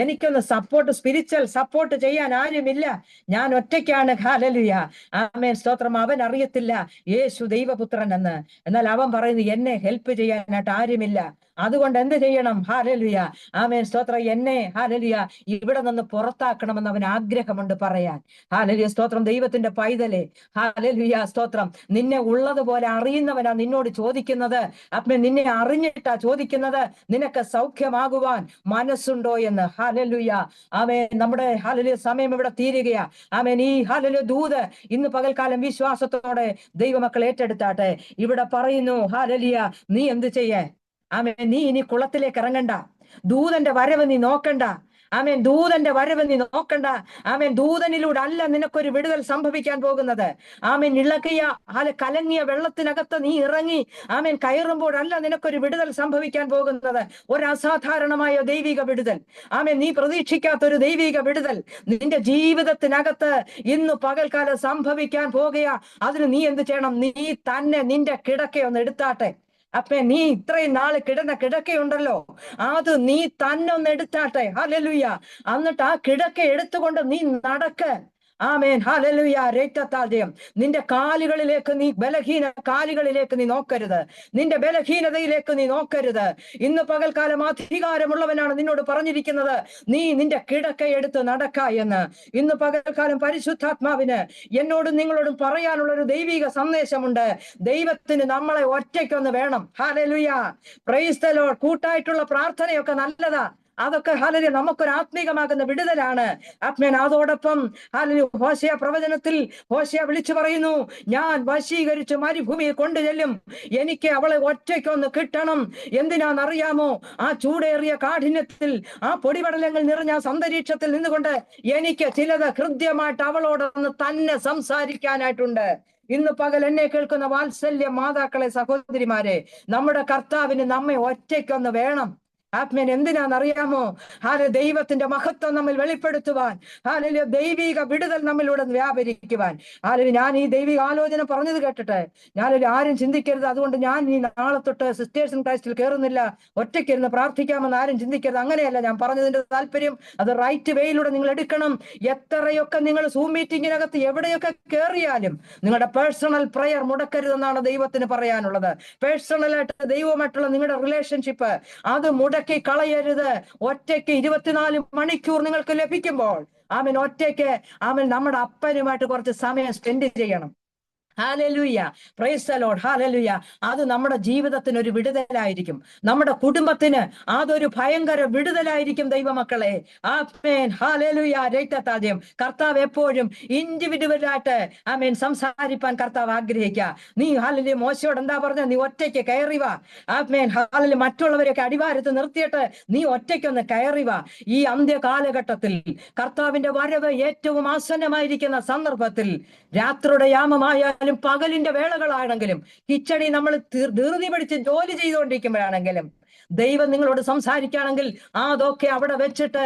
എനിക്കൊന്ന് സപ്പോർട്ട്, സ്പിരിച്വൽ സപ്പോർട്ട് ചെയ്യാൻ ആരുമില്ല. ഞാൻ ഒറ്റയ്ക്കാണ്. ഹല്ലേലൂയ. ആമേൻ സ്തോത്രം. അവൻ അറിയത്തില്ല യേശു ദൈവപുത്രൻ എന്ന്. എന്നാൽ അവൻ പറയുന്നു എന്നെ ഹെൽപ്പ് ചെയ്യാനായിട്ട് ആരുമില്ല. അതുകൊണ്ട് എന്ത് ചെയ്യണം? ഹല്ലേലൂയ. ആമേൻ സ്തോത്രം. എന്നെ ഹല്ലേലൂയ ഇവിടെ നിന്ന് പുറത്താക്കണമെന്ന് അവൻ ആഗ്രഹമുണ്ട് പറയാൻ. ഹല്ലേലൂയ സ്തോത്രം. ദൈവത്തിന്റെ പൈതലേ ഹല്ലേലൂയ സ്തോത്രം. നിന്നെ ഉള്ളതുപോലെ അറിയുന്നവനാ നിന്നോട് ചോദിക്കുന്നത്. അപ്പൻ നിന്നെ അറിഞ്ഞിട്ടാ ചോദിക്കുന്നത്, നിനക്ക് സൗഖ്യമാകുവാൻ മനസ്സുണ്ടോ എന്ന്. ഹല്ലേലൂയ. ആമേൻ. നമ്മുടെ ഹല്ലേലൂയ സമയം ഇവിടെ തീരുകയാ. ആമേൻ. ഈ ഹല്ലേലൂയ ദൂത് ഇന്ന് പകൽക്കാലം വിശ്വാസത്തോടെ ദൈവമക്കൾ ഏറ്റെടുത്താട്ടെ. ഇവിടെ പറയുന്നു ഹല്ലേലൂയ നീ എന്ത് ചെയ്യേ? ആമേൻ. നീ ഇനി കുളത്തിലേക്ക് ഇറങ്ങണ്ട. ദൂതന്റെ വരവ് നീ നോക്കണ്ട. ആമേൻ. ദൂതന്റെ വരവ് നീ നോക്കണ്ട. ആമേൻ. ദൂതനിലൂടെ അല്ല നിനക്കൊരു വിടുതൽ സംഭവിക്കാൻ പോകുന്നത്. ആമേൻ. ഇളകിയ കലങ്ങിയ വെള്ളത്തിനകത്ത് നീ ഇറങ്ങി ആമേൻ കയറുമ്പോഴല്ല നിനക്കൊരു വിടുതൽ സംഭവിക്കാൻ പോകുന്നത്. ഒരു അസാധാരണമായ ദൈവിക വിടുതൽ. ആമേൻ. നീ പ്രതീക്ഷിക്കാത്തൊരു ദൈവിക വിടുതൽ നിന്റെ ജീവിതത്തിനകത്ത് ഇന്ന് പകൽക്കാലം സംഭവിക്കാൻ പോകുക. അതിന് നീ എന്ത് ചെയ്യണം? നീ തന്നെ നിന്റെ കിടക്കയൊന്ന് എടുത്താട്ടെ. അപ്പൊ നീ ഇത്രയും നാള് കിടന്ന കിടക്കയുണ്ടല്ലോ, അത് നീ തന്നെ ഒന്ന് എടുത്താട്ടെ. ഹല്ലേലൂയ. എന്നിട്ട് ആ കിടക്ക എടുത്തുകൊണ്ട് നീ നടക്ക്. ആമേൻ. ഹല്ലേലൂയ. രക്തത്താദ്യം നിന്റെ കാലുകളിലേക്ക്, നീ ബലഹീന കാലുകളിലേക്ക് നീ നോക്കരുത്. നിന്റെ ബലഹീനതയിലേക്ക് നീ നോക്കരുത്. ഇന്ന് പകൽക്കാലം അധികാരമുള്ളവനാണ് നിന്നോട് പറഞ്ഞിരിക്കുന്നത്, നീ നിന്റെ കിടക്ക എടുത്ത് നടക്ക എന്ന്. ഇന്ന് പകൽക്കാലം പരിശുദ്ധാത്മാവിന് എന്നോടും നിങ്ങളോടും പറയാനുള്ള ഒരു ദൈവിക സന്ദേശമുണ്ട്. ദൈവത്തിന് നമ്മളെ ഒറ്റയ്ക്കൊന്ന് വേണം. ഹല്ലേലൂയ. Praise the lord. കൂട്ടായിട്ടുള്ള പ്രാർത്ഥനയൊക്കെ നല്ലതാ, അതൊക്കെ ഹല്ലേലൂയ നമുക്കൊരു ആത്മീകമാകുന്ന വിടുതലാണ്. ആത്മേൻ. അതോടൊപ്പം ഹല്ലേലൂയ ഹോശേയ പ്രവചനത്തിൽ ഹോശേയ വിളിച്ചു പറയുന്നു, ഞാൻ വശീകരിച്ച് മരുഭൂമിയിൽ കൊണ്ടുചെല്ലും, എനിക്ക് അവളെ ഒറ്റയ്ക്കൊന്ന് കിട്ടണം. എന്തിനാണെന്നറിയാമോ? ആ ചൂടേറിയ കാഠിന്യത്തിൽ, ആ പൊടിപടലങ്ങൾ നിറഞ്ഞ അന്തരീക്ഷത്തിൽ നിന്നുകൊണ്ട് എനിക്ക് ചിലത് ഹൃദ്യമായിട്ട് അവളോടൊന്ന് തന്നെ സംസാരിക്കാനായിട്ടുണ്ട്. ഇന്ന് പകൽ എന്നെ കേൾക്കുന്ന വാത്സല്യ മാതാക്കളെ, സഹോദരിമാരെ, നമ്മുടെ കർത്താവിന് നമ്മെ ഒറ്റയ്ക്കൊന്ന് വേണം. ആത്മേൻ. എന്തിനാണെന്നറിയാമോ? ദൈവത്തിന്റെ മഹത്വം നമ്മിൽ വെളിപ്പെടുത്തുവാൻ, ദൈവിക വിടുതൽ നമ്മിലൂടെ വ്യാപരിക്കുവാൻ. ഞാൻ ഈ ദൈവിക ആലോചന പറഞ്ഞത് കേട്ടിട്ട് ആരും ചിന്തിക്കരുത്, അതുകൊണ്ട് ഞാൻ ഈ നാളെ തൊട്ട് സിസ്റ്റേഴ്സ് ഇൻ ക്രൈസ്റ്റിൽ കയറുന്നില്ല, ഒറ്റയ്ക്കിരുന്ന് പ്രാർത്ഥിക്കാമെന്ന് ആരും ചിന്തിക്കരുത്. അങ്ങനെയല്ല ഞാൻ പറഞ്ഞതിന്റെ താല്പര്യം. അത് റൈറ്റ് വേയിലൂടെ നിങ്ങൾ എടുക്കണം. എത്രയൊക്കെ നിങ്ങൾ സൂം മീറ്റിങ്ങിനകത്ത് എവിടെയൊക്കെ കയറിയാലും നിങ്ങളുടെ പേഴ്സണൽ പ്രയർ മുടക്കരുതെന്നാണ് ദൈവത്തിന് പറയാനുള്ളത്. പേഴ്സണലായിട്ട് ദൈവമായിട്ടുള്ള നിങ്ങളുടെ റിലേഷൻഷിപ്പ് അത് കളയരുത്. ഒറ്റയ്ക്ക് 24 മണിക്കൂർ നിങ്ങൾക്ക് ലഭിക്കുമ്പോൾ ഒറ്റയ്ക്ക് നമ്മുടെ അപ്പനുമായിട്ട് കുറച്ച് സമയം സ്പെൻഡ് ചെയ്യണം. Hallelujah. Praise the lord. Hallelujah. അത് നമ്മുടെ ജീവിതത്തിന് ഒരു വിടുതലായിരിക്കും. നമ്മുടെ കുടുംബത്തിന് അതൊരു ഭയങ്കര വിടുതലായിരിക്കും ദൈവമക്കളെ. ആമേൻ. ഹല്ലേലൂയ. രക്തത്താദ്യം കർത്താവ് എപ്പോഴും ഇൻഡിവിജ്വലായിട്ട് സംസാരിപ്പാൻ കർത്താവ് ആഗ്രഹിക്കുക. നീ ഹല്ലേലൂയ മോശയോട് എന്താ പറഞ്ഞ? നീ ഒറ്റയ്ക്ക് കയറി വാ. ആമേൻ. ഹല്ലേലൂയ. മറ്റുള്ളവരെയൊക്കെ അടിവാരത്ത് നിർത്തിയിട്ട് നീ ഒറ്റയ്ക്കൊന്ന് കയറി വാ. ഈ അന്ത്യ കാലഘട്ടത്തിൽ കർത്താവിന്റെ വരവ് ഏറ്റവും ആസന്നമായിരിക്കുന്ന സന്ദർഭത്തിൽ, രാത്രിയുടെ യാമമായ പകലിന്റെ വേളകളാണെങ്കിലും, കിച്ചടി നമ്മൾ ധൃതി പിടിച്ച് ജോലി ചെയ്തുകൊണ്ടിരിക്കുമ്പോഴാണെങ്കിലും, ദൈവം നിങ്ങളോട് സംസാരിക്കുകയാണെങ്കിൽ അതൊക്കെ അവിടെ വെച്ചിട്ട്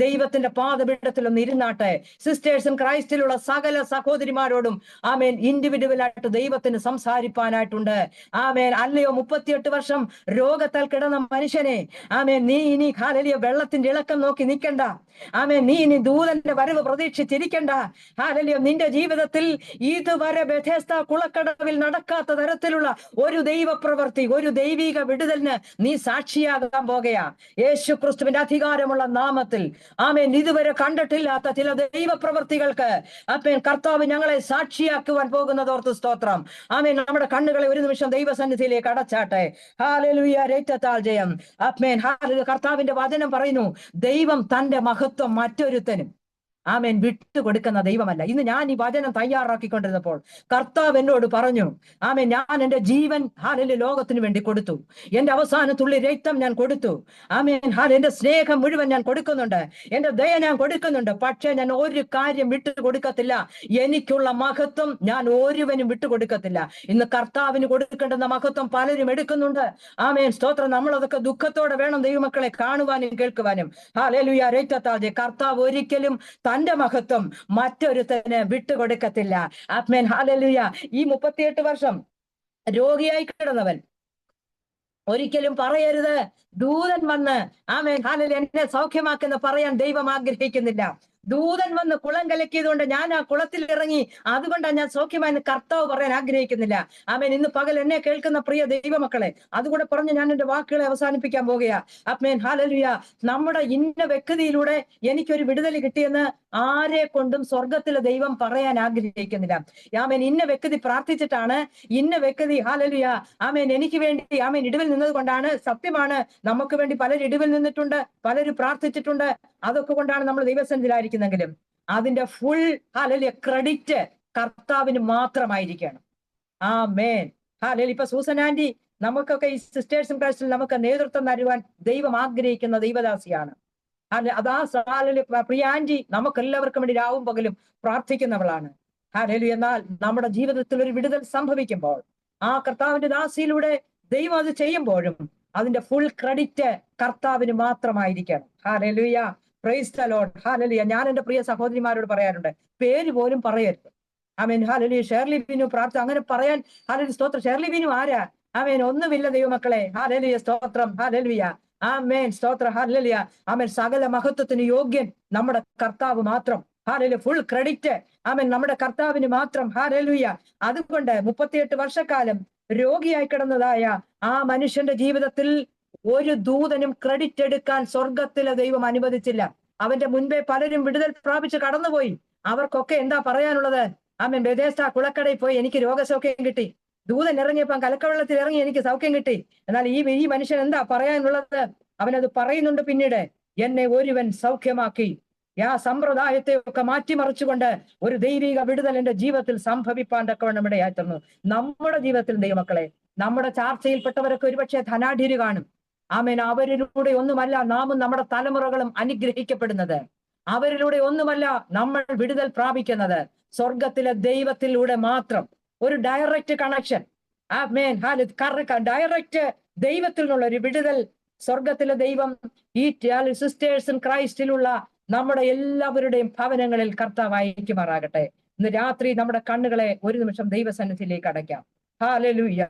ദൈവത്തിന്റെ പാദപീഠത്തിൽ ഒന്ന് ഇരുന്നാട്ടെ. സിസ്റ്റേഴ്സും ക്രൈസ്റ്റിലുള്ള സകല സഹോദരിമാരോടും ഇൻഡിവിജ്വലായിട്ട് ദൈവത്തിന് സംസാരിപ്പാനായിട്ടുണ്ട്. അല്ലയോ 38 വർഷം രോഗത്താൽ കിടന്ന മനുഷ്യനെ, നീ ഇനി ഹല്ലേലൂയ വെള്ളത്തിന്റെ ഇളക്കം നോക്കി നിൽക്കണ്ട. നീ ഇനി ദൂതന്റെ വരവ് പ്രതീക്ഷിച്ചിരിക്കണ്ട. ഹല്ലേലൂയ. നിന്റെ ജീവിതത്തിൽ ഇതുവരെ ബെഥെസ്ദ കുളക്കടവിൽ നടക്കാത്ത തരത്തിലുള്ള ഒരു ദൈവപ്രവൃത്തി, ഒരു ദൈവിക വിടുതലിന് നീ സാക്ഷിയാകാൻ പോകുകയാ. യേശു ക്രിസ്തുവിന്റെ അധികാരമുള്ള നാമത്തിൽ ഇതുവരെ കണ്ടിട്ടില്ലാത്ത ചില ദൈവപ്രവൃത്തികൾക്ക് കർത്താവ് ഞങ്ങളെ സാക്ഷിയാക്കുവാൻ പോകുന്നതോർത്ത് സ്തോത്രം. നമ്മുടെ കണ്ണുകളെ ഒരു നിമിഷം ദൈവസന്നിധിയിലേക്ക് അടച്ചാട്ടെ. ഹല്ലേലൂയ. രക്തത്താൽ ജയം. ഹല്ലേലൂയ. കർത്താവിന്റെ വചനം പറയുന്നു, ദൈവം തന്റെ മഹത്വം മറ്റൊരുത്തനും വിട്ടുകൊടുക്കുന്ന ദൈവമല്ല. ഇന്ന് ഞാൻ ഈ വചനം തയ്യാറാക്കിക്കൊണ്ടിരുന്നപ്പോൾ കർത്താവ് എന്നോട് പറഞ്ഞു, ഞാൻ എന്റെ ജീവൻ ലോകത്തിന് വേണ്ടി കൊടുത്തു, എന്റെ അവസാന തുള്ളി രക്തം ഞാൻ കൊടുത്തു. എന്റെ സ്നേഹം മുഴുവൻ ഞാൻ കൊടുക്കുന്നുണ്ട്, എന്റെ ദയ ഞാൻ കൊടുക്കുന്നുണ്ട്. പക്ഷെ ഞാൻ ഒരു കാര്യം വിട്ടുകൊടുക്കത്തില്ല, എനിക്കുള്ള മഹത്വം ഞാൻ ഒരുവനും വിട്ടുകൊടുക്കത്തില്ല. ഇന്ന് കർത്താവിന് കൊടുക്കേണ്ടുന്ന മഹത്വം പലരും എടുക്കുന്നുണ്ട്. സ്തോത്രം. നമ്മളതൊക്കെ ദുഃഖത്തോടെ വേണം ദൈവമക്കളെ കാണുവാനും കേൾക്കുവാനും. ഹല്ലേലൂയ. രക്തത്താൽ കർത്താവ് ഒരിക്കലും തന്റെ മഹത്വം മറ്റൊരുത്തന് വിട്ടുകൊടുക്കത്തില്ല. ആമേൻ. ഹല്ലേലൂയ. ഈ 38 വർഷം രോഗിയായി കിടന്നവൻ ഒരിക്കലും പറയരുത്, ദൂതൻ വന്ന് ഹല്ലേലൂയ എന്നെ സൗഖ്യമാക്കുന്ന പറയാൻ ദൈവം ആഗ്രഹിക്കുന്നില്ല. ദൂതൻ വന്ന് കുളം കലക്കിയതുകൊണ്ട് ഞാൻ ആ കുളത്തിൽ ഇറങ്ങി, അതുകൊണ്ടാണ് ഞാൻ സൗഖ്യമായെന്ന് കർത്താവ് പറയാൻ ആഗ്രഹിക്കുന്നില്ല. ഇന്ന് പകൽ എന്നെ കേൾക്കുന്ന പ്രിയ ദൈവമക്കളെ, അതുകൂടെ പറഞ്ഞ് ഞാൻ എന്റെ വാക്കുകളെ അവസാനിപ്പിക്കാൻ പോകുകയാ. ഹല്ലേലൂയ. നമ്മുടെ ഇന്ന വ്യക്തിയിലൂടെ എനിക്കൊരു വിടുതൽ കിട്ടിയെന്ന് ആരെ കൊണ്ടും സ്വർഗത്തിലെ ദൈവം പറയാൻ ആഗ്രഹിക്കുന്നില്ല. ഇന്ന വ്യക്തി പ്രാർത്ഥിച്ചിട്ടാണ്, ഇന്ന വ്യക്തി ഹല്ലേലൂയ എനിക്ക് വേണ്ടി ഇടിവിൽ നിന്നത് കൊണ്ടാണ്. സത്യമാണ്, നമുക്ക് വേണ്ടി പലരും ഇടിവിൽ നിന്നിട്ടുണ്ട്, പലരും പ്രാർത്ഥിച്ചിട്ടുണ്ട്. അതൊക്കെ കൊണ്ടാണ് നമ്മൾ ദൈവസന്നിധിയിലായിരിക്കുന്നെങ്കിലും അതിന്റെ ഫുൾ ഹല്ലേലൂയ ക്രെഡിറ്റ് കർത്താവിന് മാത്രമായിരിക്കണം. ആമേൻ. ഹല്ലേലൂയ. ഇപ്പൊ സൂസൻ ആന്റി നമുക്കൊക്കെ ഈ സിസ്റ്റേഴ്സും ക്രൈസ്റ്റിൽ നമുക്ക് നേതൃത്വം തരുവാൻ ദൈവം ആഗ്രഹിക്കുന്ന ദൈവദാസിയാണ്. പ്രിയ ആന്റി നമുക്കെല്ലാവർക്കും വേണ്ടി രാവും പകലും പ്രാർത്ഥിക്കുന്നവളാണ്. ഹല്ലേലൂയ. എന്നാൽ നമ്മുടെ ജീവിതത്തിൽ ഒരു വിടുതൽ സംഭവിക്കുമ്പോൾ ആ കർത്താവിന്റെ ദാസിയിലൂടെ ദൈവം അത് ചെയ്യുമ്പോഴും അതിന്റെ ഫുൾ ക്രെഡിറ്റ് കർത്താവിന് മാത്രമായിരിക്കണം. ഹല്ലേലൂയ. Praise the lord. ഹല്ലേലൂയ. ഞാൻ എന്റെ പ്രിയ സഹോദരിമാരോട് പറയാറുണ്ട്, പേര് പോലും പറയരുത്. ഹല്ലേലൂയ. ഷേർലി ബിനു പ്രാർത്ഥന അങ്ങനെ പറയാൻ ഹല്ലേലൂയ. സ്തോത്രം. ഷേർലി ബിനു ആരാ? ആമേൻ. ഒന്നുമില്ല ദൈവമക്കളെ. ഹല്ലേലൂയ, സ്തോത്രം. ഹല്ലേലൂയ, ആമേൻ, സ്തോത്രം. ഹല്ലേലൂയ, ആമേൻ. സകല മഹത്വത്തിന് യോഗ്യൻ നമ്മുടെ കർത്താവ് മാത്രം. ഹല്ലേലൂയ, ഫുൾ ക്രെഡിറ്റ് ആമേൻ നമ്മുടെ കർത്താവിന് മാത്രം. ഹല്ലേലൂയ. അതുകൊണ്ട് 38 വർഷക്കാലം രോഗിയായി കിടന്നതായ ആ മനുഷ്യന്റെ ജീവിതത്തിൽ ഒരു ദൂതനും ക്രെഡിറ്റ് എടുക്കാൻ സ്വർഗത്തിലെ ദൈവം അനുവദിച്ചില്ല. അവന്റെ മുൻപേ പലരും വിടുതൽ പ്രാപിച്ച് കടന്നുപോയി. അവർക്കൊക്കെ എന്താ പറയാനുള്ളത്? ആമേൻ, ബെഥേസ്ദ കുളക്കടയിൽ പോയി എനിക്ക് രോഗസൗഖ്യം കിട്ടി. ദൂതൻ ഇറങ്ങിയപ്പോൾ കലക്കവെള്ളത്തിൽ ഇറങ്ങി എനിക്ക് സൗഖ്യം കിട്ടി. എന്നാൽ ഈ മനുഷ്യൻ എന്താ പറയാനുള്ളത്? അവനത് പറയുന്നുണ്ട് പിന്നീട്, എന്നെ ഒരുവൻ സൗഖ്യമാക്കി. ആ സമ്പ്രദായത്തെ ഒക്കെ മാറ്റിമറിച്ചുകൊണ്ട് ഒരു ദൈവിക വിടുതൽ എന്റെ ജീവിതത്തിൽ സംഭവിപ്പാൻ തക്കവണ്ണം ഇടയായിത്തീർന്നു. നമ്മുടെ ജീവിതത്തിൽ ദൈവമക്കളെ, നമ്മുടെ ചാർച്ചയിൽപ്പെട്ടവരൊക്കെ ഒരുപക്ഷെ ധനാഢ്യര് കാണും. ആമേൻ. അവരിലൂടെ ഒന്നുമല്ല നാമും നമ്മുടെ തലമുറകളും അനുഗ്രഹിക്കപ്പെടുന്നത്. അവരിലൂടെ ഒന്നുമല്ല നമ്മൾ വിടുതൽ പ്രാപിക്കുന്നത്. സ്വർഗത്തിലെ ദൈവത്തിലൂടെ മാത്രം. ഒരു ഡയറക്റ്റ് കണക്ഷൻ. ആമേൻ. ഡയറക്റ്റ് ദൈവത്തിൽ നിന്നുള്ള ഒരു വിടുതൽ സ്വർഗത്തിലെ ദൈവം ഈ സിസ്റ്റേഴ്സ് ഇൻ ക്രൈസ്റ്റിലുള്ള നമ്മുടെ എല്ലാവരുടെയും ഭവനങ്ങളിൽ കർത്താവ് അയക്കുമാറാകട്ടെ. ഇന്ന് രാത്രി നമ്മുടെ കണ്ണുകളെ ഒരു നിമിഷം ദൈവസന്നിധിയിലേക്ക് അടയ്ക്കാം. ഹല്ലേലൂയ,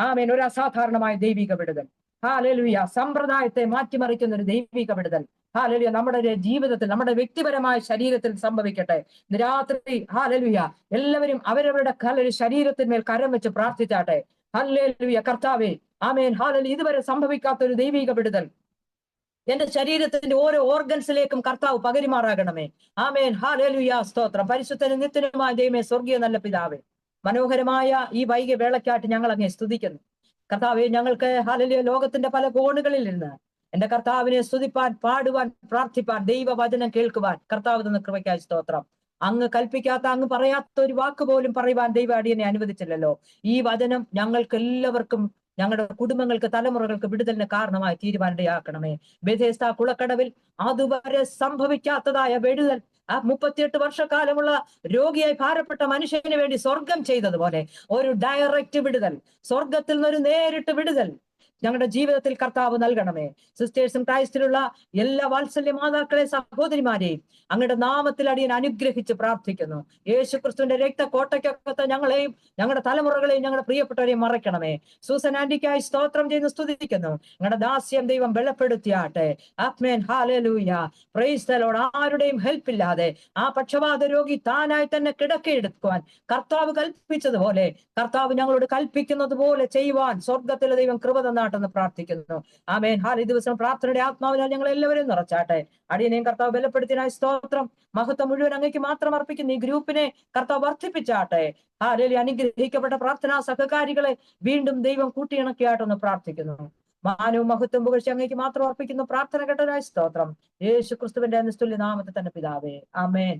ആമേൻ. ഒരു അസാധാരണമായ ദൈവിക വിടുതൽ. ഹല്ലേലൂയ, സമ്പ്രദായത്തെ മാറ്റിമറിക്കുന്ന ഒരു ദൈവിക വിടുതൽ. ഹല്ലേലൂയ, നമ്മുടെ ജീവിതത്തിൽ, നമ്മുടെ വ്യക്തിപരമായ ശരീരത്തിൽ സംഭവിക്കട്ടെ. ഇന്ന് രാത്രി ഹല്ലേലൂയ, എല്ലാവരും അവരവരുടെ ശരീരത്തിന്മേൽ കരം വെച്ച് പ്രാർത്ഥിച്ചാട്ടെ. ഹല്ലേലൂയ, കർത്താവേ, ആമേൻ. ഹല്ലേലൂയ, ഇതുവരെ സംഭവിക്കാത്ത ഒരു ദൈവിക വിടുതൽ എന്റെ ശരീരത്തിന്റെ ഓരോ ഓർഗൻസിലേക്കും കർത്താവ് പകരുമാറാകണമേ. ആമേൻ. ഹല്ലേലൂയ, സ്തോത്രം. പരിശുദ്ധനും നിത്യനുമായ ദൈവമേ, സ്വർഗീയ നല്ല പിതാവേ, മനോഹരമായ ഈ വൈകിയ വേളയ്ക്കായിട്ട് ഞങ്ങൾ അങ്ങേ സ്തുതിക്കുന്നു. കർത്താവെ, ഞങ്ങൾക്ക് ഹല്ലേലൂയ ലോകത്തിന്റെ പല കോണുകളിൽ നിന്ന് എന്റെ കർത്താവിനെ സ്തുതിപ്പാൻ, പാടുവാൻ, പ്രാർത്ഥിപ്പാൻ, ദൈവവചനം കേൾക്കുവാൻ കർത്താവ് തന്ന കൃപയ്ക്കായി സ്തോത്രം. അങ്ങ് കൽപ്പിക്കാത്ത, അങ്ങ് പറയാത്ത ഒരു വാക്ക് പോലും പറയുവാൻ ദൈവ അടിയനെ അനുവദിച്ചില്ലല്ലോ. ഈ വചനം ഞങ്ങൾക്ക് എല്ലാവർക്കും, ഞങ്ങളുടെ കുടുംബങ്ങൾക്ക്, തലമുറകൾക്ക് വിടുതലിന് കാരണമായി തീരുമാനിടയാക്കണമേ. ബെഥേസ്ദ കുളക്കടവിൽ അതുവരെ സംഭവിക്കാത്തതായ വിടുതൽ, ആ 38 വർഷക്കാലമുള്ള രോഗിയായി ഭാരപ്പെട്ട മനുഷ്യന് വേണ്ടി സ്വർഗം ചെയ്തതുപോലെ ഒരു ഡയറക്റ്റ് വിടുതൽ, സ്വർഗത്തിൽ നിന്നൊരു നേരിട്ട് വിടുതൽ ഞങ്ങളുടെ ജീവിതത്തിൽ കർത്താവ് നൽകണമേ. സിസ്റ്റേഴ്സും ക്രൈസ്റ്റിലുള്ള എല്ലാ വാത്സല്യ മാതാക്കളെ, സഹോദരിമാരെയും അങ്ങയുടെ നാമത്തിൽ അടിയൻ അനുഗ്രഹിച്ച് പ്രാർത്ഥിക്കുന്നു. യേശു ക്രിസ്തുവിന്റെ രക്തക്കോട്ടയ്ക്കൊക്കെ ഞങ്ങളെയും ഞങ്ങളുടെ തലമുറകളെയും ഞങ്ങളുടെ പ്രിയപ്പെട്ടവരെയും മറയ്ക്കണമേ. സൂസൻ ആന്റിക്കായി സ്തോത്രം ചെയ്ത് സ്തുതിക്കുന്നു. ഞങ്ങളുടെ ദാസ്യം ദൈവം ബലപ്പെടുത്തിയാട്ടെ. ആമേൻ. ഹല്ലേലൂയ, പ്രൈസ് ദി ലോർഡ്. ആരുടെയും ഹെൽപ്പ് ഇല്ലാതെ ആ പക്ഷവാത രോഗി താനായി തന്നെ കിടക്കയെടുക്കുവാൻ കർത്താവ് കൽപ്പിച്ചതുപോലെ, കർത്താവ് ഞങ്ങളോട് കൽപ്പിക്കുന്നത് പോലെ ചെയ്യുവാൻ സ്വർഗത്തിലെ ദൈവം കൃപ തന്നാട്ടെന്ന് പ്രാർത്ഥിക്കുന്നു. ആമേൻ. ഈ ദിവസം പ്രാർത്ഥനയുടെ ആത്മാവിനാൽ ഞങ്ങൾ എല്ലാവരും നിറച്ചാട്ടെ. അടിയനെയും കർത്താവ് ബലപ്പെടുത്തിനായി സ്തോത്രം. മഹത്വം മുഴുവൻ അങ്ങേക്ക് മാത്രം അർപ്പിക്കുന്ന ഈ ഗ്രൂപ്പിനെ കർത്താവ് വർദ്ധിപ്പിച്ചാട്ടെ. ഹല്ലേലൂയ, അനുഗ്രഹിക്കപ്പെട്ട പ്രാർത്ഥനാ സഹകാരികളെ വീണ്ടും ദൈവം കൂട്ടിയിണക്കിയാട്ടെന്ന് പ്രാർത്ഥിക്കുന്നു. മാനവും മഹത്വം പുകഴ്ച അങ്ങേക്ക് മാത്രം അർപ്പിക്കുന്നു. പ്രാർത്ഥന കേട്ടതിനായി സ്തോത്രം. യേശു ക്രിസ്തുവിന്റെ നിസ്തുല്യ നാമത്തിൽ തന്നെ പിതാവേ, ആമേൻ.